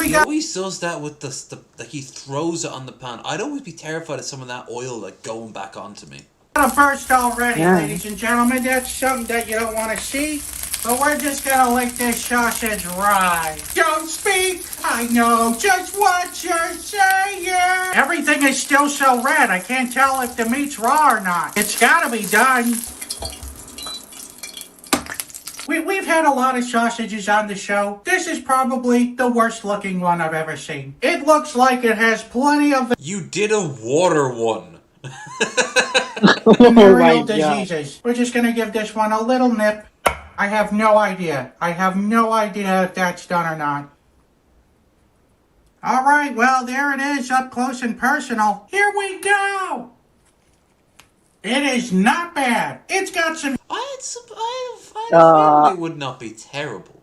He always does that with the he throws it on the pan. I'd always be terrified of some of that oil like going back onto me. First already, ladies and gentlemen. That's something that you don't want to see. But we're just gonna lick this sausage right. Don't speak. I know just what you're saying. Everything is still so red. I can't tell if the meat's raw or not. It's gotta be done. We've had a lot of sausages on the show. This is probably the worst looking one I've ever seen. It looks like it has plenty of You did a water one. venereal diseases. We're just gonna give this one a little nip. I have no idea. I have no idea if that's done or not. All right, well, there it is, up close and personal. Here we go. It is not bad. It's got some I had a feeling it would not be terrible.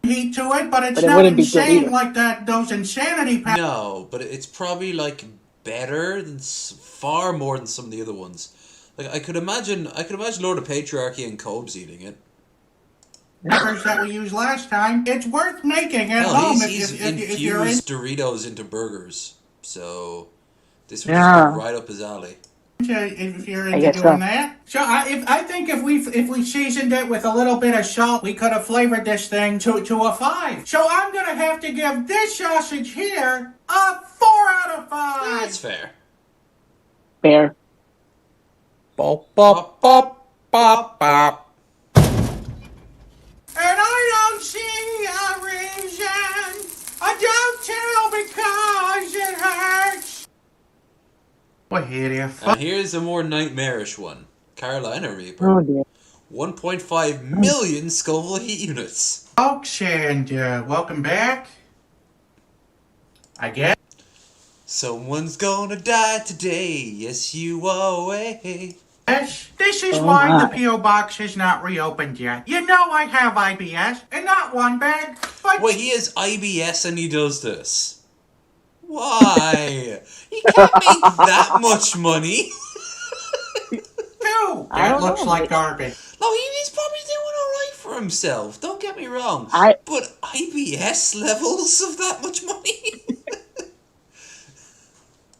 heat to it, but it's But it not wouldn't be good insane either. like those insanity packs. No, but it's probably like better than far more than some of the other ones. Like I could imagine Lord of Patriarchy and Cobes eating it. That we used last time. It's worth making at Hell, home he's if you're infused Doritos into burgers, so this would Yeah. just go right up his alley. if you're I into guess doing so. that. So I think if we seasoned it with a little bit of salt, we could have flavored this thing to a 5. So I'm gonna have to give this sausage here a 4 out of 5. That's fair. Fair. Bop, bop, bop, bop, bop. And I don't see a reason. I don't tell because it hurts. What here, dear? And here's a more nightmarish one. Carolina Reaper. Oh dear. 1.5 million Scoville heat units. Folks, and welcome back. I guess. Someone's gonna die today. Yes, you away. Yes, this is Oh why my. the P.O. Box is not reopened yet. You know I have IBS, and not one bag, but Wait, he has IBS and he does this. Why? He can't make that much money. two. I That don't looks know, like mate. garbage. No, he's probably doing alright for himself. Don't get me wrong. But IBS levels of that much money?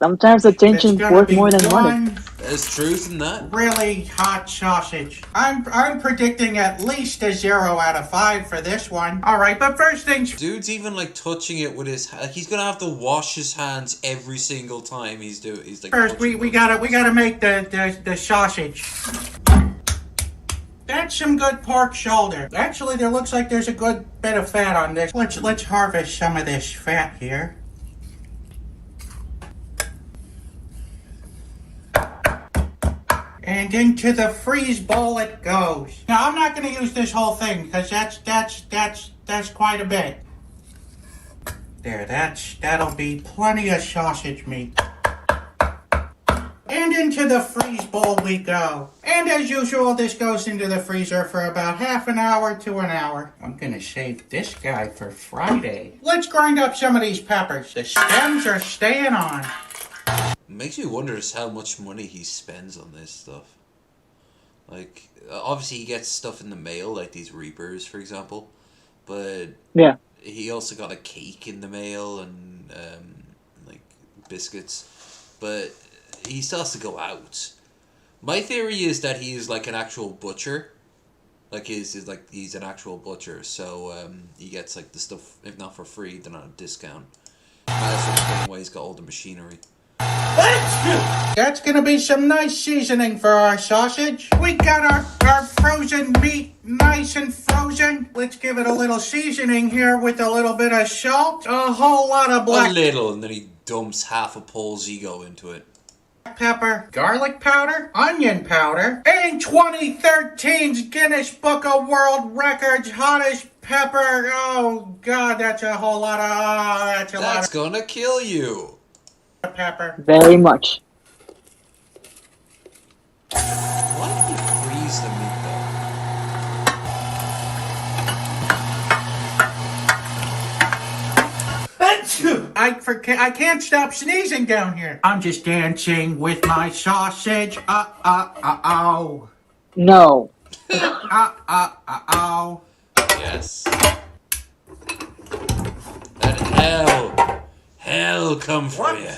Sometimes It's attention's gonna worth be more than money. one There's truth in that. really hot sausage. I'm predicting at least a 0 out of 5 for this one. All right, but first things Dude's even like touching it with his. He's gonna have to wash his hands every single time he's like. first. We touching gotta make the sausage. That's some good pork shoulder. Actually, there looks like there's a good bit of fat on this. Let's harvest some of this fat here. And into the freeze bowl it goes. Now I'm not going to use this whole thing because that's quite a bit. There, that'll be plenty of sausage meat. And into the freeze bowl we go. And as usual, this goes into the freezer for about half an hour to an hour. I'm gonna save this guy for Friday. Let's grind up some of these peppers. The stems are staying on. Makes me wonder just how much money he spends on this stuff. Like, obviously he gets stuff in the mail, like these Reapers, for example. But Yeah. he also got a cake in the mail and like biscuits. But he still has to go out. My theory is that he is like an actual butcher. Like he's an actual butcher, so he gets like the stuff, if not for free, then on a discount. That's the thing why he's got all the machinery. That's gonna be some nice seasoning for our sausage. We got our frozen meat nice and frozen. Let's give it a little seasoning here with a little bit of salt. A whole lot of A black little, and then he dumps half a Paul's ego into it. pepper, garlic powder, onion powder, and 2013's Guinness Book of World Records hottest pepper. Oh God, that's a whole lot of, That's gonna kill you. pepper. Very much. Why did he freeze the meat though? I can't stop sneezing down here. I'm just dancing with my sausage. Oh. No. Oh. Yes. Let hell come for you.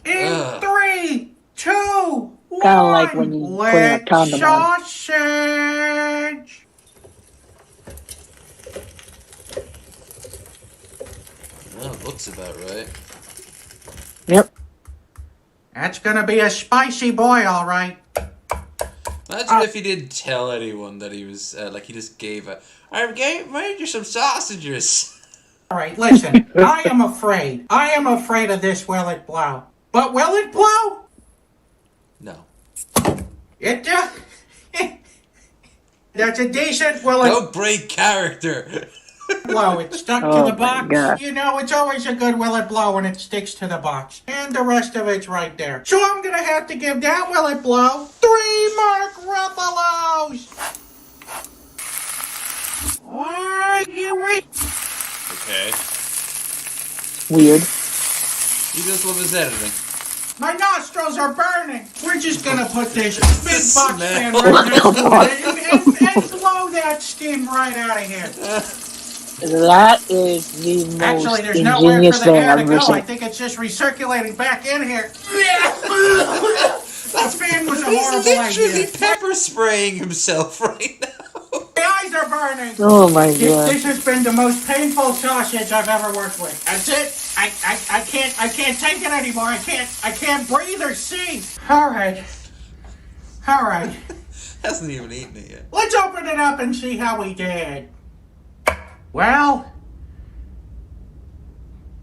In Ugh. 3, 2, 1. Kinda like when you put in a condom on. Sausage. Well, it looks about right. Yep. That's gonna be a spicy boy, all right. Imagine if he didn't tell anyone that he was like he just gave a. I made you some sausages. All right, listen. I am afraid. I am afraid of this. Will it blow? But will it blow? No. It does. That's a decent. Will it? Don't break character. Blow, it stuck to Oh the my box. God. You know, it's always a good will it blow when it sticks to the box. And the rest of it's right there. So I'm gonna have to give that will it blow 3 Mark Ruffalo's. What? You wait. Okay. Weird. He does love his editing. My nostrils are burning. We're just gonna put this big The box smell. fan right next to it and blow that steam right out of here. That is the most Actually, there's nowhere for ingenious the thing air I've to ever go. I seen. think it's just recirculating back in here. That fan was a horrible He's literally idea. pepper spraying himself right now. My eyes are burning. Oh my God. This has been the most painful sausage I've ever worked with. That's it. I can't take it anymore. I can't breathe or see. All right. Hasn't even eaten it yet. Let's open it up and see how we did. Well,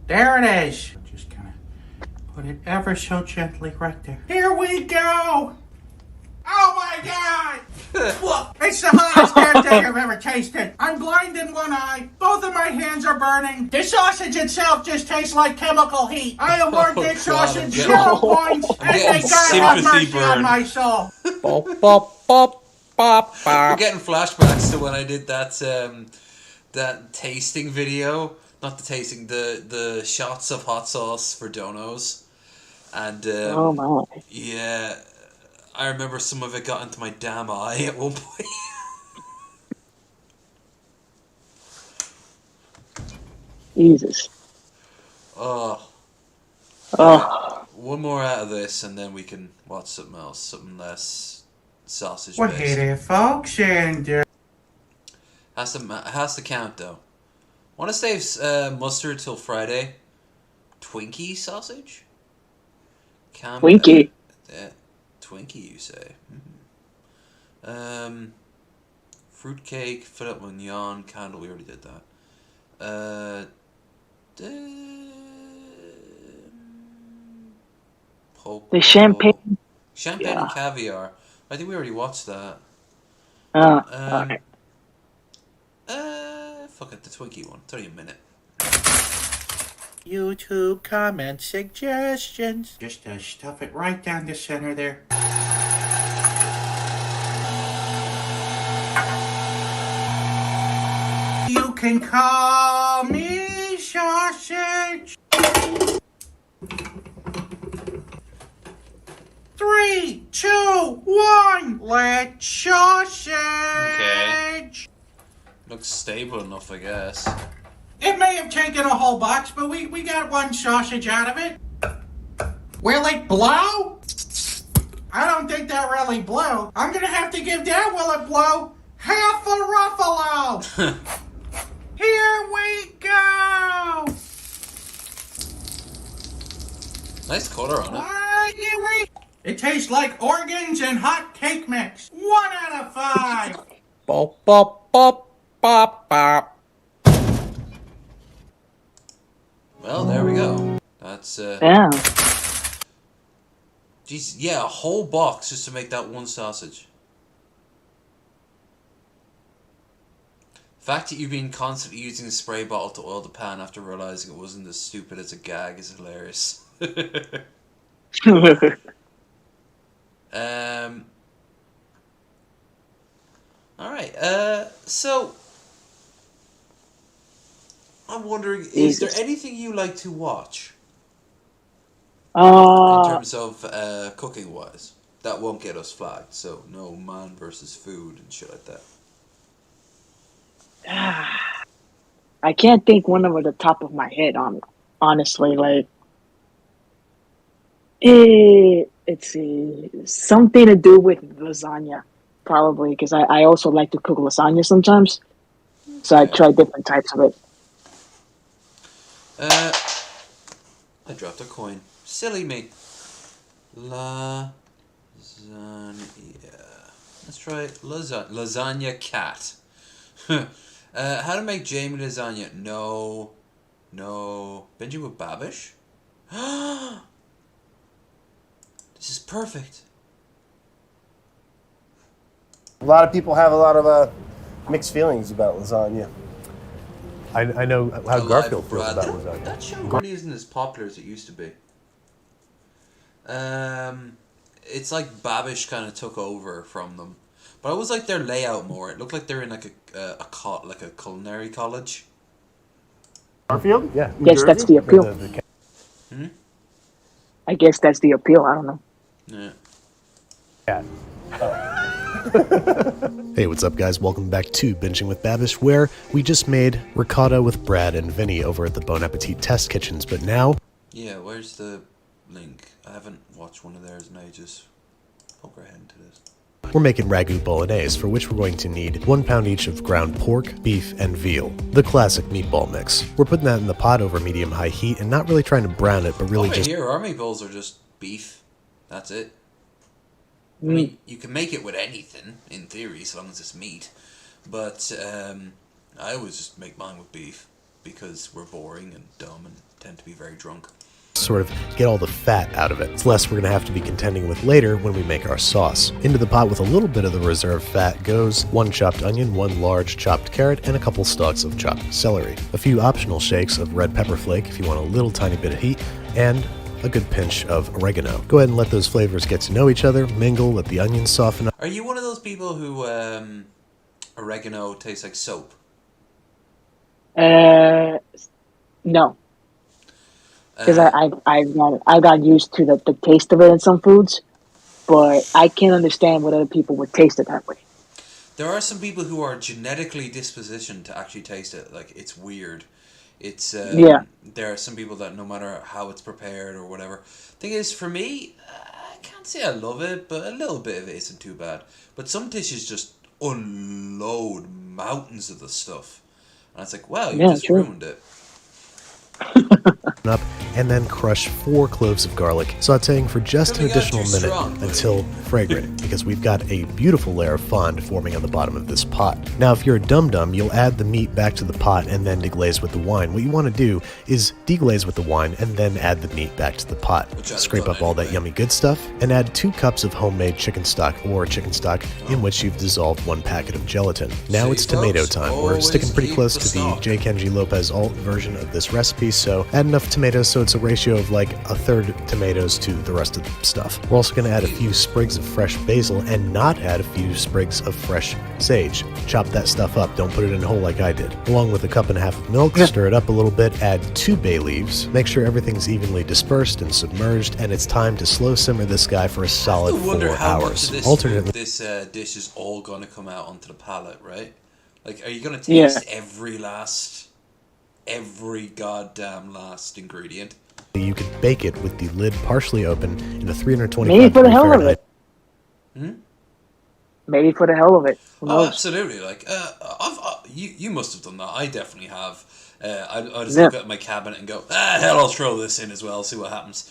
there it is. I'm just gonna put it ever so gently right there. Here we go. Oh my God! It's the hottest damn thing I've ever tasted. I'm blind in one eye. Both of my hands are burning. The sausage itself just tastes like chemical heat. I award this God, sausage I'm 0 points, and may getting God have sympathy mercy on burn. my soul. I'm getting flashbacks to when I did that tasting video. Not the tasting, the shots of hot sauce for donos. And Oh my. yeah, I remember some of it got into my damn eye at one point. Jesus. Oh. Oh. One more out of this, and then we can watch something else, something less sausage Well, based. hey there, folks, and Has to count though. Want to save mustard till Friday? Twinkie sausage? Twinkie. Twinkie, you say? Fruitcake, filet mignon, candle. We already did that. The champagne. Champagne and caviar. I think we already watched that. Alright. Fuck it, the Twinkie one. It's only a minute. YouTube comment suggestions. Just stuff it right down the center there. You can call me sausage. 3, 2, 1. Let's sausage. Okay. Looks stable enough, I guess. It may have taken a whole box, but we got one sausage out of it. Will it blow? I don't think that really blew. I'm gonna have to give that will it blow half a Ruffalo. Here we go. Nice color on it. It tastes like organs and hot cake mix. 1 out of 5. Bop, bop, bop, bop, bop. Well, there we go. That's Yeah. Jeez, yeah, a whole box just to make that one sausage. The fact that you've been constantly using a spray bottle to oil the pan after realizing it wasn't as stupid as a gag is hilarious. Alright, so I'm wondering, is there anything you like to watch in terms of cooking wise that won't get us flagged? So no man versus food and shit like that. I can't think one over the top of my head honestly, like it's something to do with lasagna, probably, because I also like to cook lasagna sometimes. So I try different types of it. I dropped a coin. Silly me. Lasagna. Let's try lasagna cat. How to make Jamie lasagna? No. Binging with Babish? This is perfect. A lot of people have a lot of mixed feelings about lasagna. I know how Alive Garfield feels Brad. about lasagna. That show really isn't as popular as it used to be. It's like Babish kind of took over from them, but I always like their layout more. It looked like they're in like a culinary college. Garfield? Yeah. Guess that's the appeal. I guess that's the appeal. I don't know. Yeah. Hey, what's up, guys? Welcome back to Binging with Babish, where we just made ricotta with Brad and Vinny over at the Bon Appetit Test Kitchens, but now... Yeah, where's the link? I haven't watched one of theirs in ages. Poke our head into this. We're making ragu bolognese, for which we're going to need 1 pound each of ground pork, beef, and veal. The classic meatball mix. We're putting that in the pot over medium-high heat and not really trying to brown it, but really Over just... here, our meatballs are just beef. That's it. I mean, you can make it with anything, in theory, as long as it's meat. But I always just make mine with beef, because we're boring and dumb and tend to be very drunk. Sort of get all the fat out of it. It's less we're going to have to be contending with later when we make our sauce. Into the pot with a little bit of the reserve fat goes 1 chopped onion, 1 large chopped carrot, and a couple stalks of chopped celery. A few optional shakes of red pepper flake if you want a little tiny bit of heat, and a good pinch of oregano. Go ahead and let those flavors get to know each other, mingle, let the onions soften up. Are you one of those people who oregano tastes like soap? No, because I got used to the taste of it in some foods, but I can't understand what other people would taste it that way. There are some people who are genetically dispositioned to actually taste it. Like, it's weird. It's There are some people that no matter how it's prepared or whatever. Thing is, for me, I can't say I love it, but a little bit of it isn't too bad. But some dishes just unload mountains of the stuff, and it's like, wow, you just ruined it. Up, and then crush 4 cloves of garlic, sauteing for just an additional minute until fragrant, because we've got a beautiful layer of fond forming on the bottom of this pot. Now, if you're a dum-dum, you'll add the meat back to the pot and then deglaze with the wine. What you want to do is deglaze with the wine and then add the meat back to the pot. Scrape up all that yummy good stuff, and add 2 cups of homemade chicken stock or chicken stock in which you've dissolved 1 packet of gelatin. Now it's tomato time. We're sticking pretty close to the J. Kenji Lopez alt version of this recipe, so add enough tomatoes so it's a ratio of like 1/3 tomatoes to the rest of the stuff. We're also going to add a few sprigs of fresh basil and not add a few sprigs of fresh sage. Chop that stuff up, don't put it in a hole like I did. Along with a 1.5 cups of milk, stir it up a little bit, add 2 bay leaves, make sure everything's evenly dispersed and submerged, and it's time to slow simmer this guy for a solid 4 hours. Alternately, this dish is all going to come out onto the palate, right? Like, are you going to taste every goddamn last ingredient? You could bake it with the lid partially open in a 325 Maybe for the hell of Fahrenheit. it. Maybe for the hell of it. Oh, absolutely. Like, you must have done that. I definitely have. I just look at my cabinet and go, hell, I'll throw this in as well, see what happens.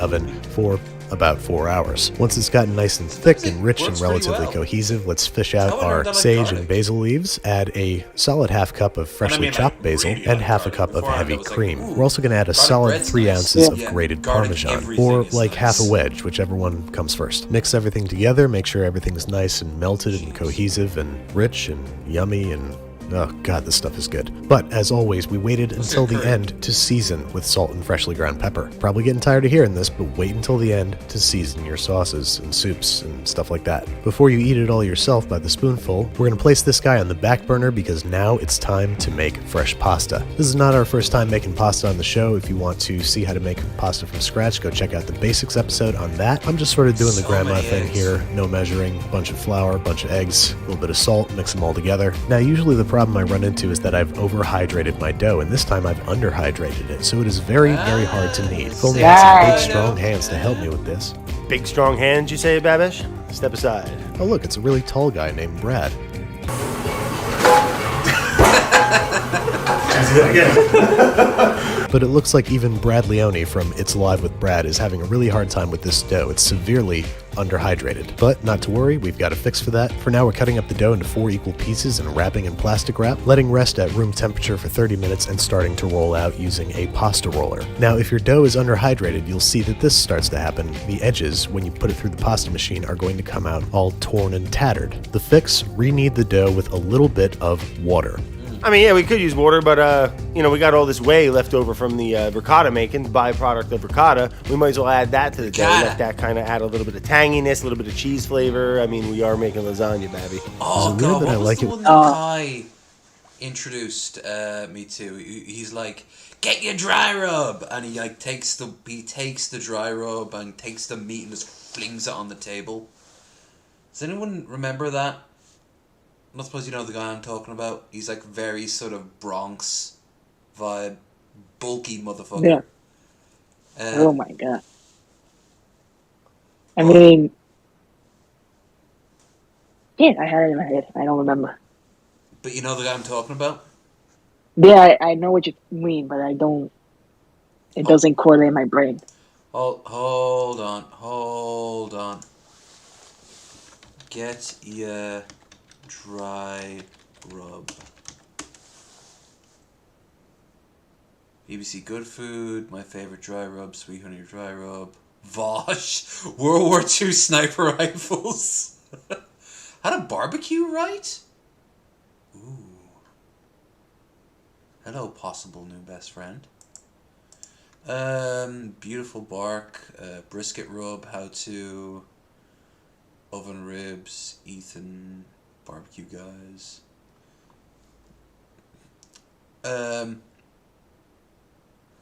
Oven for about 4 hours. Once it's gotten nice and thick and rich and relatively cohesive, let's fish out our sage and basil leaves, add a solid 1/2 cup of freshly chopped basil, and 1/2 cup of heavy cream. We're also going to add a solid 3 ounces of grated Parmesan, or like half a wedge, whichever one comes first. Mix everything together, make sure everything's nice and melted and cohesive and rich and yummy and... oh god, this stuff is good. But as always, we waited until the end to season with salt and freshly ground pepper. Probably getting tired of hearing this, but wait until the end to season your sauces and soups and stuff like that. Before you eat it all yourself by the spoonful, we're going to place this guy on the back burner because now it's time to make fresh pasta. This is not our first time making pasta on the show. If you want to see how to make pasta from scratch, go check out the basics episode on that. I'm just sort of doing the grandma thing here. No measuring, bunch of flour, bunch of eggs, a little bit of salt, mix them all together. Now, usually the problem I run into is that I've overhydrated my dough, and this time I've underhydrated it, so it is very, very hard to knead. If only I had some big, strong hands to help me with this. Big, strong hands, you say, Babish? Step aside. Oh look, it's a really tall guy named Brad. But it looks like even Brad Leone from It's Alive with Brad is having a really hard time with this dough. It's severely underhydrated. But not to worry, we've got a fix for that. For now, we're cutting up the dough into 4 equal pieces and wrapping in plastic wrap, letting rest at room temperature for 30 minutes and starting to roll out using a pasta roller. Now, if your dough is underhydrated, you'll see that this starts to happen. The edges, when you put it through the pasta machine, are going to come out all torn and tattered. The fix, re-knead the dough with a little bit of water. I mean, yeah, we could use water, but, you know, we got all this whey left over from the ricotta making, byproduct of ricotta. We might as well add that to the dough. Let that kind of add a little bit of tanginess, a little bit of cheese flavor. I mean, we are making lasagna, baby. Oh, God, what was the one that Kai introduced me to? He's like, get your dry rub! And he, like, takes the dry rub and takes the meat and just flings it on the table. Does anyone remember that? I don't suppose you know the guy I'm talking about. He's like very sort of Bronx vibe, bulky motherfucker. Yeah. Oh my god. I mean, yeah, I had it in my head. I don't remember. But you know the guy I'm talking about? Yeah, I know what you mean, but I don't. It doesn't correlate in my brain. Hold on. Get your dry rub. BBC Good Food, my favorite dry rub, Sweet Honey dry rub. Vosh, World War II sniper rifles. Had a barbecue, right? Ooh. Hello, possible new best friend. Beautiful bark, brisket rub, how to, oven ribs, Ethan, barbecue guys.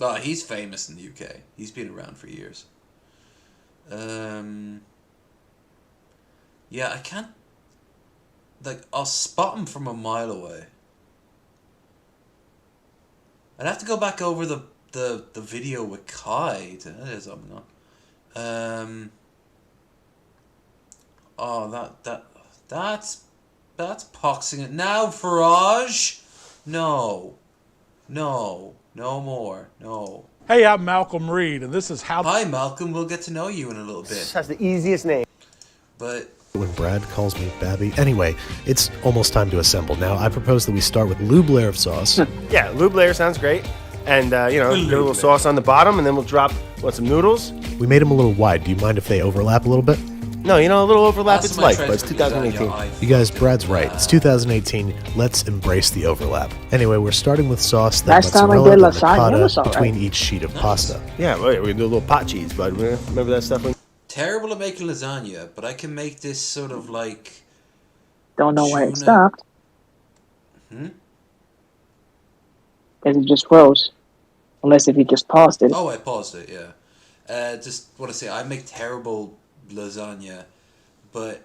Oh, he's famous in the UK. He's been around for years. Yeah, I can't, like, I'll spot him from a mile away. I'd have to go back over the video with Kai. That is something. Oh, that's poxing it now, Farage. No more. No. Hey, I'm Malcolm Reed, and this is how. Hi, Malcolm. We'll get to know you in a little bit. This has the easiest name. But when Brad calls me Babby. Anyway, it's almost time to assemble. Now, I propose that we start with lube layer of sauce. Yeah, lube layer sounds great. And, you know, get a little sauce on the bottom, and then we'll drop, some noodles? We made them a little wide. Do you mind if they overlap a little bit? No, you know, a little overlap it's like, but it's 2018. You guys, Brad's right. It's 2018. Let's embrace the overlap. Anyway, we're starting with sauce, then Last time I mozzarella, did then lasagna, it was ricotta all right. between each sheet of pasta. Yeah, well, we're going to do a little pot cheese, bud. Remember that stuff? Terrible at making lasagna, but I can make this sort of like... Don't know why it stopped. Because it just froze. Unless if you just paused it. Oh, I paused it, yeah. Just want to say, I make terrible lasagna, but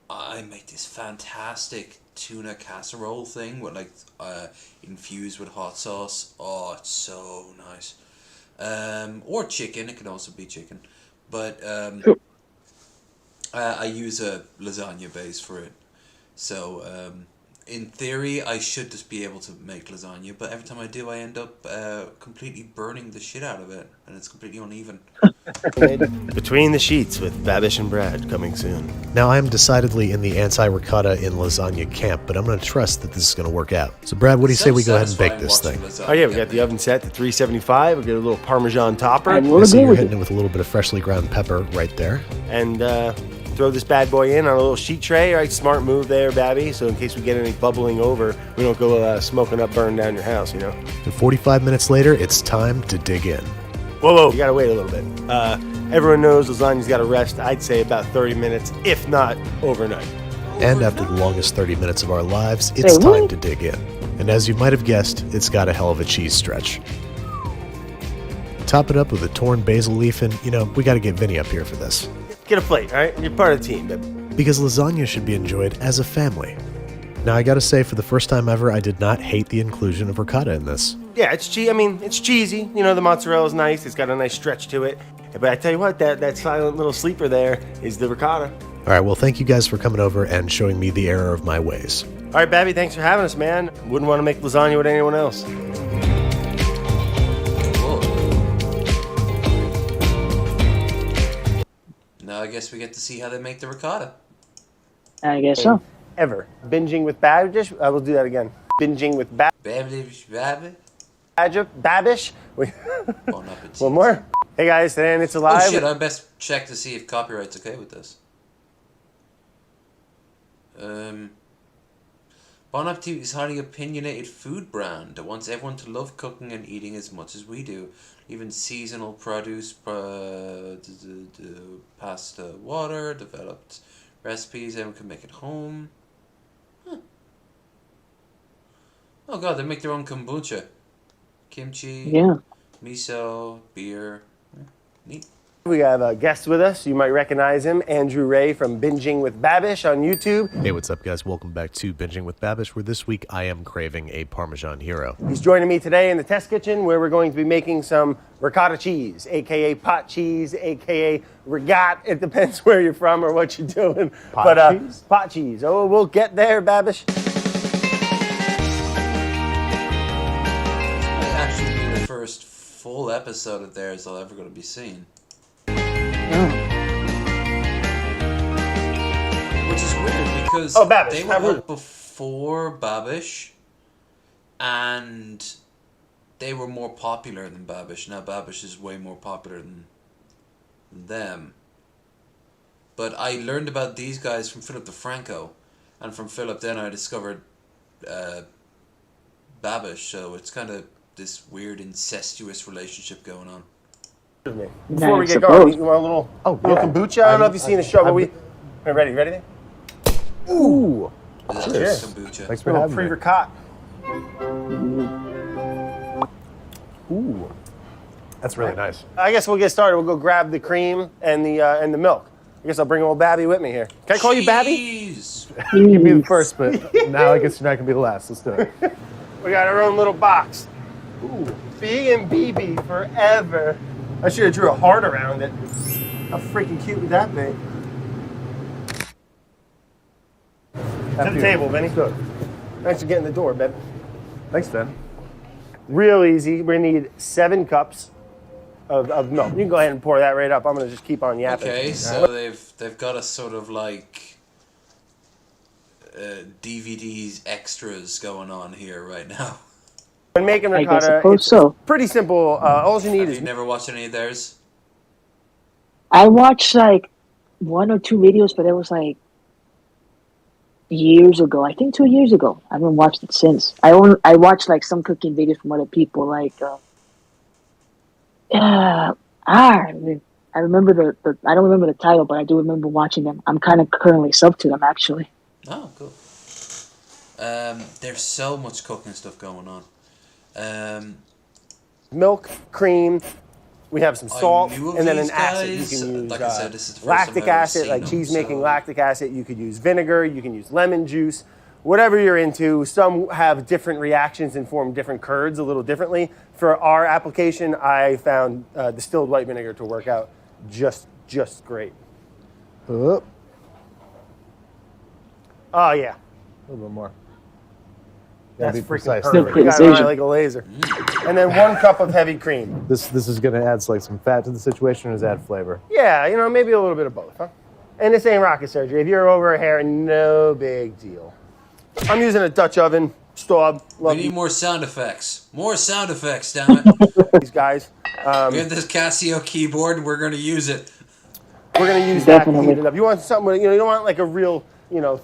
I make this fantastic tuna casserole thing with like infused with hot sauce. Oh, it's so nice. Or chicken. It can also be chicken, but I use a lasagna base for it. So in theory, I should just be able to make lasagna, but every time I do, I end up completely burning the shit out of it, and it's completely uneven. Between the Sheets with Babish and Brad coming soon. Now, I am decidedly in the anti-ricotta in lasagna camp, but I'm going to trust that this is going to work out. So, Brad, what do you say we go ahead and bake this thing? Oh, yeah, we got the oven set to 375. We'll get a little Parmesan topper. I see you're hitting it with a little bit of freshly ground pepper right there. And throw this bad boy in on a little sheet tray. All right, smart move there, Babby. So in case we get any bubbling over, we don't go smoking up, burning down your house, you know. And 45 minutes later, it's time to dig in. Whoa, you gotta wait a little bit. Everyone knows lasagna's gotta rest, I'd say about 30 minutes, if not overnight. And after the longest 30 minutes of our lives, it's time to dig in. And as you might have guessed, it's got a hell of a cheese stretch. Top it up with a torn basil leaf, and, you know, we gotta get Vinny up here for this. Get a plate, all right? You're part of the team, baby. Because lasagna should be enjoyed as a family. Now, I gotta say, for the first time ever, I did not hate the inclusion of ricotta in this. Yeah, it's cheesy. You know, the mozzarella's nice. It's got a nice stretch to it. But I tell you what, that silent little sleeper there is the ricotta. All right, well, thank you guys for coming over and showing me the error of my ways. All right, Babby, thanks for having us, man. Wouldn't want to make lasagna with anyone else. Now I guess we get to see how they make the ricotta. I guess so. Ever. Binging with Babish? I will do that again. Binging with Babish. Babish? Bon appetit. One more. Hey guys, today on It's Alive. Oh shit, I best check to see if copyright's okay with this. Bon Appetit is a highly opinionated food brand that wants everyone to love cooking and eating as much as we do. Even seasonal produce, pasta, water, developed recipes, everyone can make it home. Huh. Oh god, they make their own kombucha. Kimchi, miso, beer. Neat. We have a guest with us. You might recognize him, Andrew Ray from Binging with Babish on YouTube. Hey, what's up, guys? Welcome back to Binging with Babish, where this week I am craving a Parmesan Hero. He's joining me today in the test kitchen, where we're going to be making some ricotta cheese, a.k.a. pot cheese, a.k.a. regat. It depends where you're from or what you're doing. Pot cheese? Pot cheese. Oh, we'll get there, Babish. Actually, the first full episode of theirs I'll ever going to be seeing. Which is weird because they were up before Babish and they were more popular than Babish. Now Babish is way more popular than them. But I learned about these guys from Philip DeFranco, and from Philip then I discovered Babish, so it's kind of this weird incestuous relationship going on. Before we get going, you want a little kombucha? I don't know if you've seen the show, but we... Ready there? Ooh! Cheers. Kombucha. Thanks for having me. Pre-ricotta. Ooh. That's really nice. I guess we'll get started. We'll go grab the cream and the milk. I guess I'll bring old Babby with me here. Can I call you Babby? You can be the first, but now I guess you're not going to be the last. Let's do it. We got our own little box. Ooh, B and BB forever. I should have drew a heart around it. How freaking cute would that be? To the table, Benny. Thanks for getting the door, Ben. Thanks, Ben. Real easy. We're going to need 7 cups of milk. You can go ahead and pour that right up. I'm going to just keep on yapping. Okay, so they've got a sort of like DVDs extras going on here right now. When making ricotta, it's pretty simple. All you need is... Have you never watched any of theirs? I watched like 1 or 2 videos, but it was like years ago. I think 2 years ago. I haven't watched it since. I watched like some cooking videos from other people. Like, I remember the I don't remember the title, but I do remember watching them. I'm kind of currently sub to them actually. Oh, cool. There's so much cooking stuff going on. Milk, cream, we have some salt, and then an acid. You can use like I said, this is the first lactic time I've ever acid, seen like them, cheese making lactic acid. You could use vinegar, you can use lemon juice, whatever you're into. Some have different reactions and form different curds a little differently. For our application, I found distilled white vinegar to work out just great. Oh yeah. A little bit more. That's be freaking precise. perfect. You got it right like a laser. And then 1 cup of heavy cream. This is going to add like some fat to the situation, or does it add flavor? Yeah, maybe a little bit of both, huh? And this ain't rocket surgery. If you're over a hair, no big deal. I'm using a Dutch oven, stove. We need more sound effects. More sound effects, damn it. These guys. We have this Casio keyboard, and we're going to use it. We're going to use that to heat it up. You want something, you don't want like a real...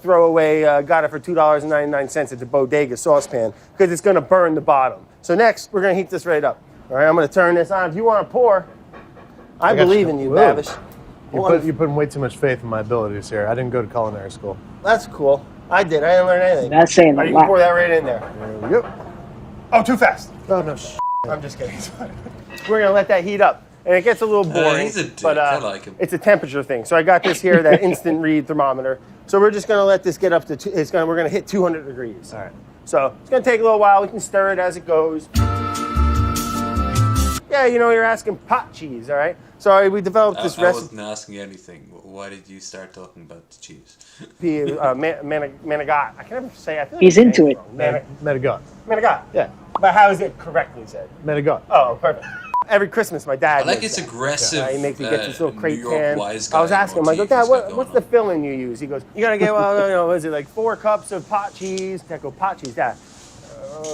throwaway, got it for $2.99 at the bodega saucepan, because it's going to burn the bottom. So next, we're going to heat this right up. All right, I'm going to turn this on. If you want to pour, I believe in you, Babish. You're putting way too much faith in my abilities here. I didn't go to culinary school. That's cool. I did. I didn't learn anything. That's saying you can pour that right in there. There we go. Oh, too fast. Oh, no. I'm just kidding. We're going to let that heat up. And it gets a little boring, he's a dick. but I like him. It's a temperature thing. So I got this here, that instant read thermometer. So we're just going to let this get up to, we're going to hit 200 degrees. All right. So it's going to take a little while. We can stir it as it goes. Yeah, you're asking pot cheese, all right? So we developed this recipe. I wasn't asking anything. Why did you start talking about the cheese? Manigat. I can never say. I feel like He's into it. Medigot. Manigat. Yeah. But how is it correctly said? Medigot. Oh, perfect. Every Christmas, my dad. I like makes it's that. aggressive. He makes me get this little crate New York can. wise guy I was asking him, I go, motif Dad, he's got what's going the filling you use? He goes, you gotta get, is it like 4 cups of pot cheese? I go, pot cheese, Dad.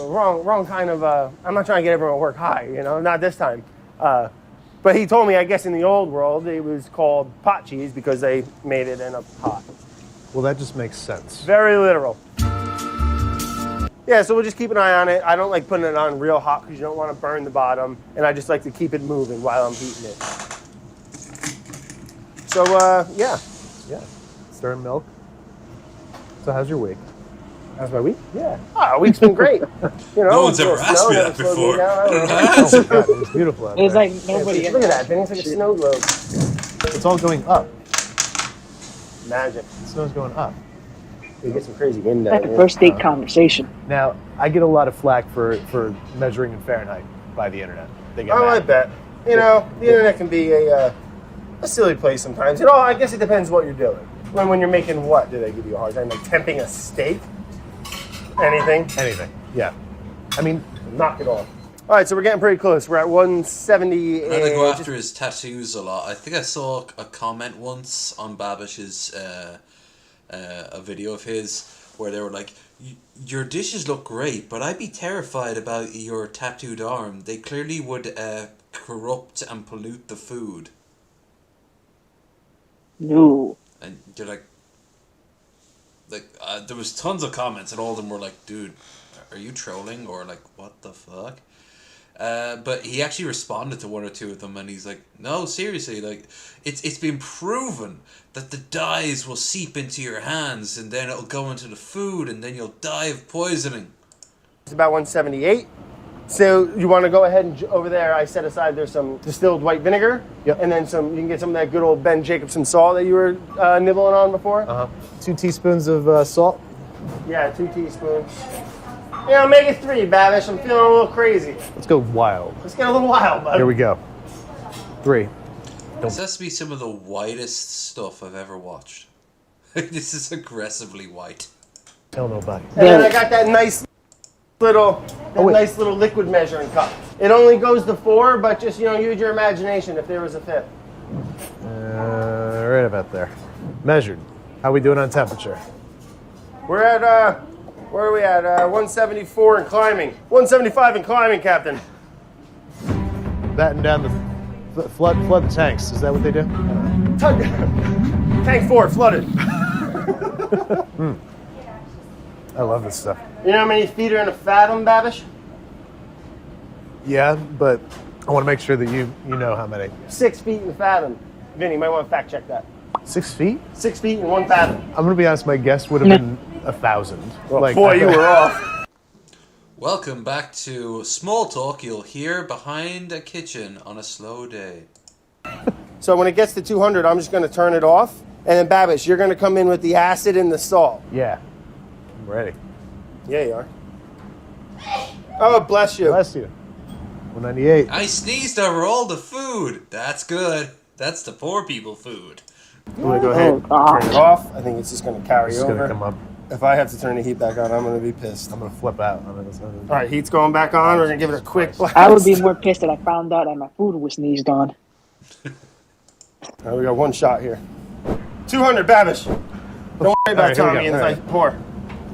Wrong kind of. I'm not trying to get everyone to work high, not this time. But he told me, I guess in the old world, it was called pot cheese because they made it in a pot. Well, that just makes sense. Very literal. Yeah, so we'll just keep an eye on it. I don't like putting it on real hot because you don't want to burn the bottom, and I just like to keep it moving while I'm heating it. So, yeah. Yeah. Stirring milk. So how's your week? How's my week? Yeah. Oh, week's been great. You know, No one's ever asked me that before. Oh my God, it was beautiful out It's there. like nobody. Look at that, Vinny. It's like a snow globe. It's all going up. Magic. The snow's going up. You get some crazy wind Like down a here. first date conversation. Now, I get a lot of flack for measuring in Fahrenheit by the internet. They get Oh, mad. I bet. You know, the internet can be a silly place sometimes. You know, I guess it depends what you're doing. When you're making what, do they give you a hard time? Like temping a steak? Anything? Anything. Yeah. I mean, knock it off. All right, so we're getting pretty close. We're at 170. I'm gonna go after his tattoos a lot. I think I saw a comment once on Babish's a video of his where they were like, "Your dishes look great, but I'd be terrified about your tattooed arm. They clearly would corrupt and pollute the food." No. And you're like, there was tons of comments, and all of them were like, "Dude, are you trolling?" or like, "What the fuck?" But he actually responded to one or two of them, and he's like, "No, seriously, like, it's been proven that the dyes will seep into your hands, and then it'll go into the food, and then you'll die of poisoning." It's about 178. So you want to go ahead and over there, I set aside, there's some distilled white vinegar. Yep. And then you can get some of that good old Ben Jacobson salt that you were nibbling on before. 2 teaspoons of salt. Yeah, 2 teaspoons. You know, make it 3, Babish. I'm feeling a little crazy. Let's go wild. Let's get a little wild, bud. Here we go. 3. This has to be some of the whitest stuff I've ever watched. This is aggressively white. Tell nobody. And then I got that nice little liquid measuring cup. It only goes to 4, but just, you know, use your imagination if there was a 5th. Right about there. Measured. How we doing on temperature? We're at, where are we at? 174 and climbing. 175 and climbing, Captain. Batten down the flood the tanks. Is that what they do? Tank 4 flooded. I love this stuff. You know how many feet are in a fathom, Babish? Yeah, but I want to make sure that you know how many. 6 feet in a fathom. Vinny, you might want to fact check that. 6 feet? 6 feet in 1 fathom. I'm gonna be honest. My guess would have been 1,000. Well, boy, you were off. Welcome back to Small Talk you'll hear behind a kitchen on a slow day. So when it gets to 200, I'm just going to turn it off. And then, Babish, you're going to come in with the acid and the salt. Yeah, I'm ready. Yeah, you are. Oh, bless you. Bless you. 198. I sneezed over all the food. That's good. That's the poor people food. I'm going to go ahead and turn it off. I think it's just going to carry It's over. gonna come up. If I have to turn the heat back on, I'm going to be pissed. I'm gonna flip out. All right, heat's going back on. We're going to give it a quick blast. I would be more pissed that I found out that my food was sneezed on. All right, we got 1 shot here. 200, Babish. Don't worry about All right, here we Tommy go. and the All nice pour.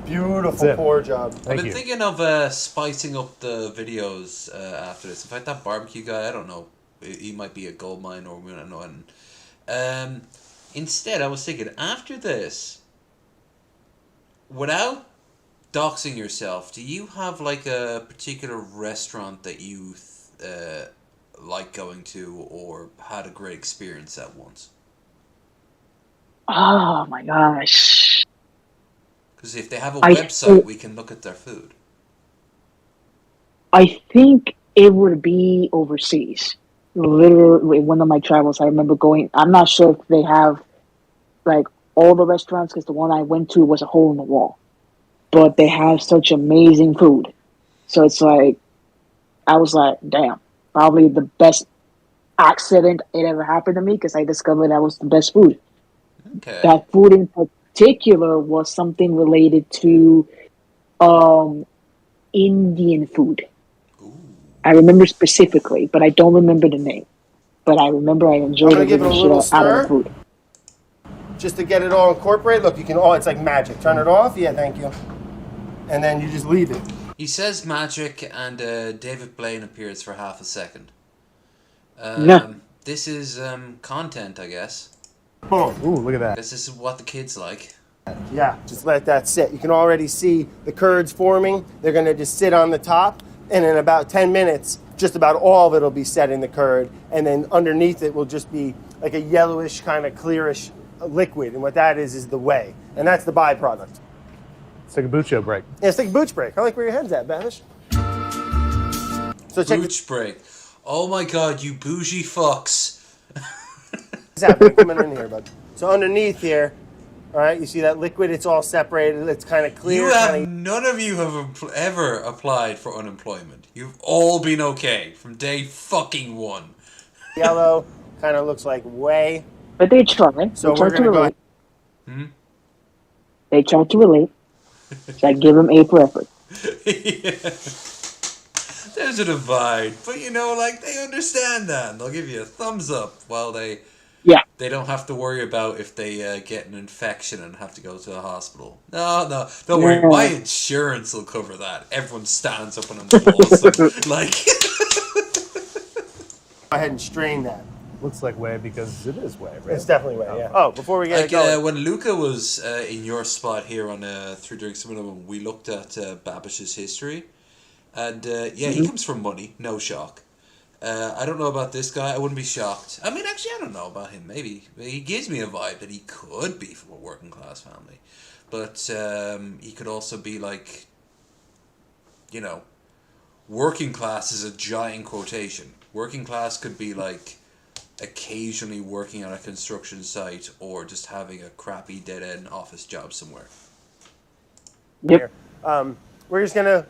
Beautiful pour job. I've been thinking of spicing up the videos after this. In fact, that barbecue guy, I don't know. He might be a gold mine or we don't know. And, instead, I was thinking, after this, without doxing yourself, do you have like a particular restaurant that you like going to or had a great experience at once? Oh my gosh. Because if they have a website, we can look at their food. I think it would be overseas. Literally, one of my travels, I remember going. I'm not sure if they have like all the restaurants because the one I went to was a hole in the wall. But they have such amazing food. So it's like, I was like, damn, probably the best accident it ever happened to me because I discovered that was the best food. Okay. That food in particular was something related to Indian food. Ooh. I remember specifically, but I don't remember the name. But I remember I enjoyed I'm gonna give it a little shit out of the stir. food. Just to get it all incorporated. Look, you can it's like magic. Turn it off. Yeah, thank you. And then you just leave it. He says magic, and David Blaine appears for half a second. Yeah. This is content, I guess. Boom. Ooh, look at that. This is what the kids like. Yeah, just let that sit. You can already see the curds forming. They're going to just sit on the top, and in about 10 minutes, just about all of it will be set in the curd, and then underneath it will just be like a yellowish, kind of clearish liquid, and what that is the whey, and that's the byproduct. Let's take a boot show break. Yeah, let's take a booch break. I like where your head's at, Babish. So check Booch break. Oh my god, you bougie fucks. this out. We're coming in here, bud. So underneath here, all right, you see that liquid? It's all separated. It's kind of clear. None of you have ever applied for unemployment. You've all been okay from day fucking one. Yellow, kind of looks like whey. But they try. So They try we're to going to go. relate. They try to relate. So I give them A for effort. Yeah. There's a divide, but you know, like they understand that, and they'll give you a thumbs up while they don't have to worry about if they get an infection and have to go to the hospital. No, don't worry. My insurance will cover that. Everyone stands up and applauds them. Like, Go ahead and strain that. Looks like whey because it is whey, right? It's definitely whey. Yeah. Oh, before we get like going, when Luca was in your spot here on Through Drinks Minimum, we looked at Babish's history, and he comes from money, no shock. I don't know about this guy. I wouldn't be shocked. I mean, actually, I don't know about him. Maybe he gives me a vibe that he could be from a working class family, but he could also be like, you know, working class is a giant quotation. Working class could be like occasionally working on a construction site or just having a crappy dead-end office job somewhere. Yep. we're just gonna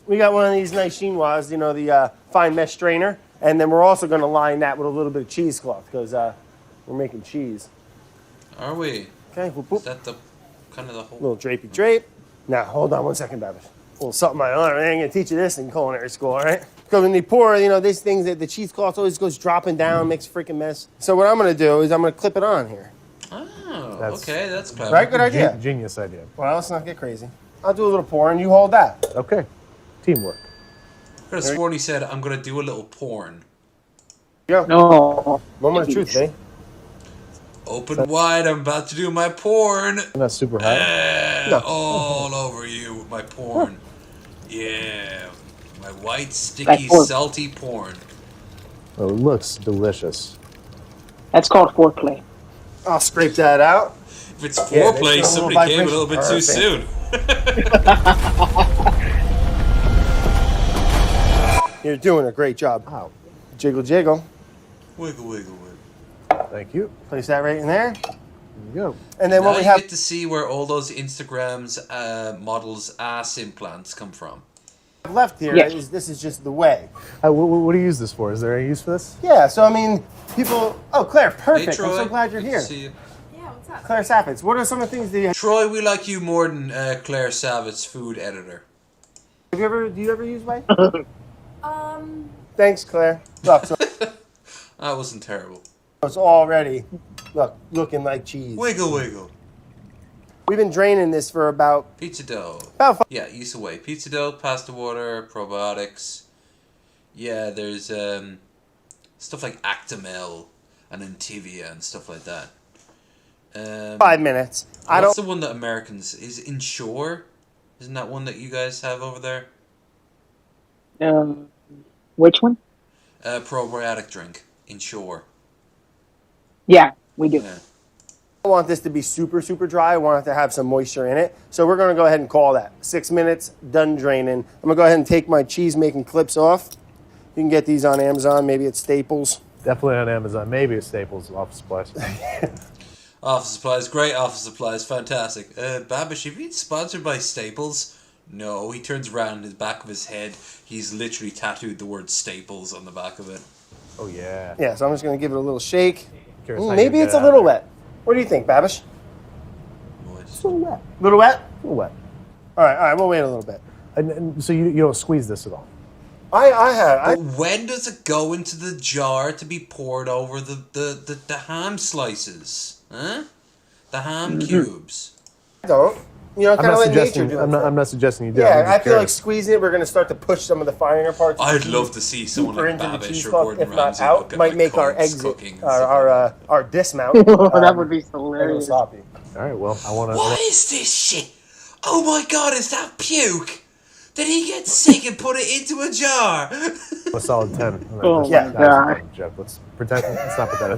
we got one of these nice chinois, you know, the fine mesh strainer, and then we're also gonna line that with a little bit of cheesecloth because we're making cheese. Are we? Okay. Whoop, whoop. Is that the kind of the whole? Little drapey drape. Now hold on one second, Babish. A little something I learned. I ain't gonna teach you this in culinary school, all right? Because when you pour, you know, these things, the cheesecloth always goes dropping down, makes a freaking mess. So what I'm gonna do is I'm gonna clip it on here. Oh, okay, that's clever. Right, good idea. Genius idea. Well, let's not get crazy. I'll do a little pour, and you hold that. Okay. Teamwork. I could have sworn he said, I'm going to do a little porn. Go. No. Moment of truth, eh? Open wide, I'm about to do my porn. Not super hot. No. All over you with my porn. Yeah. My white, sticky, That porn. salty porn. Oh, it looks delicious. That's called foreplay. I'll scrape that out. If it's foreplay, there's somebody little came a little bit too vibration. soon. You're doing a great job. Wow. Jiggle, jiggle. Wiggle, wiggle, wiggle. Thank you. Place that right in there. There you go. And then Now what we you have... get to see where all those Instagrams models' ass implants come from. left here is this is just the way. What do you use this for? Is there any use for this? Yeah, so I mean, people... Oh, Claire, perfect. Hey, Troy. I'm so glad you're Good here. to see you. Yeah, what's up? Claire Saffitz, what are some of the things that you... Troy, we like you more than Claire Savitt's food editor. Do you ever use whey? Um, Thanks, Claire. Look, so That wasn't terrible. it's already, looking like cheese. Wiggle, wiggle. We've been draining this for about... Pizza dough. About 5 Yeah, use away. Pizza dough, pasta water, probiotics. Yeah, there's stuff like Actimel and Entivia and stuff like that. 5 minutes. What's the one that Americans... Is Ensure? Isn't that one that you guys have over there? Which one? Probiotic drink. Ensure. Yeah, we do. Yeah. I want this to be super, super dry. I want it to have some moisture in it. So we're going to go ahead and call that. 6 minutes, done draining. I'm going to go ahead and take my cheese-making clips off. You can get these on Amazon, maybe at Staples. Definitely on Amazon. Maybe at Staples, office supplies. Office supplies. Great office supplies. Fantastic. Babish, have you been sponsored by Staples? No. He turns around his back of his head. He's literally tattooed the word Staples on the back of it. Oh, yeah. Yeah, so I'm just going to give it a little shake. Curious how Maybe you it's get a little out wet. What do you think, Babish? Moist. A little wet. A little wet? A little wet. All right, we'll wait a little bit. And so you don't squeeze this at all? I But when does it go into the jar to be poured over the ham slices? Huh? The ham cubes. don't. You know, kind of let nature do it. I'm not suggesting you do. Yeah, I'm just I feel like curious. squeezing it, we're going to start to push some of the finer parts. of the I'd cheese love to see someone deeper like into the Babish or cheesecloth, Gordon if not Ramsay out. look at Might my make our Cohen's exit, cooking and stuff like our dismount. That would be a little hilarious. sloppy. All right, well, I want to... What is this shit? Oh my god, is that puke? Did he get sick and put it into a jar? A solid 10. Oh Yeah. my god. Jeff, let's pretend. Let's not put that in.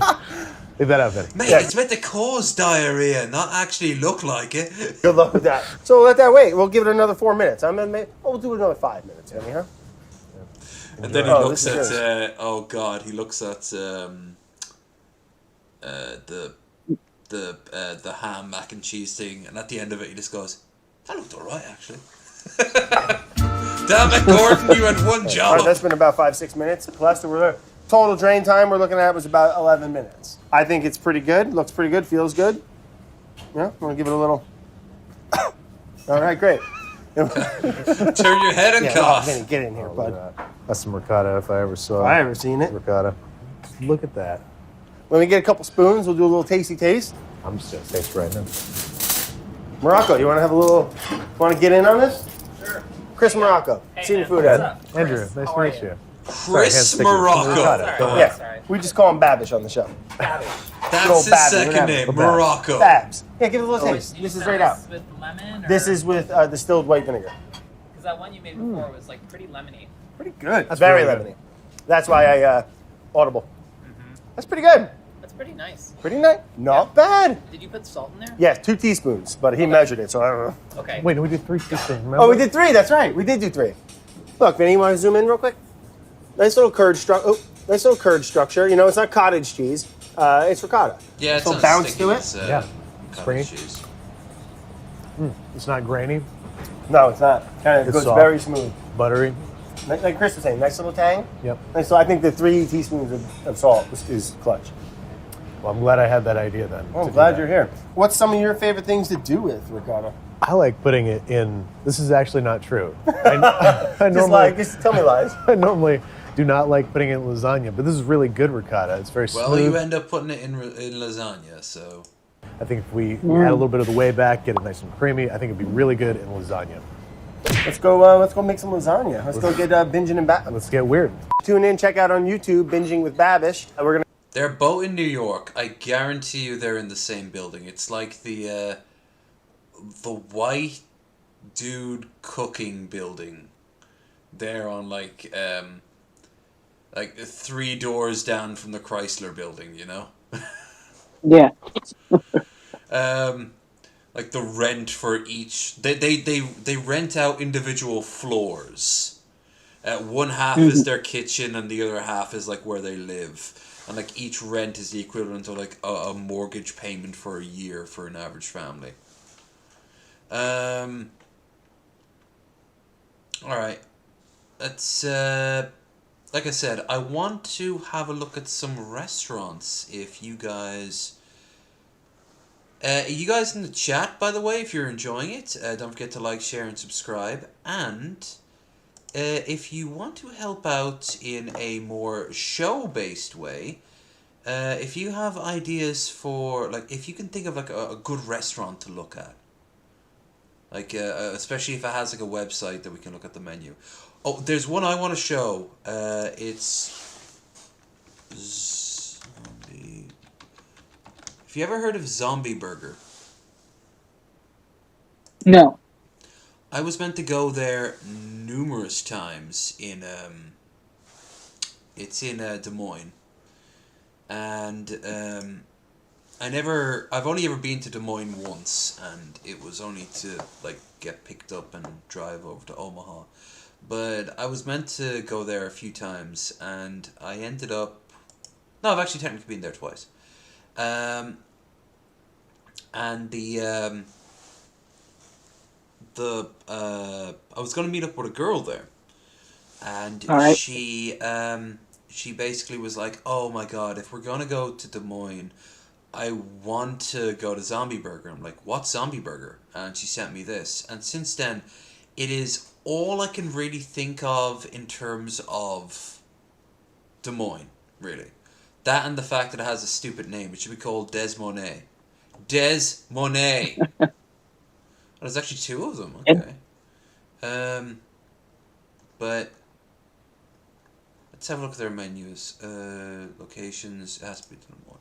Leave that out, Vinny. Mate, Yeah. it's meant to cause diarrhea, not actually look like it. Good luck with that. So we'll let that wait. We'll give it another 4 minutes. We'll do another 5 minutes, anyhow. And then he Oh, looks this is at oh god, he looks at the ham mac and cheese thing, and at the end of it he just goes, "That looked alright actually." Damn it, Gordon, you had one All right, job. that's been about 5-6 minutes. Plus, total drain time we're looking at was about 11 minutes. I think it's pretty good. Looks pretty good. Feels good. Yeah, I'm gonna give it a little. All right, great. Turn your head and Yeah, cough. Vinny, get in here, bud. That's some ricotta if I ever saw. If I ever seen it. Ricotta. Look at that. When we get a couple spoons, we'll do a little tasty taste. I'm just gonna taste right now. Morocco, you want to have a little? Want to get in on this? Sure. Chris Morocco, senior man, food what's editor. up? Andrew, Chris, nice how to are meet you? you. Chris Sorry, Morocco. ricotta. Don't worry. Yeah, Sorry. we just call him Babish on the show. Cabbage. That's old his Babby, second whatever. name, Babs. Morocco. Babs. Yeah, give it a little taste. You This is start right out. With lemon? Or, This is with distilled white vinegar. Because that one you made before was like pretty lemony. Pretty good. That's Very really lemony. That's why I audible. That's pretty good. That's pretty nice. Pretty nice. Not bad. Did you put salt in there? Yes, 2 teaspoons, but he measured it, so I don't know. Okay. Wait, no, we did 3 teaspoons. Remember? Oh, we did 3. That's right. We did do 3. Look, Vinny, you want to zoom in real quick? Nice little curd structure. Oh, nice little curd structure. You know, it's not cottage cheese. It's ricotta. Yeah, it's So not bounce sticky, to it? it's, Yeah. cottage Springy. cheese. It's not grainy, No, it's not. Kind of It's goes soft. very smooth. buttery. Like Chris was saying, nice little tang. Yep. And so I think the 3 teaspoons of salt is clutch. Well, I'm glad I had that idea then. Well, I'm glad you're here. What's some of your favorite things to do with ricotta? I like putting it in. This is actually not true. I Just tell me lies. I normally do not like putting it in lasagna, but this is really good ricotta. It's very Well, smooth. you end up putting it in lasagna, so. I think if we add a little bit of the whey back, get it nice and creamy, I think it'd be really good in lasagna. Let's go make some lasagna. Let's go get binging and Babish. Let's get weird. Tune in, check out on YouTube, Binging with Babish. We're gonna. They're both in New York. I guarantee you they're in the same building. It's like the white dude cooking building. They're on like 3 doors down from the Chrysler building, you know? Yeah. Like the rent for each they rent out individual floors. One half is their kitchen and the other half is like where they live. And like each rent is the equivalent of like a mortgage payment for a year for an average family. Alright. Let's like I said, I want to have a look at some restaurants if you guys in the chat, by the way, if you're enjoying it, don't forget to like, share, and subscribe. And if you want to help out in a more show-based way, if you have ideas for, like, if you can think of, like, a good restaurant to look at, like, especially if it has, like, a website that we can look at the menu. Oh, there's one I want to show. It's Zombie. Have you ever heard of Zombie Burger? No. I was meant to go there numerous times in it's in Des Moines, and I've only ever been to Des Moines once, and it was only to like get picked up and drive over to Omaha. But I was meant to go there a few times, and I ended up. No, I've actually technically been there twice. And I was gonna meet up with a girl there, and Alright. she basically was like, "Oh my god, if we're gonna go to Des Moines, I want to go to Zombie Burger." I'm like, "What's Zombie Burger?" And she sent me this, and since then, it is all I can really think of in terms of Des Moines, really. That and the fact that it has a stupid name. It should be called Des Moines. Des Moines. Oh, there's actually 2 of them. Okay. But let's have a look at their menus. Locations. It has to be Des Moines.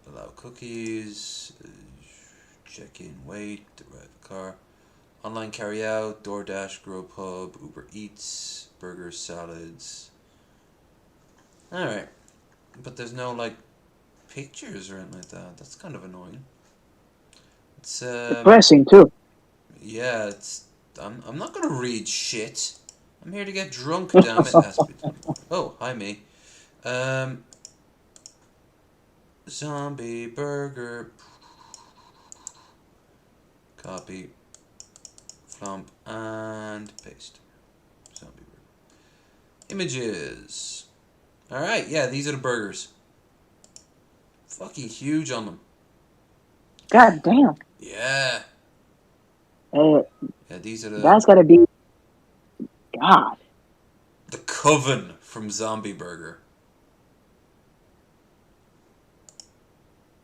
allow cookies. Check in, wait, arrive car. Online carry out, DoorDash, Grubhub, Uber Eats, burgers, salads. Alright. But there's no, like, pictures or anything like that. That's kind of annoying. It's, Depressing too. yeah, it's... I'm not gonna read shit. I'm here to get drunk, damn it. Oh, hi, me. Zombie burger. Copy. Flump and paste. Zombie burger. Images. Alright, yeah, these are the burgers. Fucking huge on them. God damn. Yeah. Uh, Yeah, these are the... that's gotta be God. The Coven from Zombie Burger.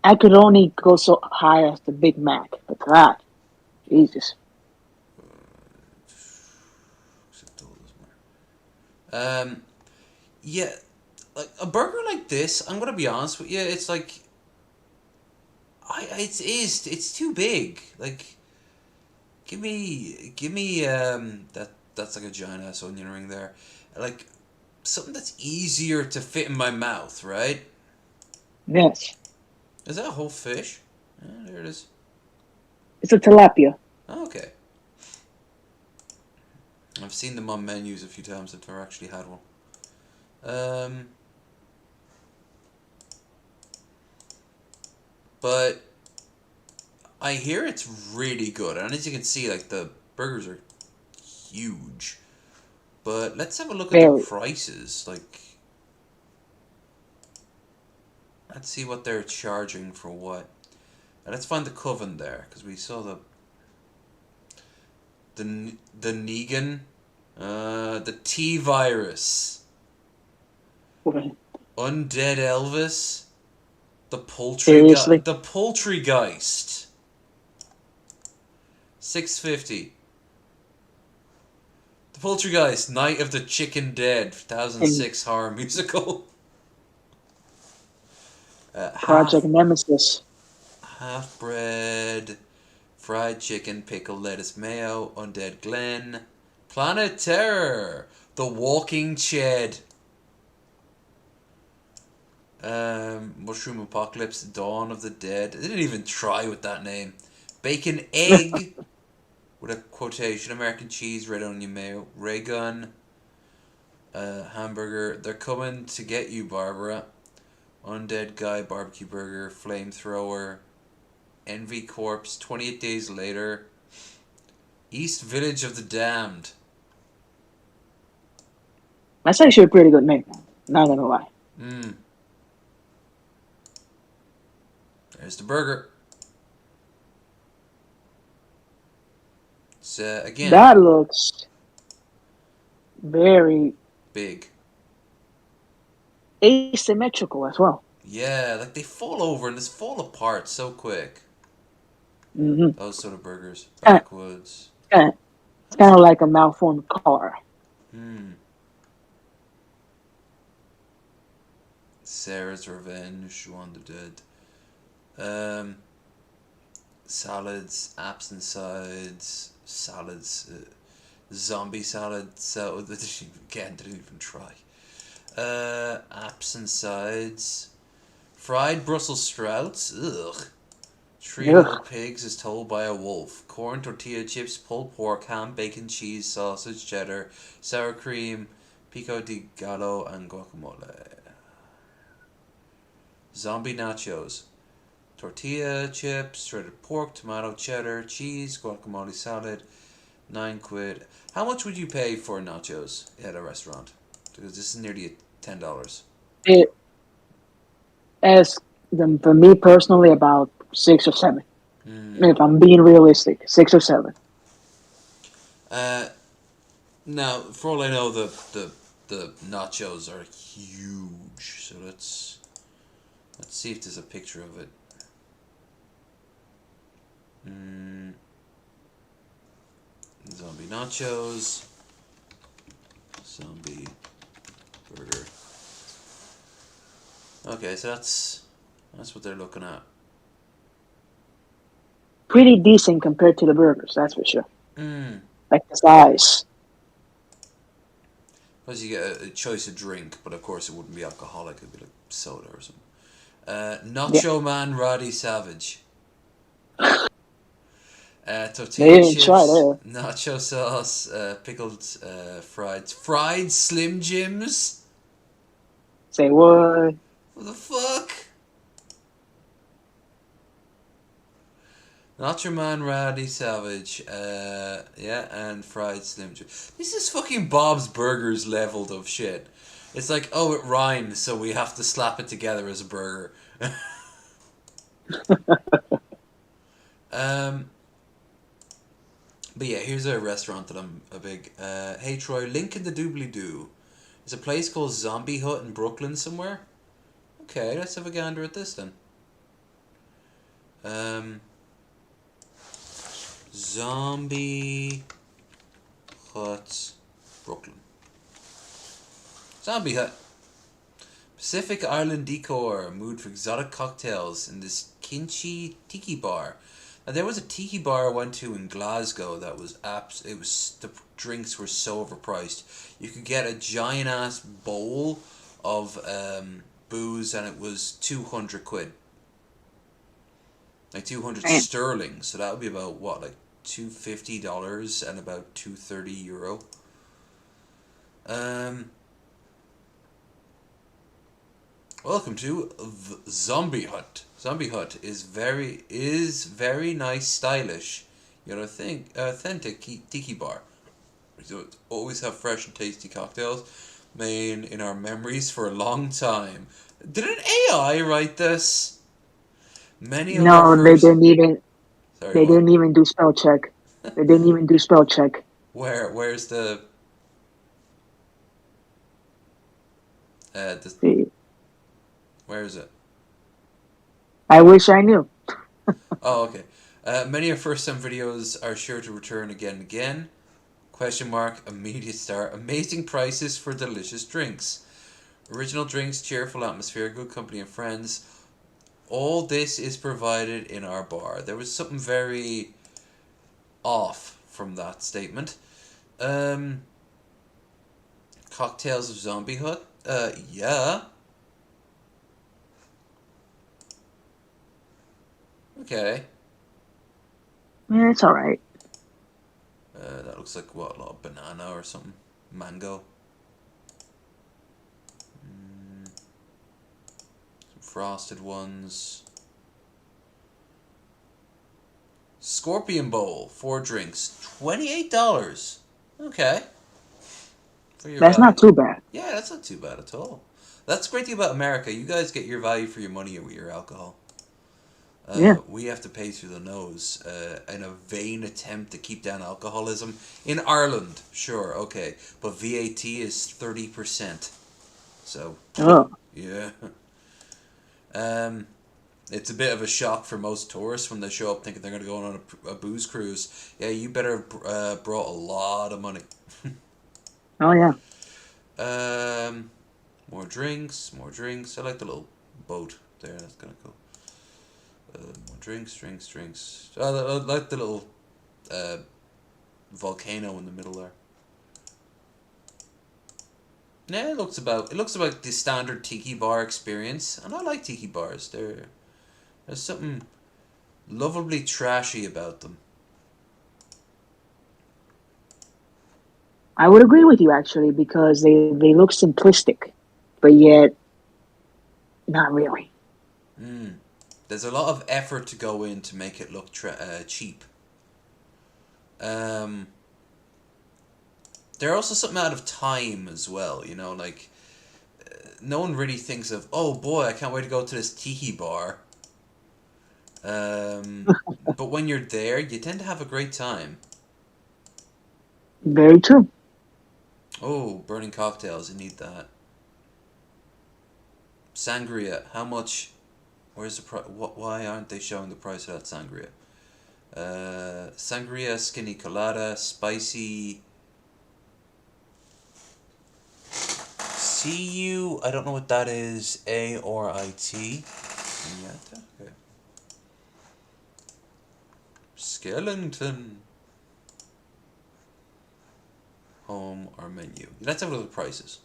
I could only go so high as the Big Mac, but God, Jesus. Yeah, like a burger like this, I'm gonna be honest with you, it's like, it's too big. Like, give me, that's like a giant ass onion ring there. Like, something that's easier to fit in my mouth, right? Yes. Is that a whole fish? Yeah, there it is. It's a tilapia. Okay. I've seen them on menus a few times. I've never actually had one. But I hear it's really good, and as you can see, like, the burgers are huge. But let's have a look at the prices. Like, let's see what they're charging for what. Let's find the Coven there, because we saw the Negan, the T-Virus, Undead Elvis, the Poultrygeist, $6.50. The Poultrygeist, Night of the Chicken Dead, 2006 horror musical. Project Nemesis. Half bread, fried chicken, pickle, lettuce, mayo, Undead Glen, Planet Terror, The Walking Ched, Mushroom Apocalypse, Dawn of the Dead. They didn't even try with that name. Bacon Egg, with a quotation, American cheese, red onion mayo, ray gun, hamburger. They're coming to get you, Barbara. Undead Guy, barbecue burger, flamethrower, Envy Corpse, 28 Days Later, East Village of the Damned. That's actually a pretty good name. Not gonna lie. There's the burger. It's, again, that looks very big. Asymmetrical as well. Yeah, like they fall over and just fall apart so quick. Mm-hmm. Those sort of burgers. Backwoods. It's kind of like a malformed car. Sarah's Revenge, Shaun the Dead. Salads, apps and sides, salads, zombie salad. So again, didn't even try. Apps and sides, fried Brussels sprouts. Ugh. Three Little Pigs is told by a wolf. Corn, tortilla chips, pulled pork, ham, bacon, cheese, sausage, cheddar, sour cream, pico de gallo, and guacamole. Zombie nachos. Tortilla chips, shredded pork, tomato, cheddar, cheese, guacamole salad, £9. How much would you pay for nachos at a restaurant? Because this is nearly $10. For me personally, about 6 or 7. If I'm being realistic, 6 or 7. Now, for all I know, the nachos are huge. So let's see if there's a picture of it. Zombie nachos. Zombie burger. Okay, so that's That's what they're looking at. Pretty decent compared to the burgers, that's for sure. Mm. Like the size. Plus you get a choice of drink, but of course it wouldn't be alcoholic. It'd be like soda or something. Nacho Man Roddy Savage. They Tortilla didn't try chips, there. nacho sauce, pickled fried Slim Jims. Say what? What the fuck? Nacho Man Roddy Savage, yeah, and fried Slim Jim. This is fucking Bob's Burgers leveled of shit. It's like, oh, it rhymes, so we have to slap it together as a burger. But yeah, here's a restaurant that I'm a big. Hey Troy, link in the doobly doo. There's a place called Zombie Hut in Brooklyn somewhere. Okay, let's have a gander at this then. Zombie Hut, Brooklyn. Zombie Hut. Pacific Island decor, mood for exotic cocktails in this Kimchi Tiki bar. Now there was a tiki bar I went to in Glasgow that was the drinks were so overpriced. You could get a giant ass bowl of booze and it was 200 quid. Like 200 sterling, so that would be about what, like $250 and about €230. Welcome to Zombie Hut. Zombie Hut is very nice, stylish, yet authentic tiki bar. So always have fresh and tasty cocktails made in our memories for a long time. Did an AI write this? Many of our No, first... they didn't even. Sorry, They what? didn't even do spell check. They didn't even do spell check. Where's the... See, Where is it? I wish I knew. Oh, okay. Many of first time videos are sure to return again and again. Question mark, immediate start. Amazing prices for delicious drinks. Original drinks, cheerful atmosphere, good company and friends. All this is provided in our bar. There was something very off from that statement. Cocktails of Zombie Hut? Yeah. Okay. Yeah, it's alright. That looks like what, a lot of banana or something? Mango. Some frosted ones. Scorpion Bowl, 4 drinks, $28. Okay. For your That's value. not too bad. Yeah, that's not too bad at all. That's the great thing about America. You guys get your value for your money with your alcohol. Yeah. We have to pay through the nose in a vain attempt to keep down alcoholism. In Ireland, sure, okay. But VAT is 30%. So, Oh. yeah. It's a bit of a shock for most tourists when they show up thinking they're going to go on a booze cruise. Yeah, you better have brought a lot of money. Oh, yeah. More drinks. I like the little boat there. That's kind of cool. More drinks. I like the little volcano in the middle there. Yeah, it looks about the standard tiki bar experience, and I like tiki bars. There's something lovably trashy about them. I would agree with you, actually, because they look simplistic, but yet not really. There's a lot of effort to go in to make it look cheap. They're also something out of time as well, you know, like no one really thinks of, oh boy, I can't wait to go to this tiki bar. But when you're there, you tend to have a great time. Very true. Oh, burning cocktails, you need that. Sangria, how much? Where's the price? Why aren't they showing the price of that sangria? Sangria, skinny colada, spicy. I don't know what that is. AORIT. Piñata? Okay. Skellington. Home or menu. Let's have a look at the prices.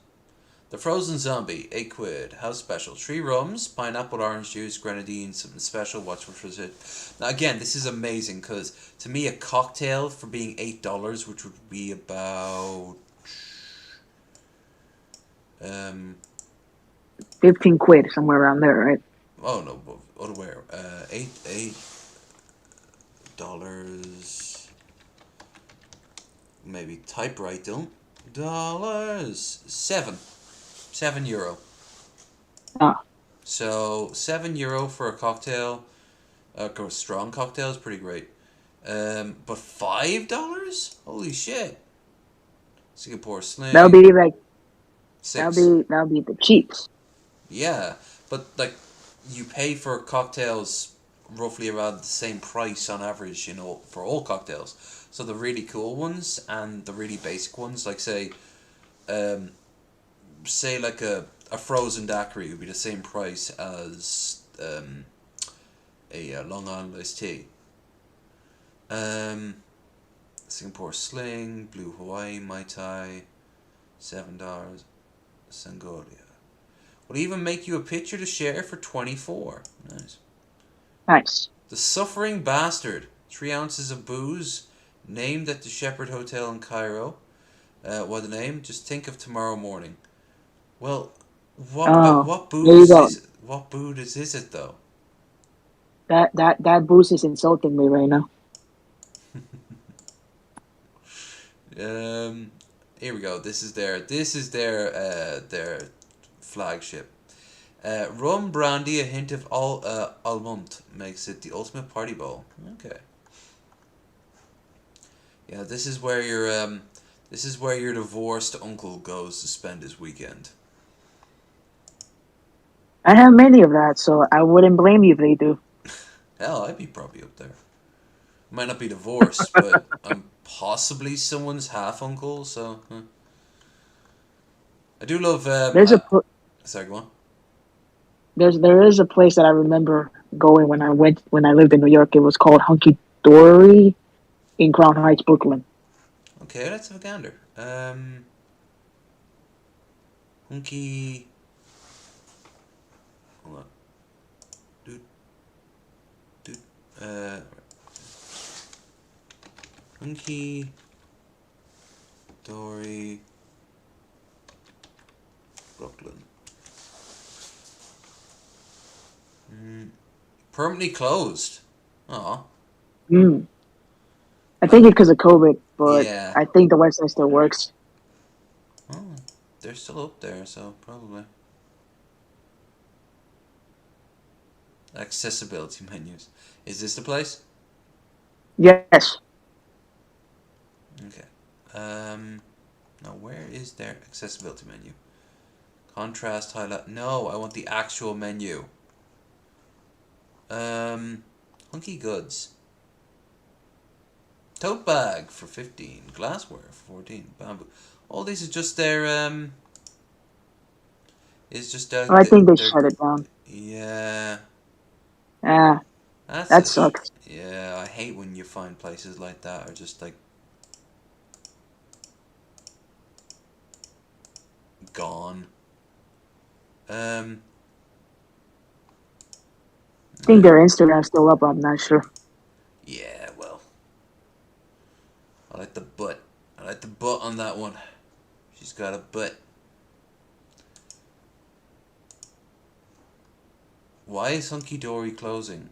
The frozen zombie, £8. How special? 3 rums, pineapple, orange juice, grenadine, something special. Watch what was it. Now again, this is amazing because to me a cocktail for being $8, which would be about 15 quid, somewhere around there, right? oh no, other way. $8 maybe typewriter dollars €7. Ah, So €7 for a cocktail, a strong cocktail is pretty great. But $5? Holy shit! Singapore Sling. that'll be like 6. that'll be the cheaps. Yeah, but like you pay for cocktails roughly around the same price on average, you know, for all cocktails. So the really cool ones and the really basic ones, like say like a frozen daiquiri would be the same price as a Long Island iced tea. Singapore Sling, Blue Hawaii, Mai Tai, $7. Sangolia. Will even make you a picture to share for 24. Nice. Nice. The Suffering Bastard. 3 ounces of booze. Named at the Shepherd Hotel in Cairo. What the name? Just think of tomorrow morning. Well, what there booze you go. is what booze is it though? That boost is insulting me right now. Here we go. This is their flagship. Rum brandy, a hint of almond makes it the ultimate party bowl. Okay. Yeah, this is where your divorced uncle goes to spend his weekend. I have many of that, so I wouldn't blame you if they do. Hell, I'd be probably up there. Might not be divorced, but I'm possibly someone's half uncle. So I do love. Sorry, go on. There is a place that I remember going when I lived in New York. It was called Hunky Dory in Crown Heights, Brooklyn. Okay, let's have a gander. Hunky. Hold on. Hunky Dory, Brooklyn. Permanently closed. Aw. I think it's because of COVID, but Yeah. I think the website still works. Oh, they're still up there, so probably. Accessibility menus. Is this the place? Yes. Okay. Now where is their accessibility menu? Contrast, highlight. No, I want the actual menu. Hunky goods. Tote bag for 15. Glassware for 14. Bamboo. All this is just their It's just I think they shut it down. Yeah. Yeah. That sucks. Yeah, I hate when you find places like that are just like gone. I think their Instagram's still up, I'm not sure. Yeah, well. I like the butt. I like the butt on that one. She's got a butt. Why is Hunky Dory closing?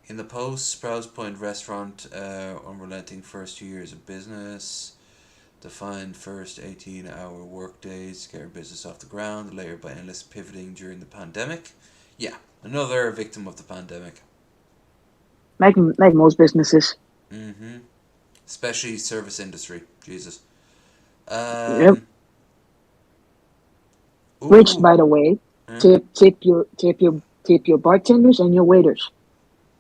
In the post, Sprouts Point restaurant, unrelenting first 2 years of business. Defined first 18-hour work days to get her business off the ground, later by endless pivoting during the pandemic. Yeah, another victim of the pandemic. Like most businesses. Mm-hmm. Especially service industry. Jesus. Yep. Which, by the way, tip your bartenders and your waiters.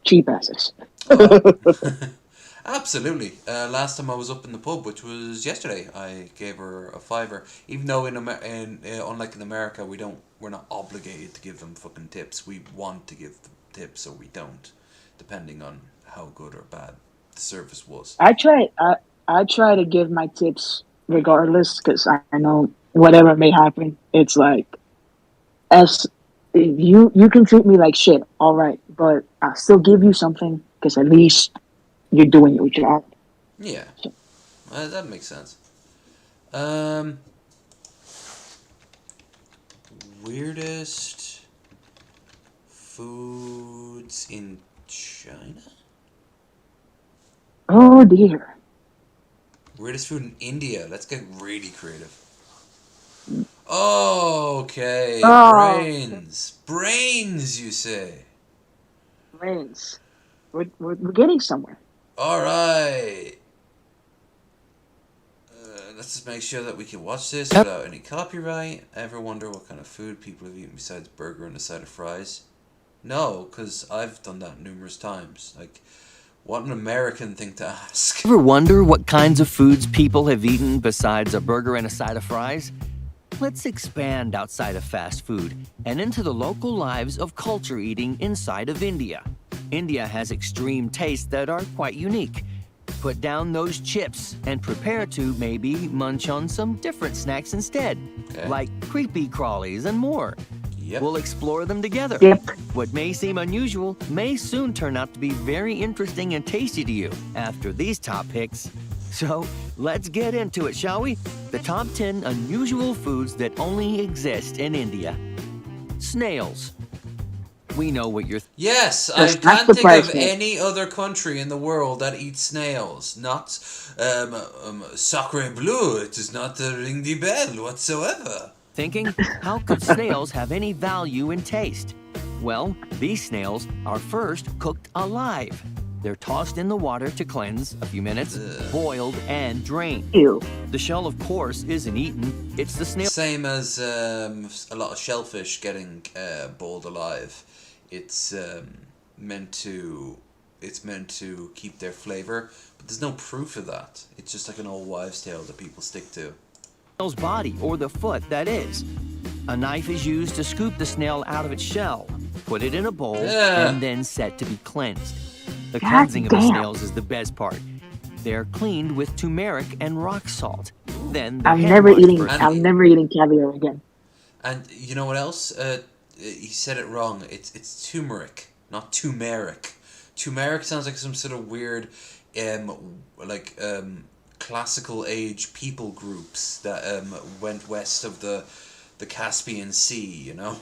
Cheap asses. Absolutely. Last time I was up in the pub, which was yesterday, I gave her a fiver. Even though unlike in America, we're not obligated to give them fucking tips. We want to give them tips, or we don't, depending on how good or bad the service was. I try to give my tips regardless because I know whatever may happen. It's like as you can treat me like shit, all right, but I'll still give you something because at least you're doing your job. Yeah, that makes sense. Weirdest foods in China? Oh dear. Weirdest food in India. Let's get really creative. Okay, Oh, brains, you say? brains. We're getting somewhere. All right. Let's just make sure that we can watch this without any copyright. Ever wonder what kind of food people have eaten besides burger and a side of fries? No, because I've done that numerous times. Like, what an American thing to ask. Ever wonder what kinds of foods people have eaten besides a burger and a side of fries? Let's expand outside of fast food and into the local lives of culture eating inside of India. India has extreme tastes that are quite unique. Put down those chips and prepare to maybe munch on some different snacks instead, like creepy crawlies and more. Yep. We'll explore them together. Yep. What may seem unusual may soon turn out to be very interesting and tasty to you after these top picks. So let's get into it, shall we? The top 10 unusual foods that only exist in India. Snails. We know what you're... Yes, I can't think of any other country in the world that eats snails. Not sacre bleu. It does not ring the bell whatsoever. Thinking, how could snails have any value in taste? Well, these snails are first cooked alive. They're tossed in the water to cleanse, a few minutes, boiled, and drained. Ew. The shell, of course, isn't eaten. It's the snail... Same as a lot of shellfish getting boiled alive. It's meant to keep their flavor, but there's no proof of that. It's just like an old wives' tale that people stick to. Snail's body, or the foot, that is. A knife is used to scoop the snail out of its shell, put it in a bowl, and then set to be cleansed. The cleansing of the snails is the best part. They're cleaned with turmeric and rock salt. Then I'm never eating caviar again. And you know what else? He said it wrong. It's turmeric, not turmeric. Turmeric sounds like some sort of weird, classical age people groups that went west of the Caspian Sea. You know,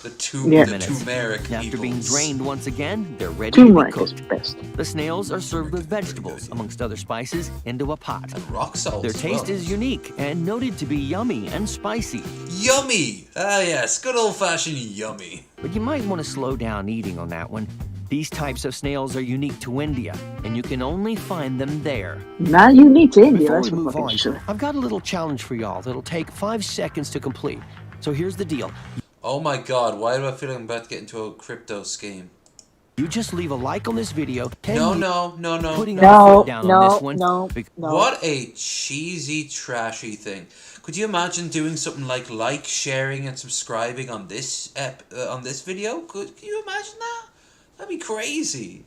the turmeric After peoples. being drained once again, they're ready to be cooked. The snails are served with vegetables, amongst other spices, into a pot. And rock salt. Their as taste well. is unique and noted to be yummy and spicy. Yummy! Ah yes, good old-fashioned yummy. But you might want to slow down eating on that one. These types of snails are unique to India, and you can only find them there. Not unique to India, Before that's we for move fucking on, sure. I've got a little challenge for y'all that'll take 5 seconds to complete. So here's the deal. Oh my god, why do I feel like I'm about to get into a crypto scheme? You just leave a like on this video. No. Putting our foot down on this one. No. What a cheesy, trashy thing. Could you imagine doing something like sharing, and subscribing on this video? Could you imagine that? That'd be crazy.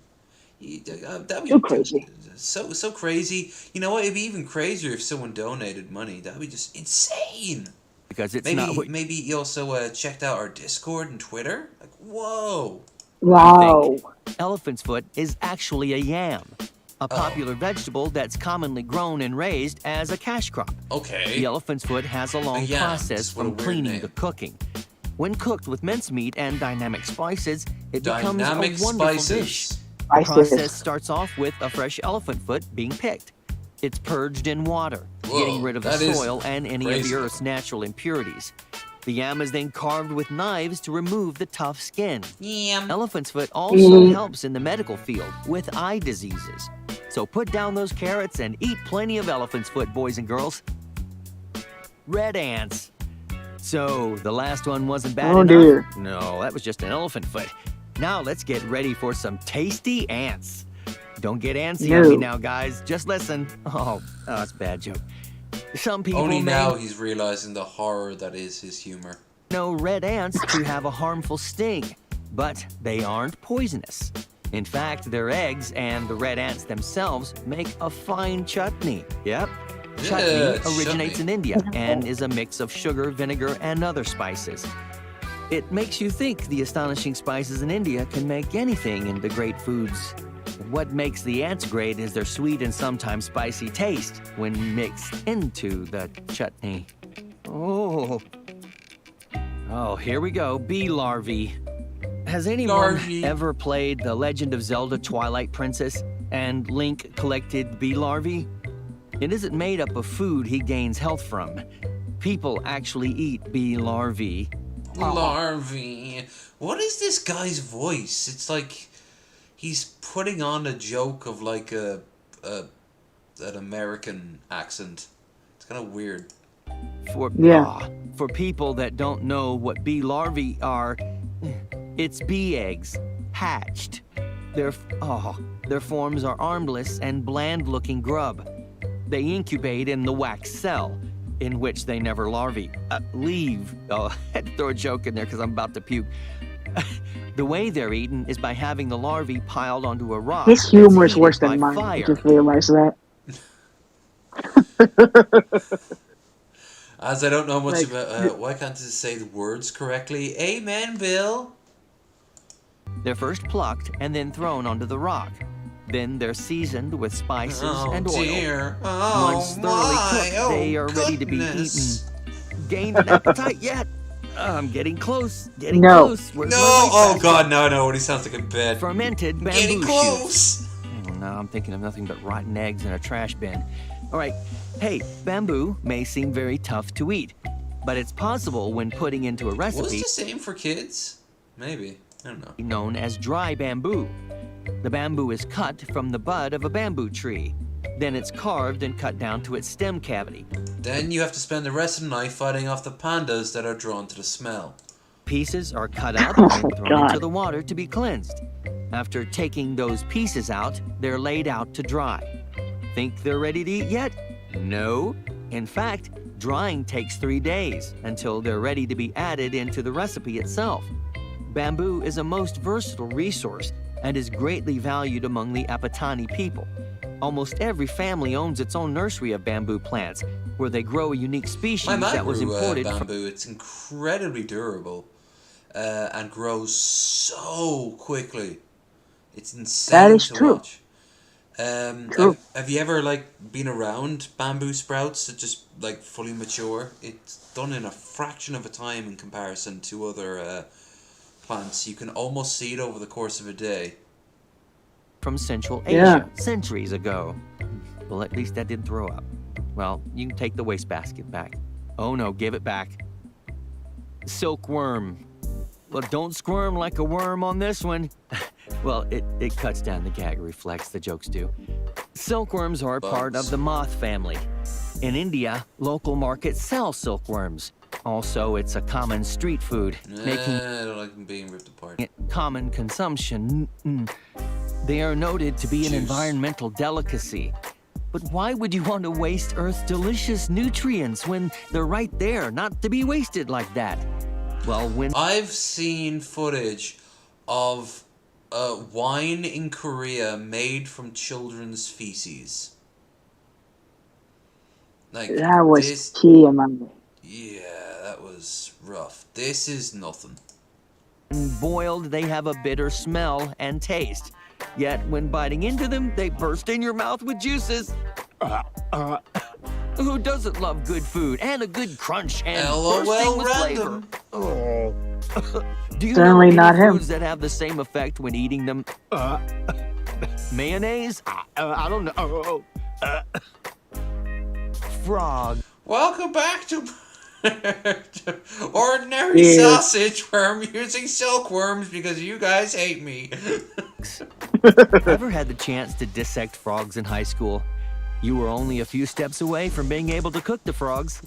That'd be Too crazy. So crazy. You know what? It'd be even crazier if someone donated money. That'd be just insane. Because it's maybe you also checked out our Discord and Twitter. Like, whoa. Wow. Elephant's foot is actually a yam, a popular vegetable that's commonly grown and raised as a cash crop. Okay. The elephant's foot has a long process What a from weird cleaning name. to cooking. When cooked with mincemeat and dynamic spices, it becomes Dynamic a wonderful spices. dish. The process starts off with a fresh elephant foot being picked. It's purged in water, getting rid of the that is soil and any of crazy. the earth's natural impurities. The yam is then carved with knives to remove the tough skin. Yam. Elephant's foot also helps in the medical field with eye diseases. So put down those carrots and eat plenty of elephant's foot, boys and girls. Red ants. So the last one wasn't bad enough? Dear. No, that was just an elephant foot. Now let's get ready for some tasty ants. Don't get antsy No. on me now, guys. Just listen. Oh, that's a bad joke. Some people Only may now he's realizing the horror that is his humor. know red ants to have a harmful sting, but they aren't poisonous. In fact, their eggs and the red ants themselves make a fine chutney. Yep. Chutney originates in India and is a mix of sugar, vinegar, and other spices. It makes you think the astonishing spices in India can make anything into great foods. What makes the ants great is their sweet and sometimes spicy taste when mixed into the chutney. Oh, here we go. Bee larvae. Has anyone ever played The Legend of Zelda Twilight Princess and Link collected bee larvae? It isn't made up of food he gains health from. People actually eat bee larvae. Larvae. What is this guy's voice? It's like he's putting on a joke of like an American accent. It's kind of weird. For people that don't know what bee larvae are, it's bee eggs, hatched. Their forms are armless and bland-looking grub. They incubate in the wax cell, in which they never leave. Oh, I had to throw a joke in there because I'm about to puke. The way they're eaten is by having the larvae piled onto a rock. His humor is worse by than mine. fire. I just realized that. As I don't know much Like, about, why can't I say the words correctly? Amen, Bill. They're first plucked and then thrown onto the rock. Then they're seasoned with spices and oil. Dear. Oh, Once thoroughly cooked, they are ready to be eaten. Gained an appetite yet? I'm getting close. Getting close. No. Oh God, no, I know what he sounds like in bed. Fermented bamboo Getting close. shoots. Oh, no, I'm thinking of nothing but rotten eggs in a trash bin. All right. Hey, bamboo may seem very tough to eat, but it's possible when putting into a recipe. Was the same for kids? Maybe. I don't know. Known as dry bamboo. The bamboo is cut from the bud of a bamboo tree. Then it's carved and cut down to its stem cavity. Then you have to spend the rest of the night fighting off the pandas that are drawn to the smell. Pieces are cut up and thrown into the water to be cleansed. After taking those pieces out, they're laid out to dry. Think they're ready to eat yet? No. In fact, drying takes 3 days until they're ready to be added into the recipe itself. Bamboo is a most versatile resource and is greatly valued among the Apatani people. Almost every family owns its own nursery of bamboo plants, where they grow a unique species My man that was grew, imported bamboo. It's incredibly durable and grows so quickly. It's insane That is to true. watch. True. Have you ever been around bamboo sprouts that just fully mature? It's done in a fraction of a time in comparison to other plants. You can almost see it over the course of a day. from Central Asia centuries ago. Well, at least I didn't throw up. Well, you can take the wastebasket back. Oh no, give it back. Silkworm. Well, don't squirm like a worm on this one. Well, it cuts down the gag reflex, the jokes do. Silkworms are part of the moth family. In India, local markets sell silkworms. Also, it's a common street food, making I don't like them being ripped apart. it common consumption. They are noted to be an environmental delicacy. But why would you want to waste Earth's delicious nutrients when they're right there, not to be wasted like that? Well, when I've seen footage of wine in Korea made from children's feces. That was TMI. Yeah, that was rough. This is nothing. boiled, they have a bitter smell and taste. Yet when biting into them, they burst in your mouth with juices. Who doesn't love good food and a good crunch and bursting with flavor? Oh. Do you Certainly know not any him. foods that have the same effect when eating them? Mayonnaise? I don't know. Frog. Welcome back to Ordinary Sausage, where I'm using silkworms because you guys hate me. Ever had the chance to dissect frogs in high school? You were only a few steps away from being able to cook the frogs.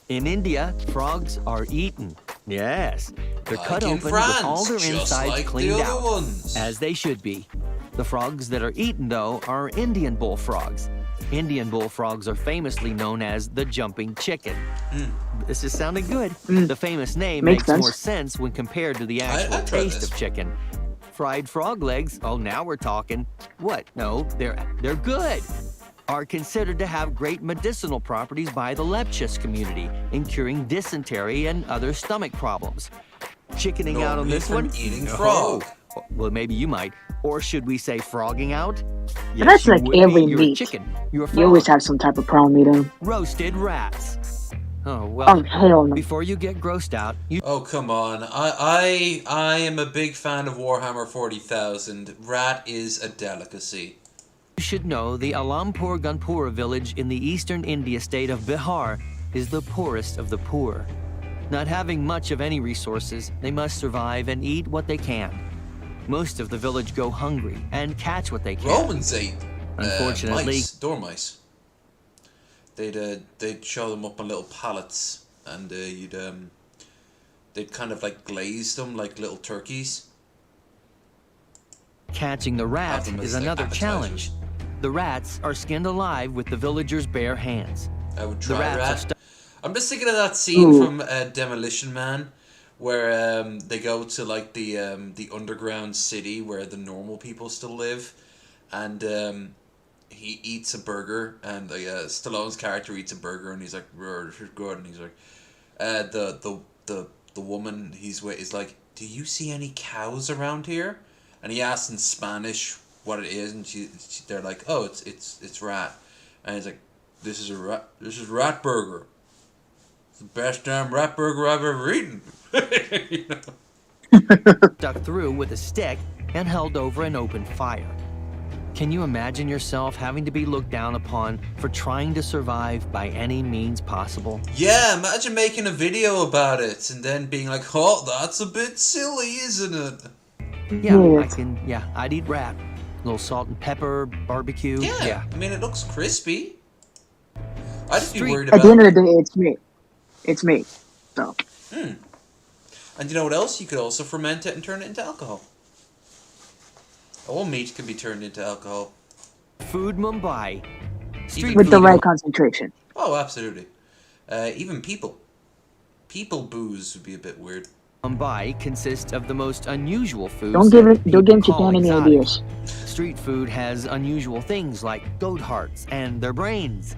In India, frogs are eaten. Yes, they're Like cut in open France, with all their just insides like the cleaned other out, ones. as they should be. The frogs that are eaten, though, are Indian bullfrogs. Indian bullfrogs are famously known as the jumping chicken. This is sounding good. The famous name Makes makes more sense. sense when compared to the actual I'd try taste this. of chicken. Fried frog legs, oh, now we're talking. What? No, they're good. Are considered to have great medicinal properties by the Lepchus community in curing dysentery and other stomach problems. Chickening out on Normally this from one? eating No. frog. Well, maybe you might. Or should we say frogging out? But that's you like wouldn't every eat your meat. chicken. You're a You always frog. have some type of problem with them. Roasted rats. Oh, well, Oh, hell no. before you get grossed out, you Oh, come on. I am a big fan of Warhammer 40,000. Rat is a delicacy. should know the Alampur Gunpura village in the eastern India state of Bihar is the poorest of the poor. Not having much of any resources, they must survive and eat what they can. Most of the village go hungry and catch what they can. Romans ate Unfortunately, mice, dormice. They'd show them up on little pallets, and they'd kind of like glaze them like little turkeys. catching the rat them as, is like, another appetizers. challenge. The rats are skinned alive with the villagers' bare hands. I would The try rats are rat. I'm just thinking of that scene Ooh. from Demolition Man, where they go to like the underground city where the normal people still live, and he eats a burger, and Stallone's character eats a burger, and he's like, "This is good," and he's like, the woman he's with is like, "Do you see any cows around here?" And he asks in Spanish what it is, and they're like, "Oh, it's rat," and he's like, "This is rat burger. It's the best damn rat burger I've ever eaten." You know? stuck through with a stick and held over an open fire. Can you imagine yourself having to be looked down upon for trying to survive by any means possible? Yeah, imagine making a video about it and then being like, "Oh, that's a bit silly, isn't it?" Yeah, I'd eat rat. A little salt and pepper, barbecue. Yeah. I mean, it looks crispy. I'd just be Street- worried At about. the end of the day, it's meat. It's meat. So And you know what else? You could also ferment it and turn it into alcohol. All meat can be turned into alcohol. Food Mumbai. Street with the food. right concentration. Oh, absolutely. Even people. People booze would be a bit weird. Mumbai consists of the most unusual foods. Don't that give people Japan call any exotic. ideas. Street food has unusual things like goat hearts and their brains.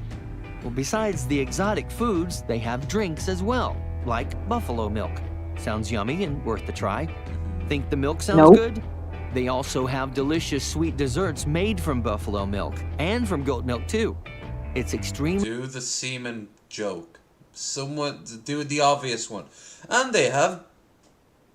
Well, besides the exotic foods, they have drinks as well, like buffalo milk. Sounds yummy and worth the try. Think the milk sounds Nope. good? They also have delicious sweet desserts made from buffalo milk and from goat milk too. It's extremely Do the semen joke. Someone do the obvious one. And they have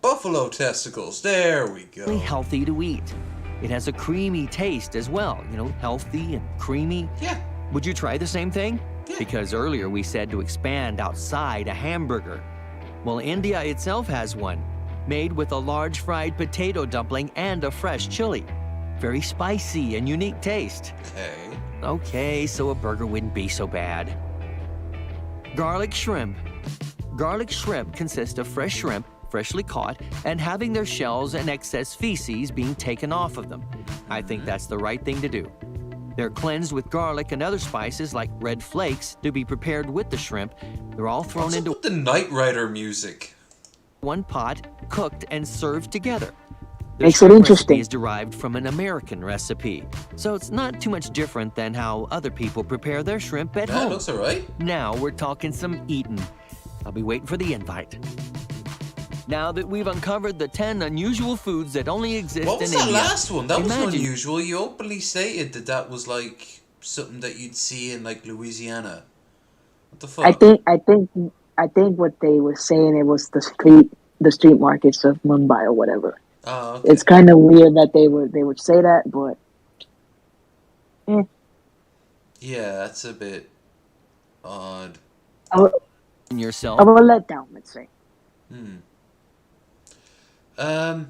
buffalo testicles. There we go. healthy to eat. It has a creamy taste as well, healthy and creamy. Yeah. Would you try the same thing? Yeah. Because earlier we said to expand outside a hamburger. Well, India itself has one, made with a large fried potato dumpling and a fresh chili. Very spicy and unique taste. Okay. Okay, so a burger wouldn't be so bad. Garlic shrimp. Garlic shrimp consist of fresh shrimp, freshly caught, and having their shells and excess feces being taken off of them. I think that's the right thing to do. They're cleansed with garlic and other spices like red flakes to be prepared with the shrimp. They're all thrown What's up into with the Knight Rider music? one pot, cooked and served together. The Makes it shrimp interesting. recipe is derived from an American recipe, so it's not too much different than how other people prepare their shrimp at That home. looks alright. Now we're talking some eating. I'll be waiting for the invite. Now that we've uncovered the 10 unusual foods that only exist What was in that India, last one? That was imagine- unusual. You openly stated that was like something that you'd see in like Louisiana. What the fuck? I think what they were saying, it was the street markets of Mumbai or whatever. Oh, okay. It's kind of weird that they would say that, but Yeah, that's a bit odd. yourself. of a letdown, let's say. There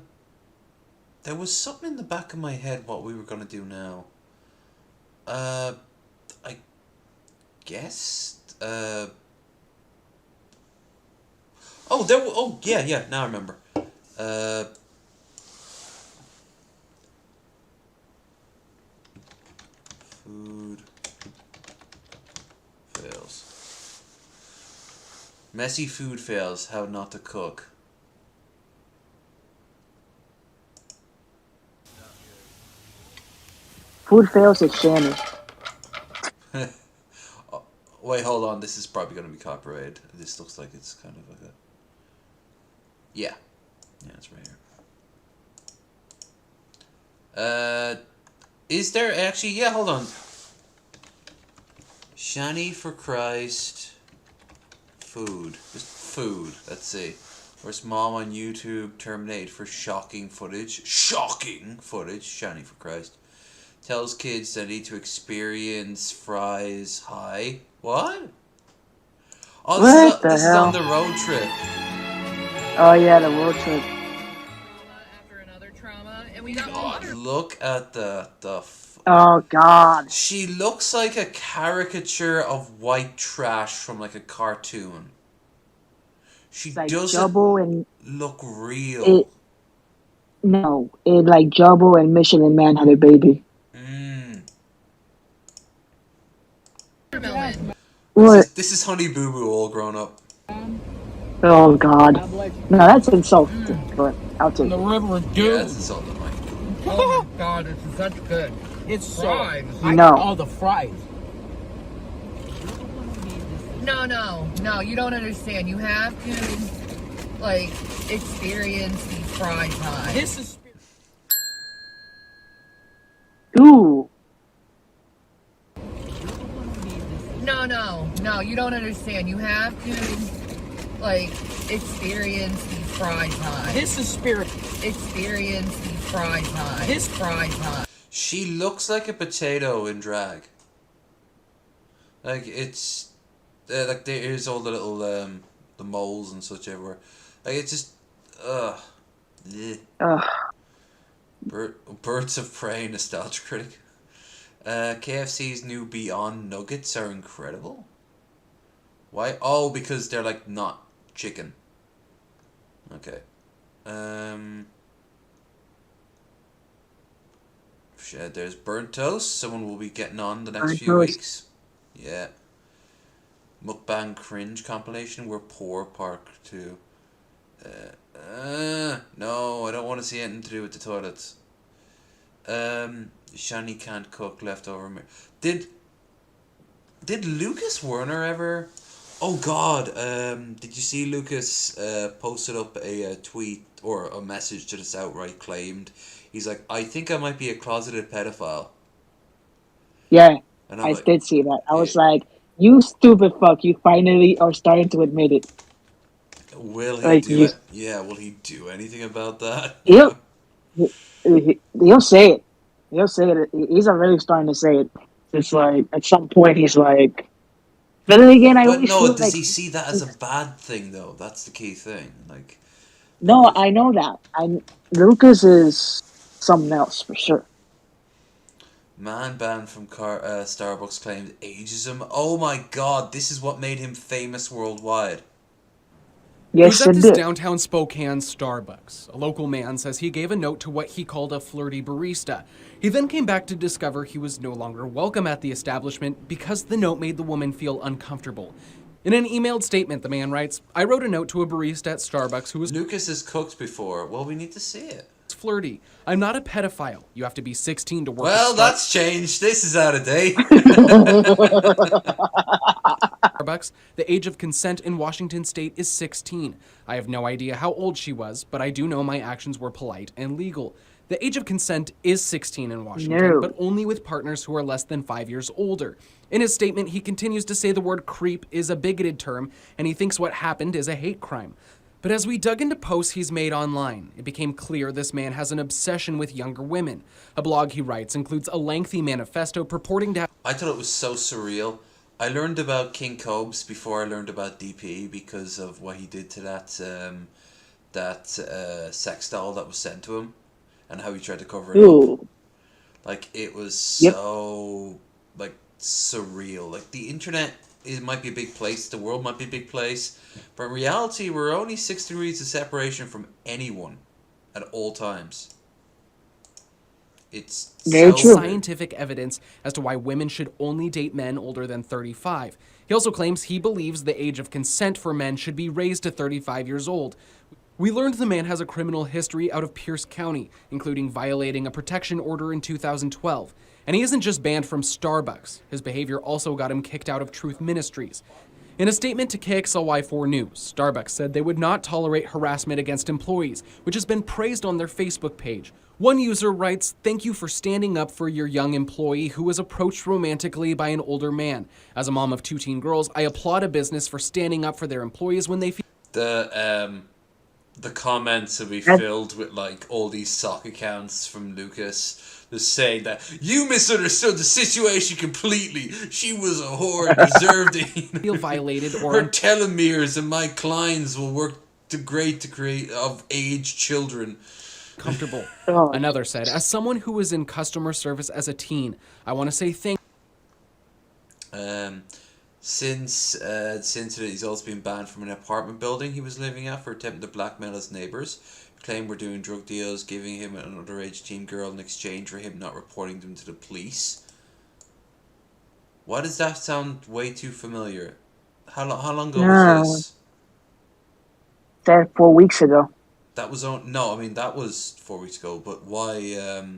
was something in the back of my head what we were gonna do now. I guess. Yeah. Now I remember. Food fails. Messy food fails. How not to cook. Food fails at Shannon. Oh, wait, hold on. This is probably going to be copyrighted. This looks like it's kind of like a... Yeah. Yeah, it's right here. Is there actually... Yeah, hold on. Shani for Christ. Food. Just food. Let's see. Where's Mom on YouTube? Terminate for shocking footage. Shocking footage. Shani for Christ. Tells kids they need to experience fries high. What? Oh, this is on the road trip. Oh yeah, the road trip. God, look at the Oh God. She looks like a caricature of white trash from like a cartoon. She Like doesn't Jubble and look real. It like Jubble and Michelin Man had a baby. What? This is Honey Boo Boo all grown up. Oh God. No, that's insult. But I'll take The it. river Yeah, dude. that's insulting, Mike. Oh my god, this is such good. It's fries. No. Oh, the fries. No, you don't understand. You have to, like, experience the fry time. This is... Ooh. No, you don't understand. You have to, like, experience the fry time. This is spirit. Experience the fry time. This fry time. She looks like a potato in drag. Like it's like there's all the little the moles and such everywhere. Like it's just bleh. Birds of Prey nostalgia critic. KFC's new Beyond Nuggets are incredible. Why? Oh, because they're like not chicken. Okay. There's burnt toast. Someone will be getting on the next few weeks. Yeah. Mukbang cringe compilation. We're poor part 2. No, I don't want to see anything to do with the toilets. Shani can't cook leftover. Did Lucas Werner ever? Oh God! Did you see Lucas posted up a tweet or a message that just outright claimed he's like, I think I might be a closeted pedophile. Yeah, And I like, did see that. I was like, you stupid fuck! You finally are starting to admit it. Will he Like, do it? Yeah, will he do anything about that? He'll say it. He'll say it. He's already starting to say it. It's like at some point he's like. But then again, I But always no, feel does like he see that as a bad thing though? That's the key thing. Like, no, I know that. Lucas is something else for sure. Man banned from Starbucks claimed ageism. Oh my God, this is what made him famous worldwide. He was at this downtown Spokane Starbucks. A local man says he gave a note to what he called a flirty barista. He then came back to discover he was no longer welcome at the establishment because the note made the woman feel uncomfortable. In an emailed statement, the man writes, I wrote a note to a barista at Starbucks who was... Lucas has cooked before. Well, we need to see it. Flirty. I'm not a pedophile. You have to be 16 to work Well, at that's changed. This is out of date. Starbucks. The age of consent in Washington state is 16. I have no idea how old she was, but I do know my actions were polite and legal. The age of consent is 16 in Washington, No. but only with partners who are less than 5 years older. In his statement, he continues to say the word creep is a bigoted term, and he thinks what happened is a hate crime. But as we dug into posts he's made online, it became clear this man has an obsession with younger women. A blog he writes includes a lengthy manifesto purporting to have... I thought it was so surreal. I learned about King Cobes before I learned about DP because of what he did to that sex doll that was sent to him and how he tried to cover it up. Like, it was so, like, surreal. Like, the internet... It might be a big place, the world might be a big place, but in reality, we're only 6 degrees of separation from anyone at all times. It's Very so true. scientific evidence as to why women should only date men older than 35. He also claims he believes the age of consent for men should be raised to 35 years old. We learned the man has a criminal history out of Pierce County, including violating a protection order in 2012. And he isn't just banned from Starbucks. His behavior also got him kicked out of Truth Ministries. In a statement to KXLY4 News, Starbucks said they would not tolerate harassment against employees, which has been praised on their Facebook page. One user writes, "Thank you for standing up for your young employee who was approached romantically by an older man. As a mom of 2 teen girls, I applaud a business for standing up for their employees when they feel..." The comments will be filled with like all these sock accounts from Lucas just saying that you misunderstood the situation completely. She was a whore and deserved it. Feel violated or her telomeres and my clients will work great to create of age children. Comfortable. Another said, "As someone who was in customer service as a teen, I want to say thank..." Since he's also been banned from an apartment building he was living at for attempting to blackmail his neighbours, claimed we're doing drug deals, giving him an underage teen girl in exchange for him not reporting them to the police. Why does that sound way too familiar? How long ago was this? That 4 weeks ago. That was no, I mean that was 4 weeks ago. But why?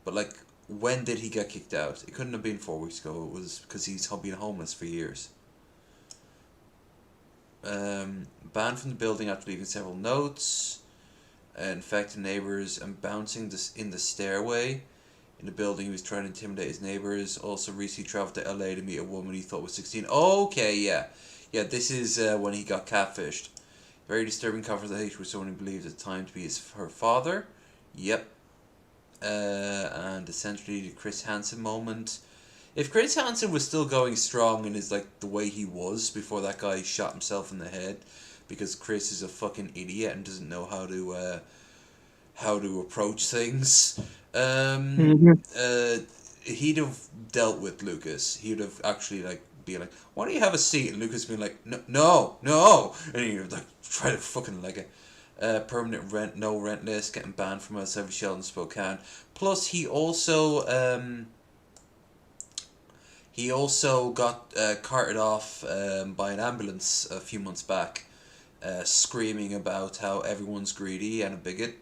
But like, when did he get kicked out? It couldn't have been 4 weeks ago. It was because he's been homeless for years. Banned from the building after leaving several notes, infecting neighbours, and bouncing in the stairway in the building. He was trying to intimidate his neighbours. Also recently travelled to LA to meet a woman he thought was 16. Okay, yeah. This is when he got catfished. Very disturbing conversation with someone who believes at the time to be her father. Yep. And essentially the Chris Hansen moment. If Chris Hansen was still going strong and is like the way he was before that guy shot himself in the head, because Chris is a fucking idiot and doesn't know how to approach things, he'd have dealt with Lucas. He'd have actually like be like, "Why don't you have a seat?" And Lucas being like, "No," and he'd like try to fucking like it. Permanent rent, no rent list, getting banned from outside of Sheldon Spokane. Plus, he also got carted off by an ambulance a few months back, screaming about how everyone's greedy and a bigot.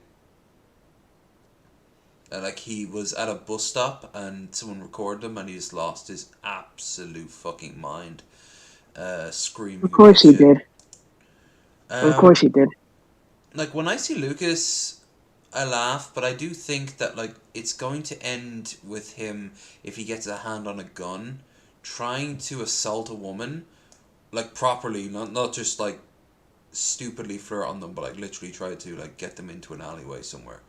Like, he was at a bus stop and someone recorded him and he just lost his absolute fucking mind, screaming. Of course he did. Of course he did. Like, when I see Lucas, I laugh, but I do think that, like, it's going to end with him, if he gets a hand on a gun, trying to assault a woman, like, properly, not just, like, stupidly flirt on them, but, like, literally try to, like, get them into an alleyway somewhere.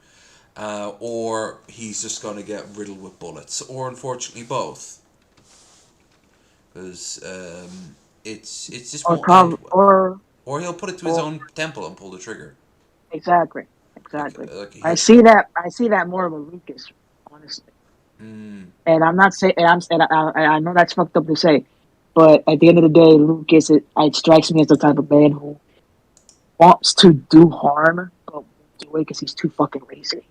Or he's just going to get riddled with bullets, or unfortunately both. Because, it's just won't end well. Or he'll put it to his own temple and pull the trigger. Exactly. I see that more of a Lucas, honestly. And I'm not saying, and I know that's fucked up to say, but at the end of the day, Lucas, it strikes me as the type of man who wants to do harm, but won't do it because he's too fucking lazy.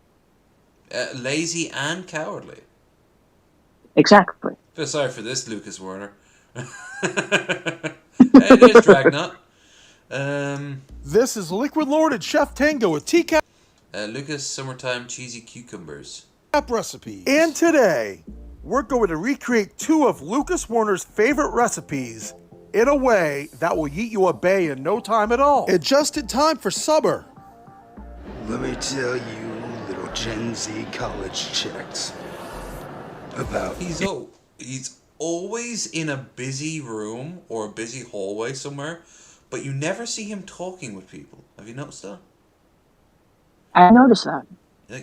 Lazy and cowardly. Exactly. Feel sorry for this, Lucas Warner. Hey, there's Dragnut. This is Liquid Lord and Chef Tango with Teacap Lucas Summertime Cheesy Cucumbers Recipe. And today, we're going to recreate 2 of Lucas Warner's favorite recipes in a way that will eat you a bay in no time at all. And just in time for summer. Let me tell you, little Gen Z college chicks, about... He's always in a busy room or a busy hallway somewhere, but you never see him talking with people. Have you noticed that? I noticed that.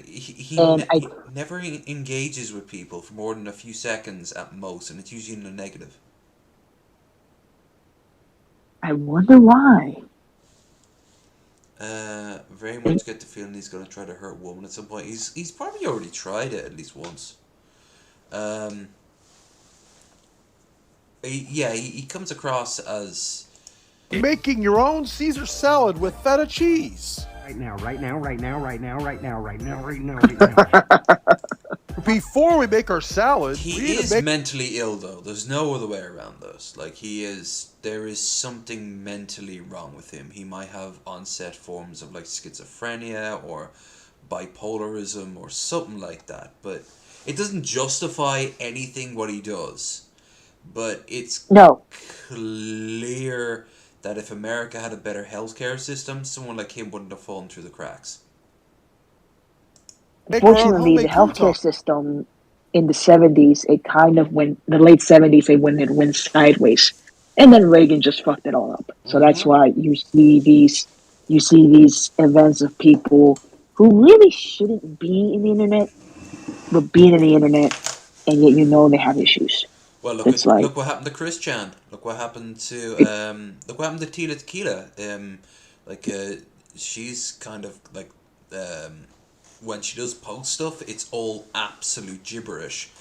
He never engages with people for more than a few seconds at most, and it's usually in the negative. I wonder why. Very much get the feeling he's going to try to hurt a woman at some point. He's probably already tried it at least once. He comes across as... Making your own Caesar salad with feta cheese. Right now, right now, right now, right now, right now, right now, right now, right now. Before we make our salad, we He need to is make. mentally ill, though. There's no other way around this. Like, there is something mentally wrong with him. He might have onset forms of, like, schizophrenia or bipolarism or something like that. But it doesn't justify anything what he does. But it's clear that if America had a better healthcare system, someone like him wouldn't have fallen through the cracks. Unfortunately, the healthcare system in the 70s, it kind of went, the late 70s, it went sideways. And then Reagan just fucked it all up. So that's why you see these events of people who really shouldn't be in the internet, but being in the internet, and yet they have issues. Well, look what happened to Chris Chan. Look what happened to Tila Tequila. She's kind of like when she does post stuff, it's all absolute gibberish.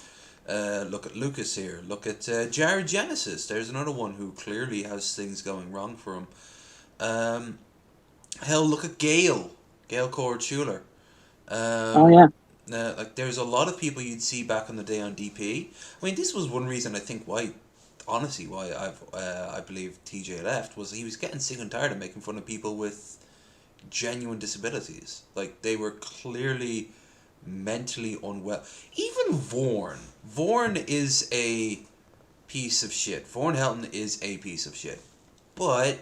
Look at Lucas here. Look at Jared Genesis. There's another one who clearly has things going wrong for him. Hell, look at Gail Cord Schuler. Oh yeah. Like there's a lot of people you'd see back in the day on DP. I mean, this was one reason I think why I believe TJ left was he was getting sick and tired of making fun of people with genuine disabilities. Like they were clearly mentally unwell. Even Vorn is a piece of shit. Vorn Helton is a piece of shit. But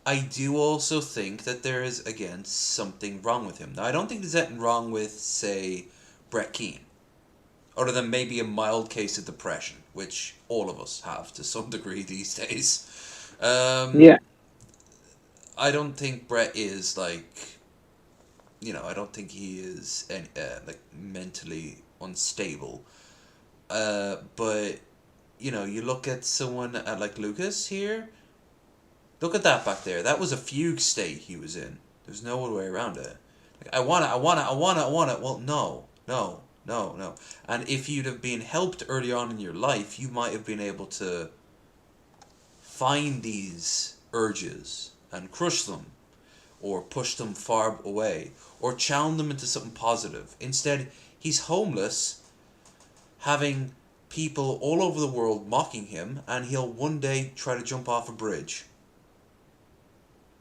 I do also think that there is, again, something wrong with him. Now, I don't think there's anything wrong with, say, Brett Keane. Other than maybe a mild case of depression, which all of us have to some degree these days. I don't think Brett is, like, I don't think he is, like, mentally unstable. But, you look at someone like Lucas here. Look at that back there. That was a fugue state he was in. There's no other way around it. Like, I want it. Well, no. And if you'd have been helped early on in your life, you might have been able to find these urges and crush them, or push them far away, or channel them into something positive. Instead, he's homeless, having people all over the world mocking him, and he'll one day try to jump off a bridge.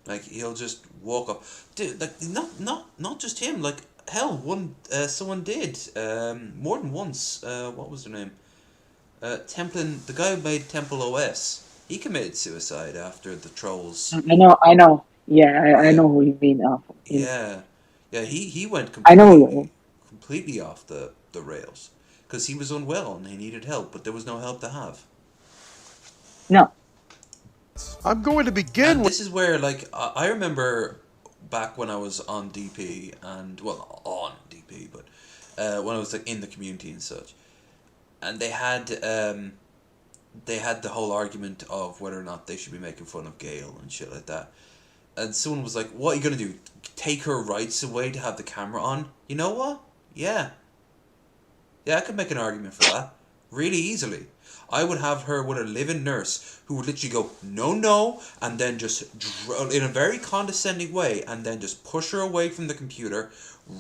Like he'll just walk up, dude. Like not just him. Like hell, someone did more than once. What was their name? Templin, the guy who made Temple OS. He committed suicide after the trolls. I know. Yeah, I know who you mean. Yeah. He went completely off the rails because he was unwell and he needed help, but there was no help to have. No. I'm going to begin and this is where, like, I remember back when I was on DP and, well, on DP, but when I was, like, in the community and such, and they had the whole argument of whether or not they should be making fun of Gail and shit like that. And someone was like, what are you going to do? Take her rights away to have the camera on? You know what? Yeah, I could make an argument for that. Really easily. I would have her with a live-in nurse who would literally go, no, and then just, in a very condescending way, and then just push her away from the computer,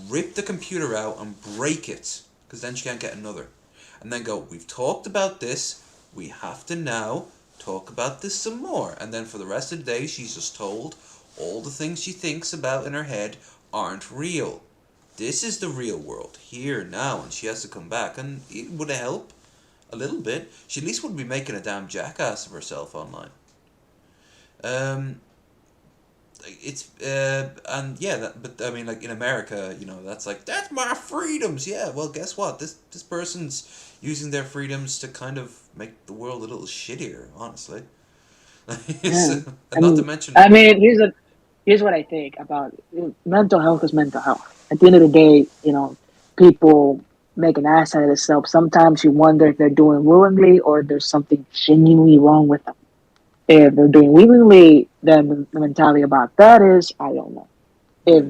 rip the computer out and break it, because then she can't get another. And then go, we've talked about this, we have to now talk about this some more. And then for the rest of the day, she's just told all the things she thinks about in her head aren't real. This is the real world, here, now, and she has to come back. And it would help a little bit. She at least wouldn't be making a damn jackass of herself online. But I mean, like in America, that's like, that's my freedoms. Yeah, well, guess what? This person's using their freedoms to kind of make the world a little shittier, honestly. Not to mention. I mean, here's what I think about mental health is mental health. At the end of the day, people make an ass out of themselves. Sometimes you wonder if they're doing willingly or there's something genuinely wrong with them. If they're doing willingly, then the mentality about that is, I don't know. If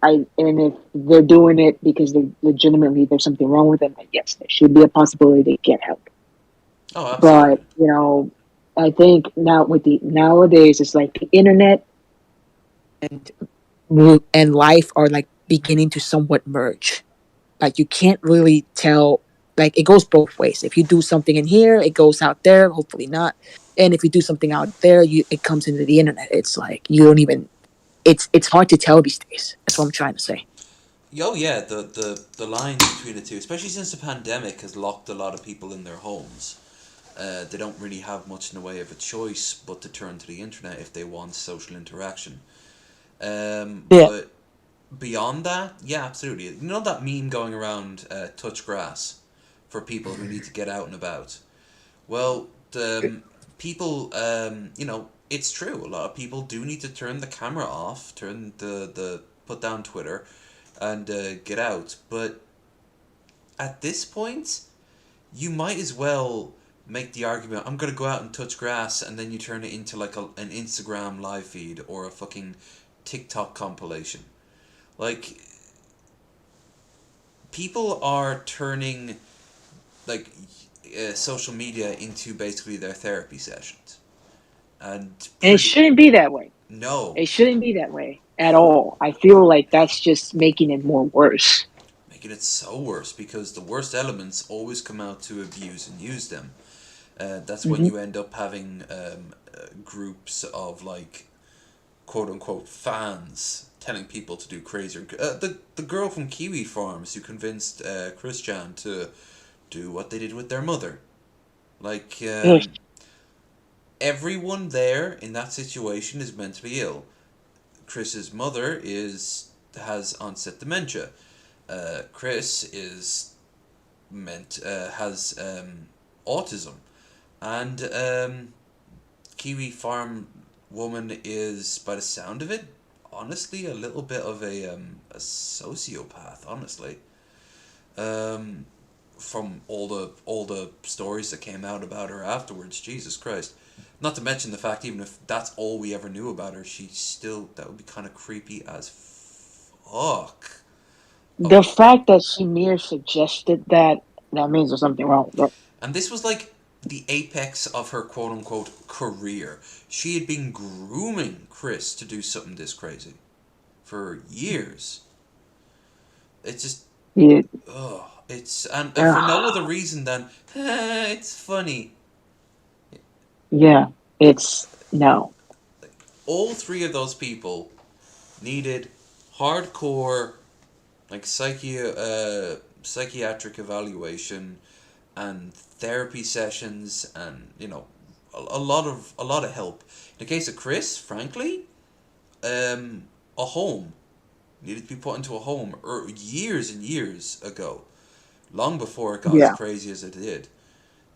if they're doing it because they legitimately there's something wrong with them, then yes, there should be a possibility they get help. Oh, absolutely. But I think nowadays it's like the internet, and and life are like beginning to somewhat merge. Like you can't really tell. Like it goes both ways. If you do something in here, it goes out there. Hopefully not. And if you do something out there, it comes into the internet. It's like you don't even. It's hard to tell these days. That's what I'm trying to say. Oh yeah, the line between the two, especially since the pandemic has locked a lot of people in their homes. They don't really have much in the way of a choice but to turn to the internet if they want social interaction. But beyond that, yeah, absolutely. You know that meme going around, touch grass, for people who need to get out and about? Well, the people, it's true. A lot of people do need to turn the camera off, turn put down Twitter, and get out. But at this point, you might as well make the argument, I'm going to go out and touch grass, and then you turn it into like an Instagram live feed or a fucking TikTok compilation. Like, people are turning like social media into basically their therapy sessions, and It shouldn't be that way. No, it shouldn't be that way at all. I feel like that's just making it more worse. Making it so worse because the worst elements always come out to abuse and use them. That's when you end up having groups of like quote unquote fans telling people to do crazier. The girl from Kiwi Farms who convinced Christian to do what they did with their mother. Like, everyone there in that situation is mentally ill. Chris's mother has onset dementia. Chris has autism, and Kiwi Farm woman is, by the sound of it, honestly a little bit of a sociopath. Honestly, from all the stories that came out about her afterwards, Jesus Christ. Not to mention the fact, even if that's all we ever knew about her, that would be kind of creepy as fuck. The fact that she mere suggested that means there's something wrong with her. And this was like the apex of her quote unquote career. She had been grooming Chris to do something this crazy for years. It's just it's and for no other reason than it's funny. Yeah, it's no. All three of those people needed hardcore like psychiatric evaluation and therapy sessions, and a lot of help. In the case of Chris, frankly, a home needed to be put into a home years and years ago, long before it got as crazy as it did.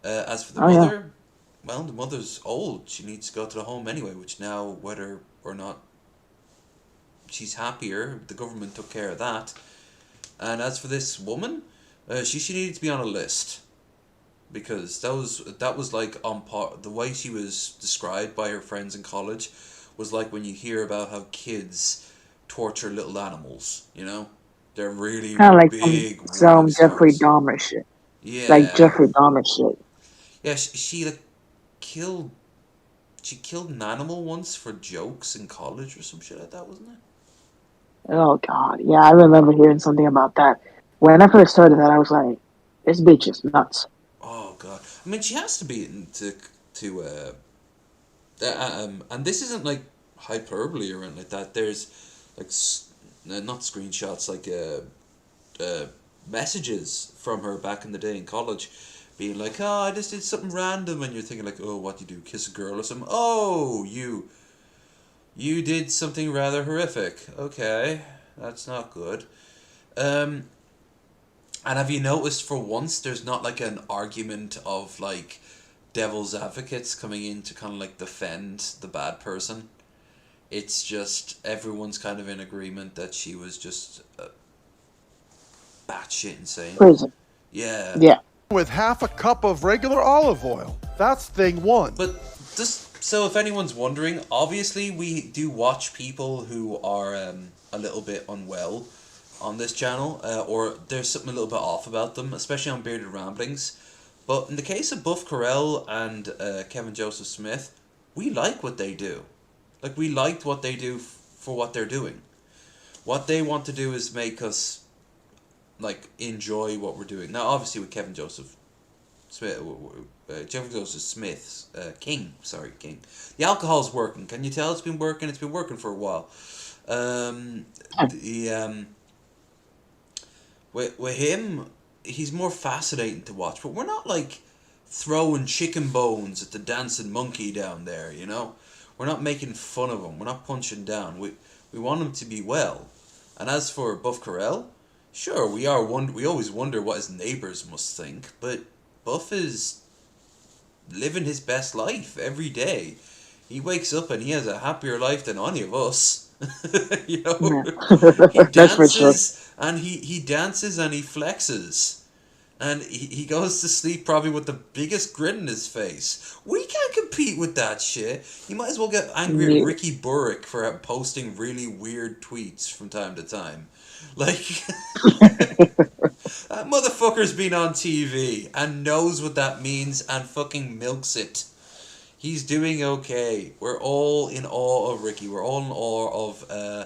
As for the mother, well, the mother's old. She needs to go to the home anyway, which now, whether or not she's happier, the government took care of that. And as for this woman, she needed to be on a list, because that was like on par. The way she was described by her friends in college was like when you hear about how kids torture little animals. They're really Kind of like big, some weird Jeffrey stories. Dahmer shit. Yeah, like Jeffrey Dahmer shit. Yeah, she like killed. She killed an animal once for jokes in college or some shit like that, wasn't it? Oh god, yeah, I remember hearing something about that. When I first started that, I was like, "This bitch is nuts." Oh god, I mean, she has to be and this isn't like hyperbole or anything like that. There's like not screenshots, like messages from her back in the day in college, being like, "Oh, I just did something random," and you're thinking like, "Oh, what do you do? Kiss a girl or something?" Oh, you did something rather horrific. Okay, that's not good. And have you noticed for once there's not like an argument of like devil's advocates coming in to kind of like defend the bad person? It's just everyone's kind of in agreement that she was just batshit insane. Crazy. Yeah. Yeah. With half a cup of regular olive oil. That's thing one. But so if anyone's wondering, obviously we do watch people who are a little bit unwell on this channel, or there's something a little bit off about them, especially on Bearded Ramblings. But in the case of Buff Carell and Kevin Joseph Smith, we like what they do. Like, we liked what they do for what they're doing. What they want to do is make us like enjoy what we're doing. Now, obviously, with Kevin Joseph Smith, Jeffrey Joseph Smith's King. The alcohol's working. Can you tell it's been working? It's been working for a while. With him, he's more fascinating to watch. But we're not like throwing chicken bones at the dancing monkey down there. You know, we're not making fun of him. We're not punching down. We want him to be well. And as for Buff Carell, sure, we always wonder what his neighbors must think, but Buff is living his best life every day. He wakes up and he has a happier life than any of us. You know, he That's for sure. dances and he dances and he flexes. And he goes to sleep probably with the biggest grin on his face. We can't compete with that shit. You might as well get angry at Ricky Burrick for posting really weird tweets from time to time. Like, that motherfucker's been on TV and knows what that means and fucking milks it. He's doing okay. We're all in awe of Ricky. We're all in awe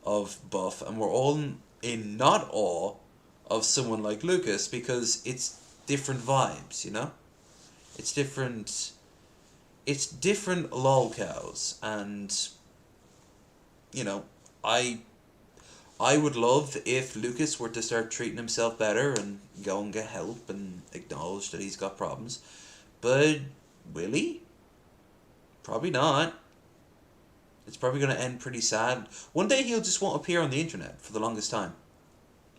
of Buff. And we're all in not awe of someone like Lucas, because it's different vibes, you know? It's different lolcows, and you know, I would love if Lucas were to start treating himself better and go and get help and acknowledge that he's got problems. But will he? Probably not. It's probably going to end pretty sad. One day he'll just won't appear on the internet for the longest time.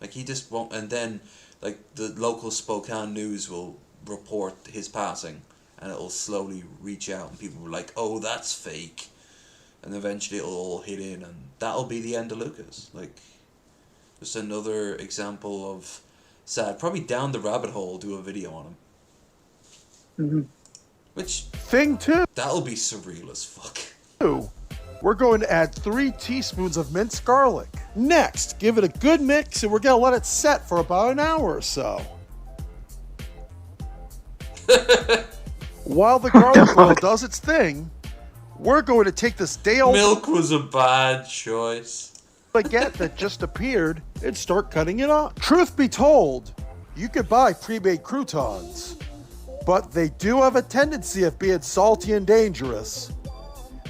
Like, he just won't, and then, like, the local Spokane news will report his passing, and it'll slowly reach out, and people will be like, oh, that's fake. And eventually it'll all hit in, and that'll be the end of Lucas. Like, just another example of sad. Probably down the rabbit hole, do a video on him. Mm-hmm. Which, thing 2, that'll be surreal as fuck. We're going to add 3 teaspoons of minced garlic. Next, give it a good mix, and we're going to let it set for about an hour or so. While the garlic oil does its thing, we're going to take this day-old milk was a bad choice. baguette that just appeared and start cutting it up. Truth be told, you could buy pre-made croutons, but they do have a tendency of being salty and dangerous.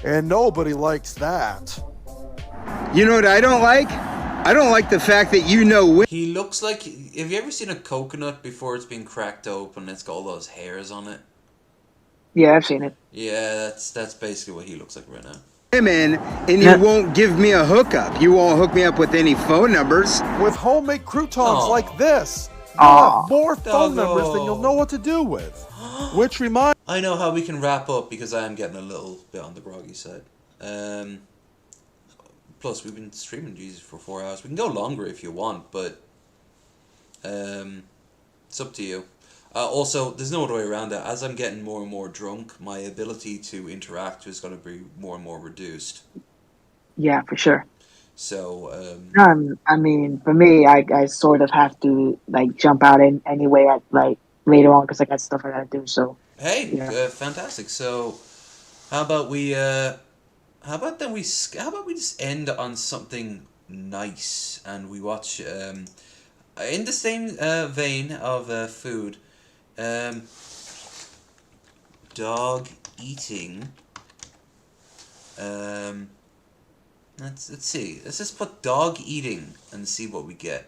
And nobody likes that. You know what I don't like? I don't like the fact that He looks like... Have you ever seen a coconut before it's been cracked open and it's got all those hairs on it? Yeah, I've seen it. Yeah, that's basically what he looks like right now. women, and you won't give me a hookup. You won't hook me up with any phone numbers. With homemade croutons like this, you'll have more phone numbers than you'll know what to do with. Which reminds... I know how we can wrap up because I am getting a little bit on the groggy side. Plus, we've been streaming Jesus for 4 hours. We can go longer if you want, but it's up to you. Also, there's no other way around it. As I'm getting more and more drunk, my ability to interact is going to be more and more reduced. Yeah, for sure. So, I mean, for me, I sort of have to like jump out in anyway at like later on because I got stuff I gotta do. So hey, yeah. Fantastic. So, how about we just end on something nice and we watch in the same vein of food, dog eating. Let's see. Let's just put dog eating and see what we get.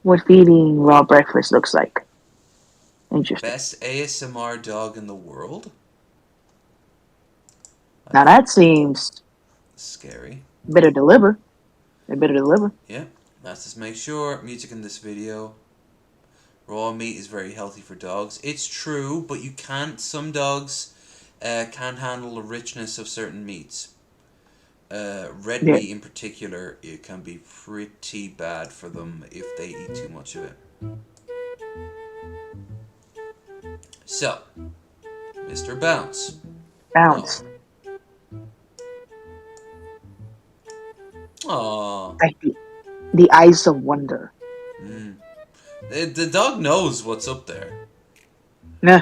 What feeding raw breakfast looks like. Interesting. Best ASMR dog in the world? Now that seems scary. Better deliver. They better deliver. Yeah. Let's just make sure. Music in this video. Raw meat is very healthy for dogs. It's true, but you can't. Some dogs can't handle the richness of certain meats. Red meat in particular, it can be pretty bad for them if they eat too much of it. So, Mr. Bounce. Bounce. Aww. Like the eyes of wonder. The dog knows what's up there. Nah.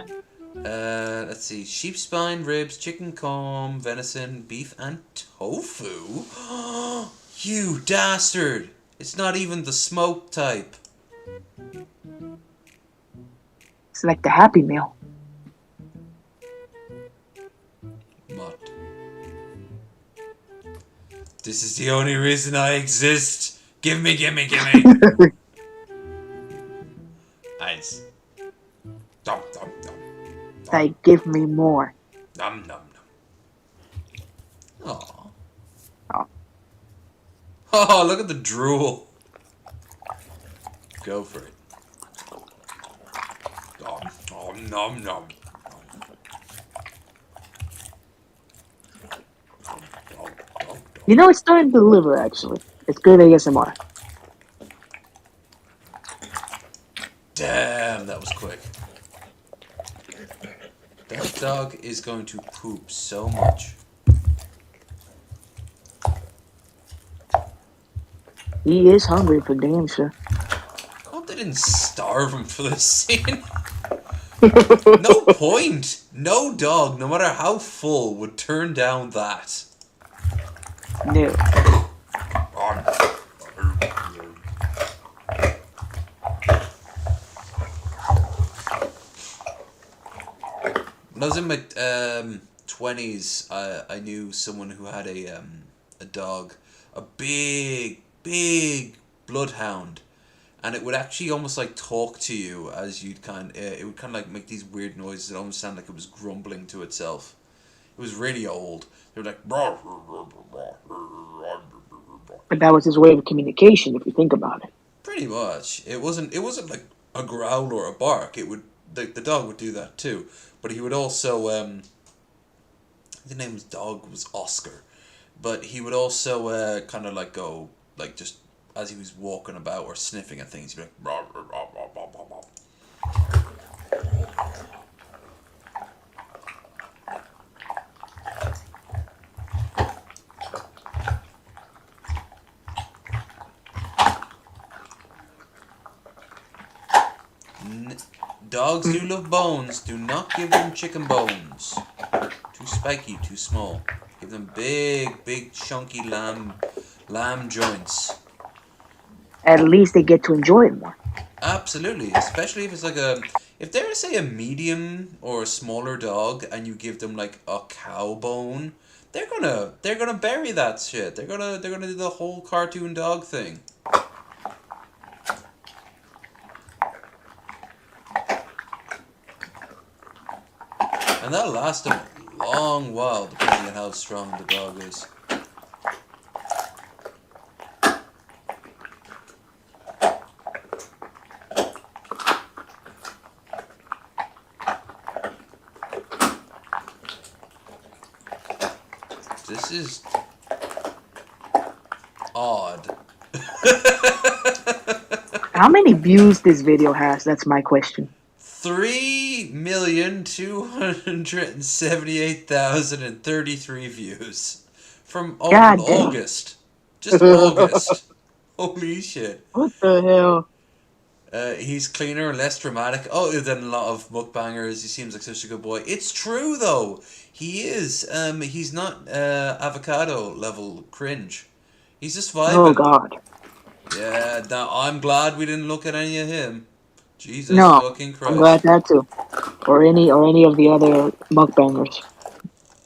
Let's let's see. Sheep spine, ribs, chicken comb, venison, beef, and tofu. You dastard! It's not even the smoked type. It's like the Happy Meal. Mutt. This is the only reason I exist. Give me. Nice. Dum, dum, dum. Like, give me more. Nom, nom, nom. Aww. Oh, look at the drool. Go for it. Nom, nom, nom. You know, it's starting to deliver, actually. It's good ASMR. Damn, that was quick. That dog is going to poop so much. He is hungry for damn sure. I hope they didn't starve him for this scene. No point. No dog, no matter how full, would turn down that. No. When I was in my 20s, I knew someone who had a dog, a big bloodhound, and it would actually almost like talk to you as you'd it would kind of like make these weird noises. It almost sounded like it was grumbling to itself. It was really old. They were like, But that was his way of communication, if you think about it. pretty much. It wasn't like a growl or a bark. It would the dog would do that too, but he would also the name of the dog was Oscar, but he would also kind of like go like just as he was walking about or sniffing at things, he'd be like. Dogs do love bones. Do not give them chicken bones. Too spiky, too small. Give them big, chunky lamb joints. At least they get to enjoy it more. Absolutely, especially if it's like if they're say a medium or a smaller dog and you give them like a cow bone, they're gonna bury that shit. They're gonna do the whole cartoon dog thing. And that'll last a long while, depending on how strong the dog is. This is odd. How many views this video has? That's my question. 3,278,033 views from August. Just August. Holy shit. What the hell? He's cleaner, less dramatic. Oh, than a lot of mukbangers. He seems like such a good boy. It's true though. He is. He's not avocado level cringe. He's just vibing. Oh God. Yeah. Now I'm glad we didn't look at any of him. Jesus fucking Christ. I'm glad that too. Or any of the other mukbangers.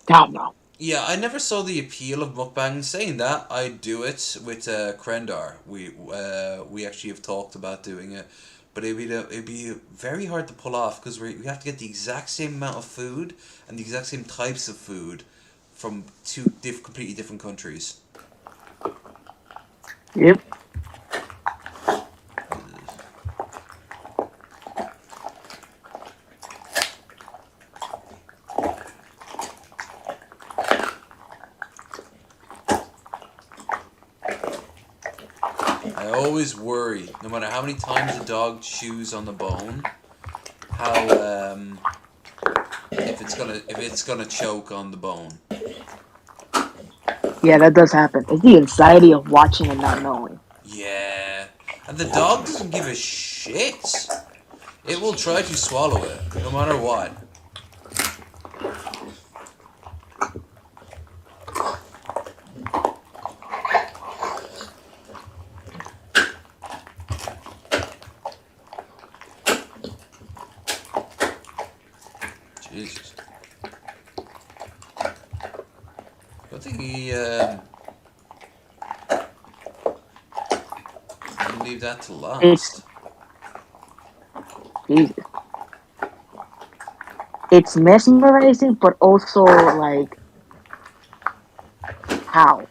God no. Yeah, I never saw the appeal of mukbang. Saying that, I'd do it with Krendar. We actually have talked about doing it, but it'd be very hard to pull off because we have to get the exact same amount of food and the exact same types of food from two completely different countries. Yep. I always worry, no matter how many times a dog chews on the bone, how if it's gonna choke on the bone. Yeah, that does happen. It's the anxiety of watching and not knowing. Yeah, and the dog doesn't give a shit. It will try to swallow it, no matter what. I think he leave that to last. Jesus. It's mesmerizing, but also like how?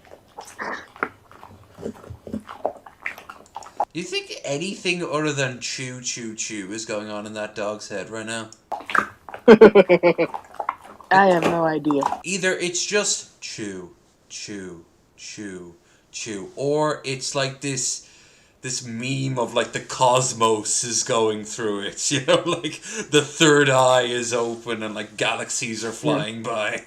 You think anything other than chew, chew, chew is going on in that dog's head right now? I have no idea. Either it's just chew, chew, chew, chew, or it's like this meme of like the cosmos is going through it, you know, like the third eye is open and like galaxies are flying by.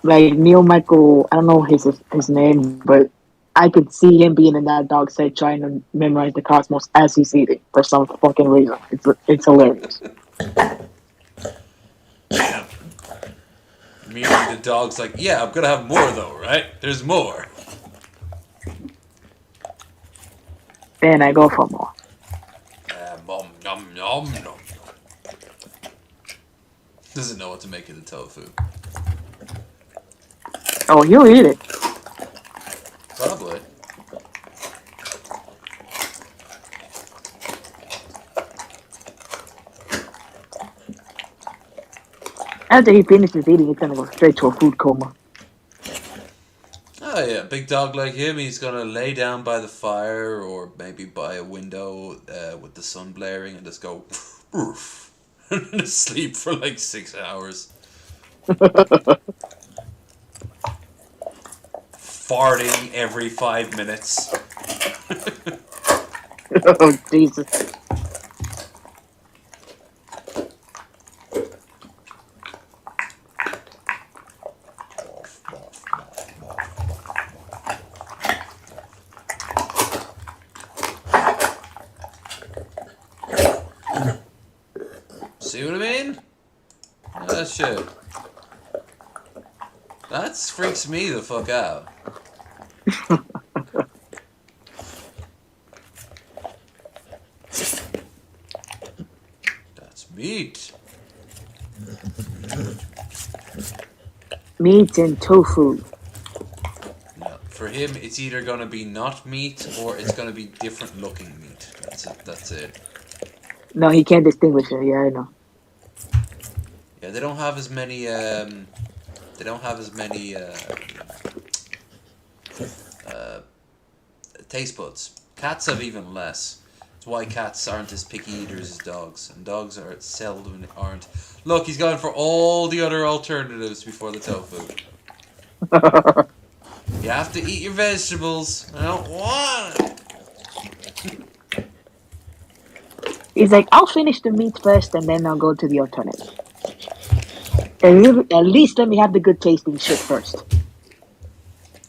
Like Neil Michael, I don't know his name, but I could see him being in that dog's head trying to memorize the cosmos as he's eating for some fucking reason. It's hilarious. Meanwhile, the dog's like, yeah, I'm gonna have more though, right? There's more. And I go for more. Nom nom nom nom. Doesn't know what to make of the tofu. Oh, you eat it. Probably. After he finishes eating, he's gonna go straight to a food coma. Oh yeah, big dog like him, he's gonna lay down by the fire or maybe by a window with the sun blaring and just go oof, and sleep for like 6 hours. Farting every 5 minutes. Oh, Jesus. See what I mean? That shit. That freaks me the fuck out. That's meat. Meat and tofu. No, for him, it's either gonna be not meat or it's gonna be different looking meat. That's it. That's it. No, he can't distinguish it. Yeah, I know. Yeah, they don't have as many. They don't have as many taste buds. Cats have even less. That's why cats aren't as picky eaters as dogs, and dogs are seldom aren't. Look, he's going for all the other alternatives before the tofu. You have to eat your vegetables. I don't want it. He's like, I'll finish the meat first, and then I'll go to the alternative. At least let me have the good tasting shit first.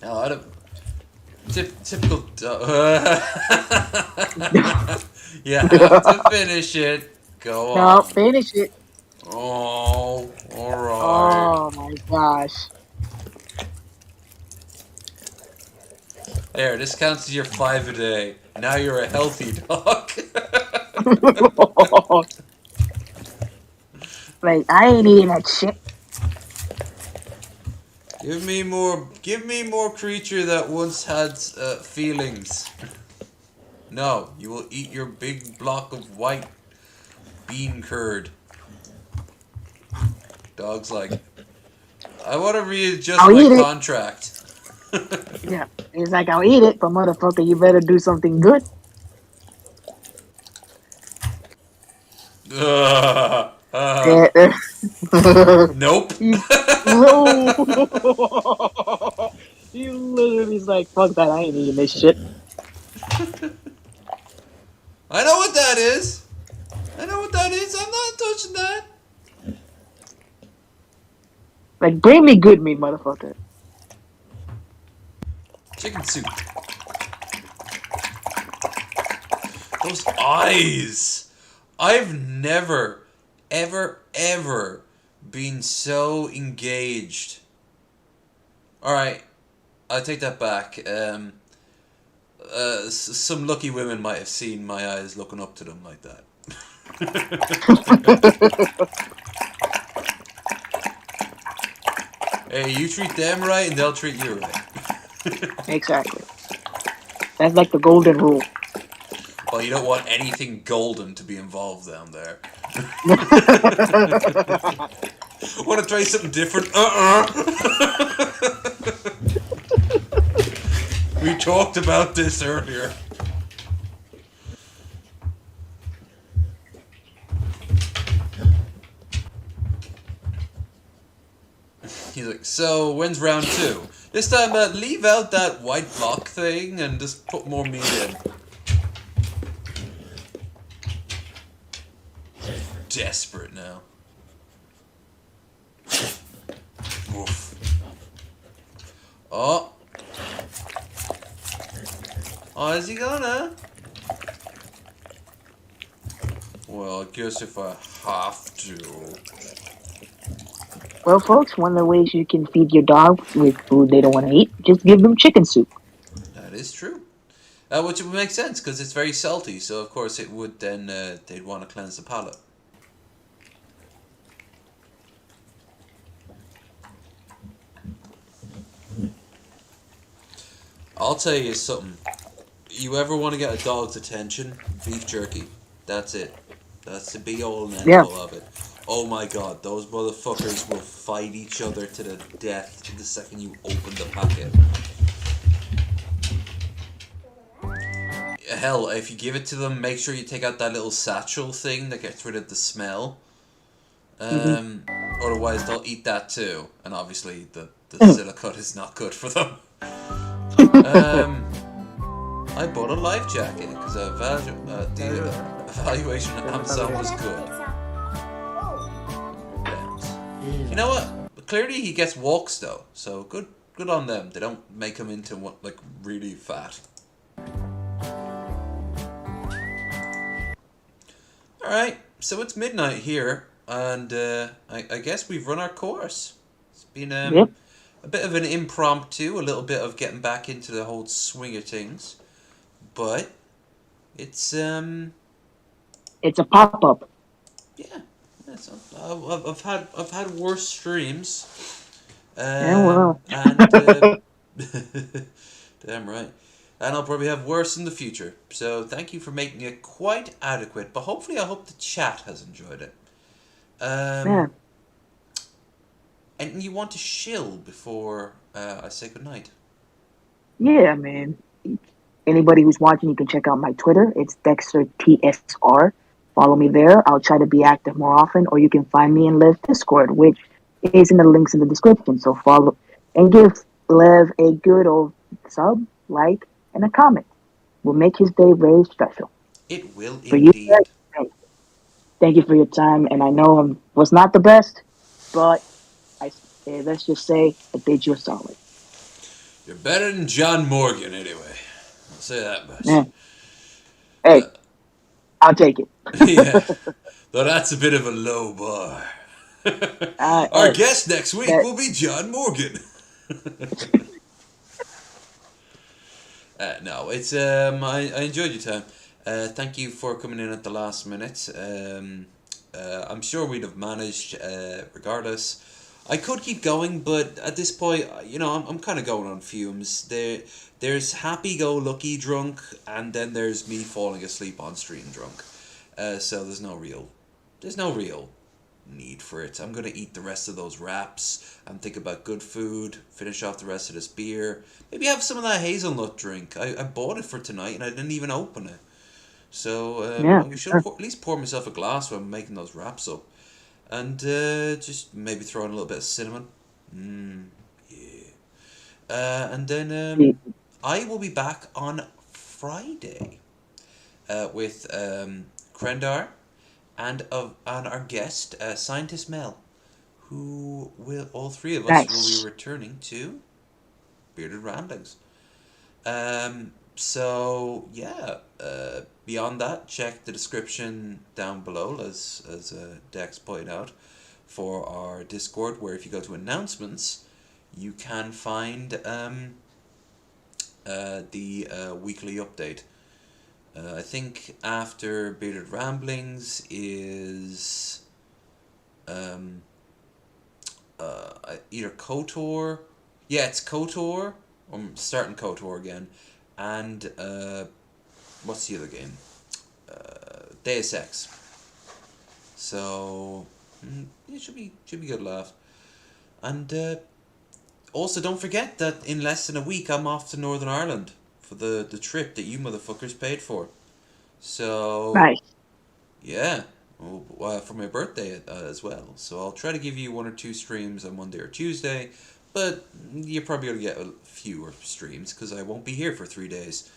No, I don't. Typical. You have to finish it. Go on. No, finish it. Oh, alright. Oh my gosh. There, this counts as your 5 a day. Now you're a healthy dog. Like, I ain't eating that shit. Give me more creature that once had feelings. No, you will eat your big block of white bean curd. Dog's like, I want to readjust my contract. Yeah, he's like, I'll eat it, but motherfucker, you better do something good. Nope. He literally is like, fuck that, I ain't eating this shit. I know what that is. I know what that is. I'm not touching that. Like, bring me good meat, motherfucker. Chicken soup. Those eyes. I've never, ever, ever been so engaged. Alright, I take that back. Some lucky women might have seen my eyes looking up to them like that. Hey, you treat them right, and they'll treat you right. Exactly. That's like the golden rule. Well, you don't want anything golden to be involved down there. Want to try something different? We talked about this earlier. He's like, so when's round 2? This time, leave out that white block thing and just put more meat in. Desperate now. Oof. Oh. Oh, is he gonna? Well, I guess if I have to. Well, folks, one of the ways you can feed your dog with food they don't want to eat, just give them chicken soup. That is true. Which would make sense because it's very salty, so of course it would then they'd want to cleanse the palate. I'll tell you something. You ever want to get a dog's attention? Beef jerky. That's it. That's the be all and end all of it. Oh my god, those motherfuckers will fight each other to the death the second you open the packet. Hell, if you give it to them, make sure you take out that little satchel thing that gets rid of the smell. Otherwise, they'll eat that too. And obviously, the silicone is not good for them. I bought a life jacket because the evaluation on Amazon was good. You know what? Clearly he gets walks though, so good on them. They don't make him into like really fat. All right, so it's midnight here, and I guess we've run our course. It's been a bit of an impromptu, a little bit of getting back into the whole swing of things, but it's a pop-up. Yeah, I've had worse streams. Well. And damn right. And I'll probably have worse in the future. So thank you for making it quite adequate. But hopefully, I hope the chat has enjoyed it. And you want to shill before I say goodnight? Yeah, man. Anybody who's watching, you can check out my Twitter. It's Dexter TSR. Follow me there. I'll try to be active more often. Or you can find me in Lev's Discord, which is in the links in the description. So follow and give Lev a good old sub, like, and a comment. Will make his day very special. It will for indeed. You guys, thank you for your time. And I know I was not the best, but let's just say I did you a solid. You're better than John Morgan, anyway. I'll say that much. Yeah. Hey, I'll take it. Yeah, though that's a bit of a low bar. Our guest next week will be John Morgan. No, it's I enjoyed your time. Thank you for coming in at the last minute. I'm sure we'd have managed regardless. I could keep going, but at this point, you know, I'm kind of going on fumes. There's happy-go-lucky drunk, and then there's me falling asleep on stream drunk. So there's no real need for it. I'm gonna eat the rest of those wraps and think about good food. Finish off the rest of this beer. Maybe have some of that hazelnut drink. I bought it for tonight, and I didn't even open it. So I should at least pour myself a glass when I'm making those wraps up. And just maybe throw in a little bit of cinnamon. Yeah. And then I will be back on Friday with Krendar and our guest, Scientist Mel, who will, all three of us will be returning to Bearded Ramblings. So yeah, beyond that, check the description down below, as Dex pointed out, for our Discord, where if you go to announcements, you can find the weekly update. I think after Bearded Ramblings is either KOTOR. Yeah, it's KOTOR. I'm starting KOTOR again, and what's the other game? Deus Ex. So it should be good laugh. And also don't forget that in less than a week I'm off to Northern Ireland for the trip that you motherfuckers paid for. So Right. yeah, for my birthday as well. So I'll try to give you 1 or 2 streams on Monday or Tuesday, but you're probably going to get fewer streams because I won't be here for 3 days.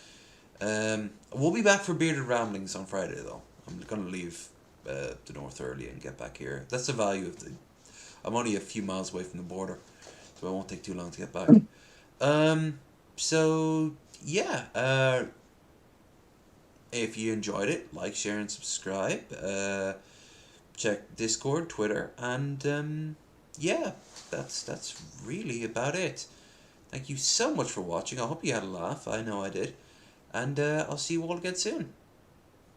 We'll be back for Bearded Ramblings on Friday though. I'm going to leave the north early and get back here. That's the value of the... I'm only a few miles away from the border, so it won't take too long to get back. So yeah, if you enjoyed it, like, share, and subscribe. Check Discord, Twitter, and yeah, that's really about it. Thank you so much for watching. I hope you had a laugh. I know I did. And I'll see you all again soon.